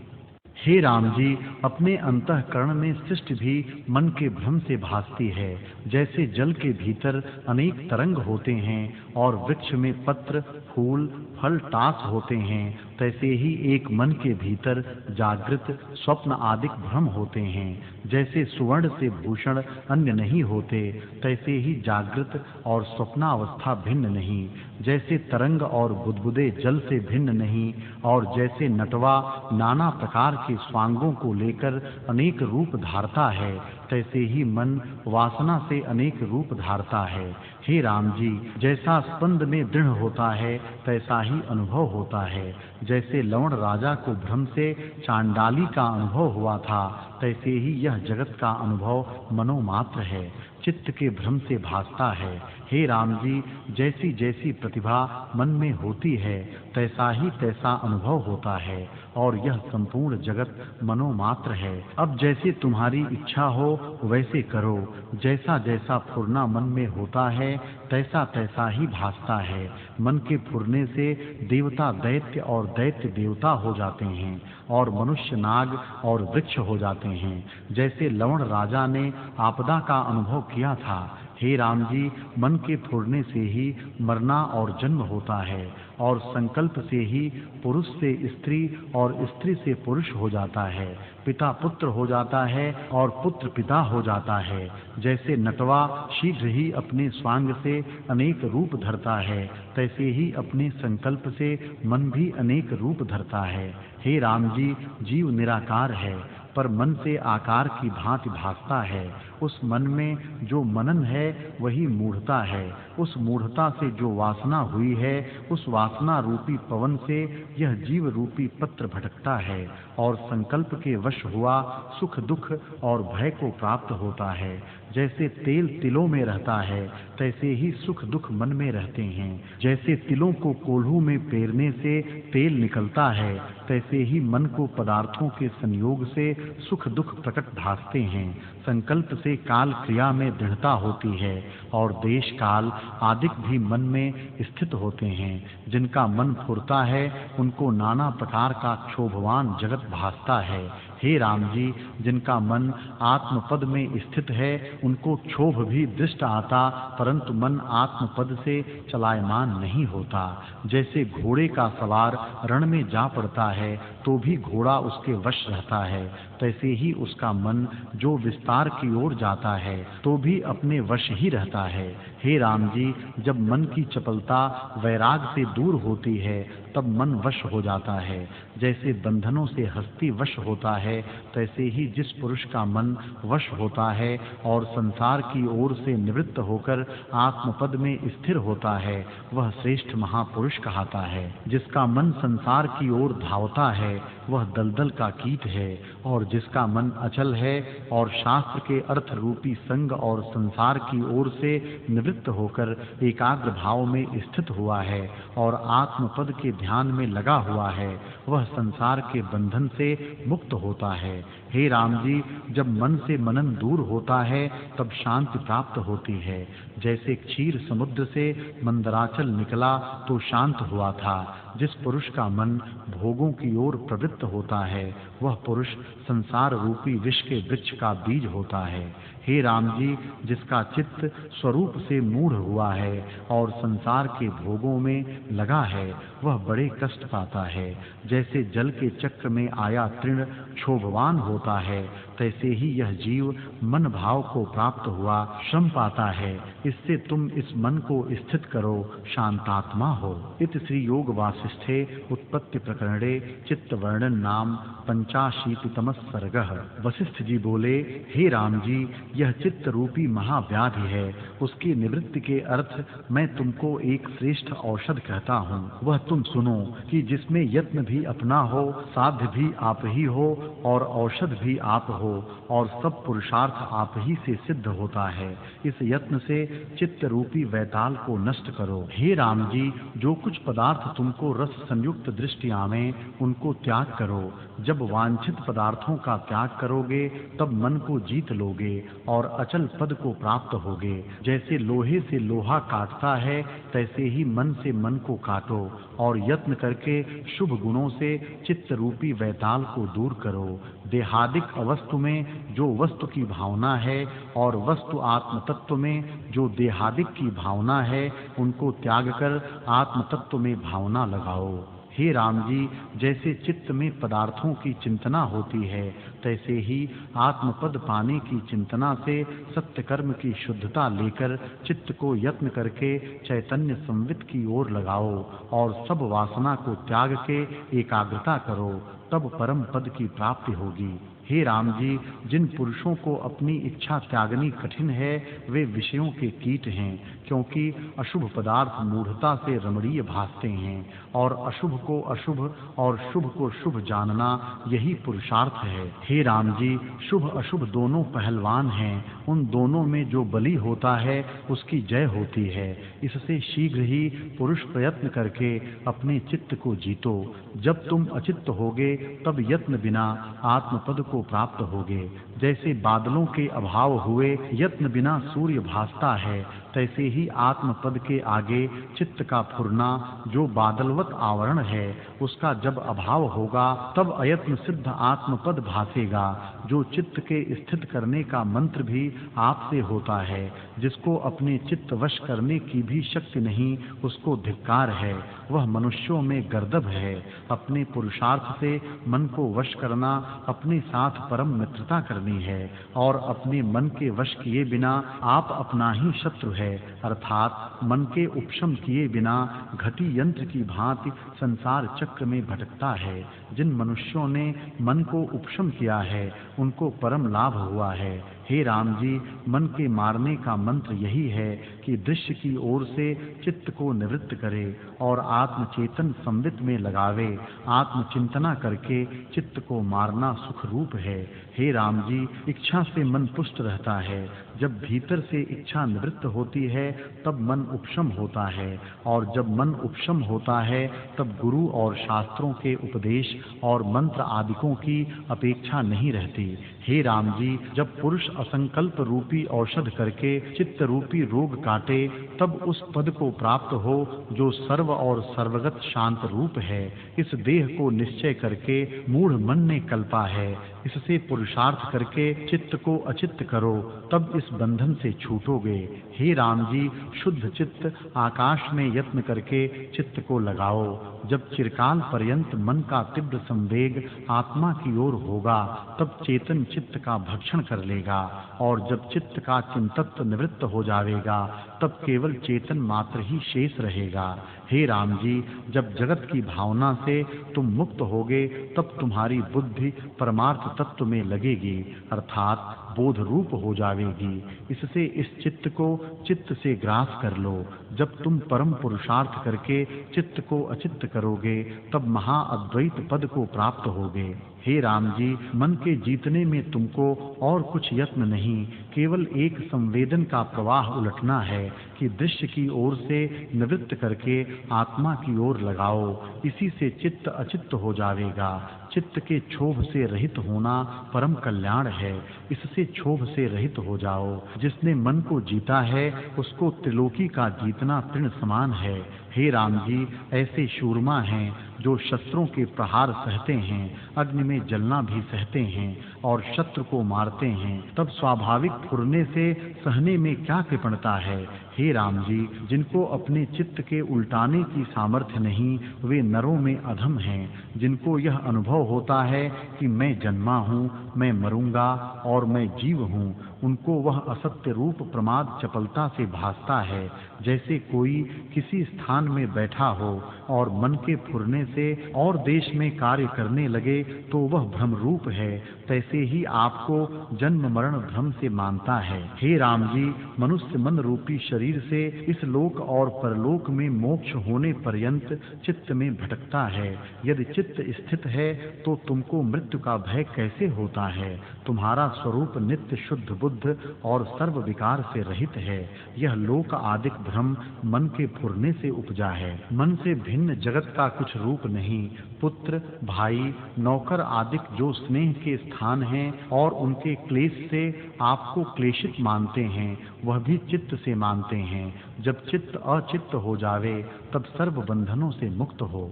हे राम जी, अपने अंतःकरण में सृष्टि भी मन के भ्रम से भासती है। जैसे जल के भीतर अनेक तरंग होते हैं और वृक्ष में पत्र, फूल, फल, टास होते हैं, तैसे ही एक मन के भीतर जागृत, स्वप्न आदि भ्रम होते हैं। जैसे सुवर्ण से भूषण अन्य नहीं होते, तैसे ही जागृत और स्वप्नावस्था भिन्न नहीं। जैसे तरंग और बुदबुदे जल से भिन्न नहीं, और जैसे नटवा नाना प्रकार के स्वांगों को लेकर अनेक रूप धारता है, तैसे ही मन वासना से अनेक रूप धारता है। हे राम जी, जैसा स्पंद में दृढ़ होता है तैसा ही अनुभव होता है। जैसे लवण राजा को भ्रम से चांडाली का अनुभव हुआ था, तैसे ही यह जगत का अनुभव मनोमात्र है, चित्त के भ्रम से भासता है। हे राम जी, जैसी जैसी प्रतिभा मन में होती है तैसा ही तैसा अनुभव होता है और यह संपूर्ण जगत मनोमात्र है। अब जैसे तुम्हारी इच्छा हो वैसे करो। जैसा जैसा फुरना मन में होता है तैसा तैसा ही भासता है। मन के फुरने से देवता दैत्य और दैत्य देवता हो जाते हैं और मनुष्य नाग और वृक्ष हो जाते हैं। जैसे लवण राजा ने आपदा का अनुभव किया था। हे राम जी, मन के फुरने से ही मरना और जन्म होता है और संकल्प से ही पुरुष से स्त्री और स्त्री से पुरुष हो जाता है। पिता पुत्र हो जाता है और पुत्र पिता हो जाता है। जैसे नटवा शीघ्र ही अपने स्वांग से अनेक रूप धरता है, तैसे ही अपने संकल्प से मन भी अनेक रूप धरता है। हे राम जी, जीव निराकार है पर मन से आकार की भांति भासता है। उस मन में जो मनन है वही मूढ़ता है। उस मूढ़ता से जो वासना हुई है, उस वासना रूपी पवन से यह जीव रूपी पत्र भटकता है और संकल्प के वश हुआ सुख दुख और भय को प्राप्त होता है। जैसे तेल तिलों में रहता है तैसे ही सुख दुख मन में रहते हैं। जैसे तिलों को कोल्हू में पेरने से तेल निकलता है, तैसे ही मन को पदार्थों के संयोग से सुख दुख प्रकट भासते हैं। संकल्प से काल क्रिया में दृढ़ता होती है और देश काल आदि भी मन में स्थित होते हैं। जिनका मन फुरता है उनको नाना प्रकार का क्षोभवान जगत भासता है। हे राम जी, जिनका मन आत्मपद में स्थित है उनको क्षोभ भी दृष्ट आता, परंतु मन आत्मपद से चलायमान नहीं होता। जैसे घोड़े का सवार रण में जा पड़ता है तो भी घोड़ा उसके वश रहता है, तैसे ही उसका मन जो विस्तार की ओर जाता है तो भी अपने वश ही रहता है। हे राम जी, जब मन की चपलता वैराग से दूर होती है तब मन वश हो जाता है। जैसे बंधनों से हस्ती वश होता है, तैसे ही जिस पुरुष का मन वश होता है और संसार की ओर से निवृत्त होकर आत्मपद में स्थिर होता है, वह श्रेष्ठ महापुरुष कहलाता है। जिसका मन संसार की ओर धावता है वह दलदल का कीट है, और जिसका मन अचल है और शास्त्र के अर्थ रूपी संग और संसार की ओर से निवृत्त होकर एकाग्र भाव में स्थित हुआ है और आत्मपद के ध्यान में लगा हुआ है, वह संसार के बंधन से मुक्त होता है। हे राम जी, जब मन से मनन दूर होता है तब शांति प्राप्त होती है। जैसे क्षीर समुद्र से मंदराचल निकला तो शांत हुआ था। जिस पुरुष का मन भोगों की ओर प्रवृत्त होता है वह पुरुष संसार रूपी विष के वृक्ष का बीज होता है। हे राम जी, जिसका चित्त स्वरूप से मूढ़ हुआ है और संसार के भोगों में लगा है वह बड़े कष्ट पाता है। जैसे जल के चक्र में आया तृण क्षोभवान होता है, तैसे ही यह जीव मन भाव को प्राप्त हुआ श्रम पाता है। इससे तुम इस मन को स्थित करो, शांतात्मा हो। इत श्री योग वासिष्ठे उत्पत्ति प्रकरणे चित्त वर्णन नाम 85तमः सर्गः। वशिष्ठ जी बोले, हे राम जी, यह चित्त रूपी महाव्याधि है, उसकी निवृत्ति के अर्थ मैं तुमको एक श्रेष्ठ औषध कहता हूँ। वह तुम सुनो कि जिसमें यत्न भी अपना हो, साध्य भी आप ही हो और औषध भी आप हो और सब पुरुषार्थ आप ही से सिद्ध होता है। इस यत्न से चित्त रूपी वैताल को नष्ट करो। हे राम जी, जो कुछ पदार्थ तुमको रस संयुक्त दृष्टि आवे उनको त्याग करो। जब वांछित पदार्थों का त्याग करोगे तब मन को जीत लोगे और अचल पद को प्राप्त होगे। जैसे लोहे से लोहा काटता है तैसे ही मन से मन को काटो और यत्न करके शुभ गुणों से चित्त रूपी वैताल को दूर करो। देहादिक अवस्तु में जो वस्तु की भावना है और वस्तु आत्म तत्व में जो देहादिक की भावना है उनको त्याग कर आत्म तत्व में भावना लगाओ। हे राम जी, जैसे चित्त में पदार्थों की चिंतना होती है तैसे ही आत्मपद पाने की चिंतना से सत्य कर्म की शुद्धता लेकर चित्त को यत्न करके चैतन्य संवित की ओर लगाओ और सब वासना को त्याग के एकाग्रता करो। तब परम पद की प्राप्ति होगी। हे राम जी, जिन पुरुषों को अपनी इच्छा त्यागनी कठिन है वे विषयों के कीट हैं, क्योंकि अशुभ पदार्थ मूढ़ता से रमणीय भासते हैं और अशुभ को अशुभ और शुभ को शुभ जानना यही पुरुषार्थ है। हे राम जी, शुभ अशुभ दोनों पहलवान हैं, उन दोनों में जो बली होता है उसकी जय होती है। इससे शीघ्र ही पुरुष प्रयत्न करके अपने चित्त को जीतो। जब तुम अचित्त होगे तब यत्न बिना आत्मपद को प्राप्त होगे। जैसे बादलों के अभाव हुए यत्न बिना सूर्य भासता है, तैसे ही आत्मपद के आगे चित्त का फुरना जो बादलवत आवरण है उसका जब अभाव होगा तब अयत्न सिद्ध आत्मपद भासेगा। जो चित्त के स्थित करने का मंत्र भी आपसे होता है, जिसको अपने चित्त वश करने की भी शक्ति नहीं उसको धिक्कार है, वह मनुष्यों में गर्दभ है। अपने पुरुषार्थ से मन को वश करना अपने साथ परम मित्रता करनी है और अपने मन के वश किए बिना आप अपना ही शत्रु है, अर्थात मन के उपशम किए बिना घटी यंत्र की भांति संसार चक्र में भटकता है। जिन मनुष्यों ने मन को उपशम किया है उनको परम लाभ हुआ है। हे राम जी, मन के मारने का मंत्र यही है कि दृश्य की ओर से चित्त को निवृत्त करे और आत्म चेतन संवित में लगावे। आत्म चिंतना करके चित्त को मारना सुख रूप है। हे राम जी, इच्छा से मन पुष्ट रहता है। जब भीतर से इच्छा निवृत्त होती है तब मन उपशम होता है और जब मन उपशम होता है तब गुरु और शास्त्रों के उपदेश और मंत्र आदिकों की अपेक्षा नहीं रहती। हे राम जी, जब पुरुष असंकल्प रूपी औषध करके चित्त रूपी रोग काटे तब उस पद को प्राप्त हो जो सर्व और सर्वगत शांत रूप है। इस देह को निश्चय करके मूढ़ मन ने कल्पा है, इससे पुरुषार्थ करके चित्त को अचित्त करो, तब इस बंधन से छूटोगे। हे राम जी, शुद्ध चित्त आकाश में यत्न करके चित्त को लगाओ। जब चिरकाल पर्यंत मन का तीव्र संवेग आत्मा की ओर होगा तब चेतन चित्त का भक्षण कर लेगा और जब चित्त का चिंतत्व निवृत्त हो जाएगा तब केवल चेतन मात्र ही शेष रहेगा। हे राम जी, जब जगत की भावना से तुम मुक्त होगे तब तुम्हारी बुद्धि परमार्थ तत्व में लगेगी, अर्थात बोध रूप हो जाएगी। इससे इस चित्त को चित्त से ग्रास कर लो। जब तुम परम पुरुषार्थ करके चित्त को अचित्त करोगे तब महा अद्वैत पद को प्राप्त होगे। हे राम जी, मन के जीतने में तुमको और कुछ यत्न नहीं, केवल एक संवेदन का प्रवाह उलटना है कि दृश्य की ओर से निवृत्त करके आत्मा की ओर लगाओ। इसी से चित्त अचित्त हो जाएगा। चित्त के क्षोभ से रहित होना परम कल्याण है, इससे क्षोभ से रहित हो जाओ। जिसने मन को जीता है उसको त्रिलोकी का जीतना तृण समान है। हे राम जी, ऐसे शूरमा हैं जो शस्त्रों के प्रहार सहते हैं, अग्नि में जलना भी सहते हैं और शत्रु को मारते हैं, तब स्वाभाविक फुरने से सहने में क्या कृपणता है। हे राम जी, जिनको अपने चित्त के उल्टाने की सामर्थ्य नहीं वे नरों में अधम हैं। जिनको यह अनुभव होता है कि मैं जन्मा हूँ, मैं मरूंगा और मैं जीव हूँ, उनको वह असत्य रूप प्रमाद चपलता से भासता है। जैसे कोई किसी स्थान में बैठा हो और मन के फुरने से और देश में कार्य करने लगे तो वह भ्रम रूप है, तैसे ही आपको जन्म मरण भ्रम से मानता है। हे राम जी, मनुष्य मन रूपी शरीर से इस लोक और परलोक में मोक्ष होने पर्यंत चित्त में भटकता है। यदि चित्त स्थित है तो तुमको मृत्यु का भय कैसे होता है। तुम्हारा स्वरूप नित्य शुद्ध बुद्ध और सर्व विकार से रहित है। यह लोक आदिक भ्रम मन के फुरने से उपजा है। मन से भिन्न जगत का कुछ रूप नहीं। पुत्र, भाई, नौकर आदिक जो स्नेह के स्थान हैं और उनके क्लेश से आपको क्लेशित मानते हैं, वह भी चित्त से मानते हैं। जब चित्त अचित्त हो जावे तब सर्व बंधनों से मुक्त हो।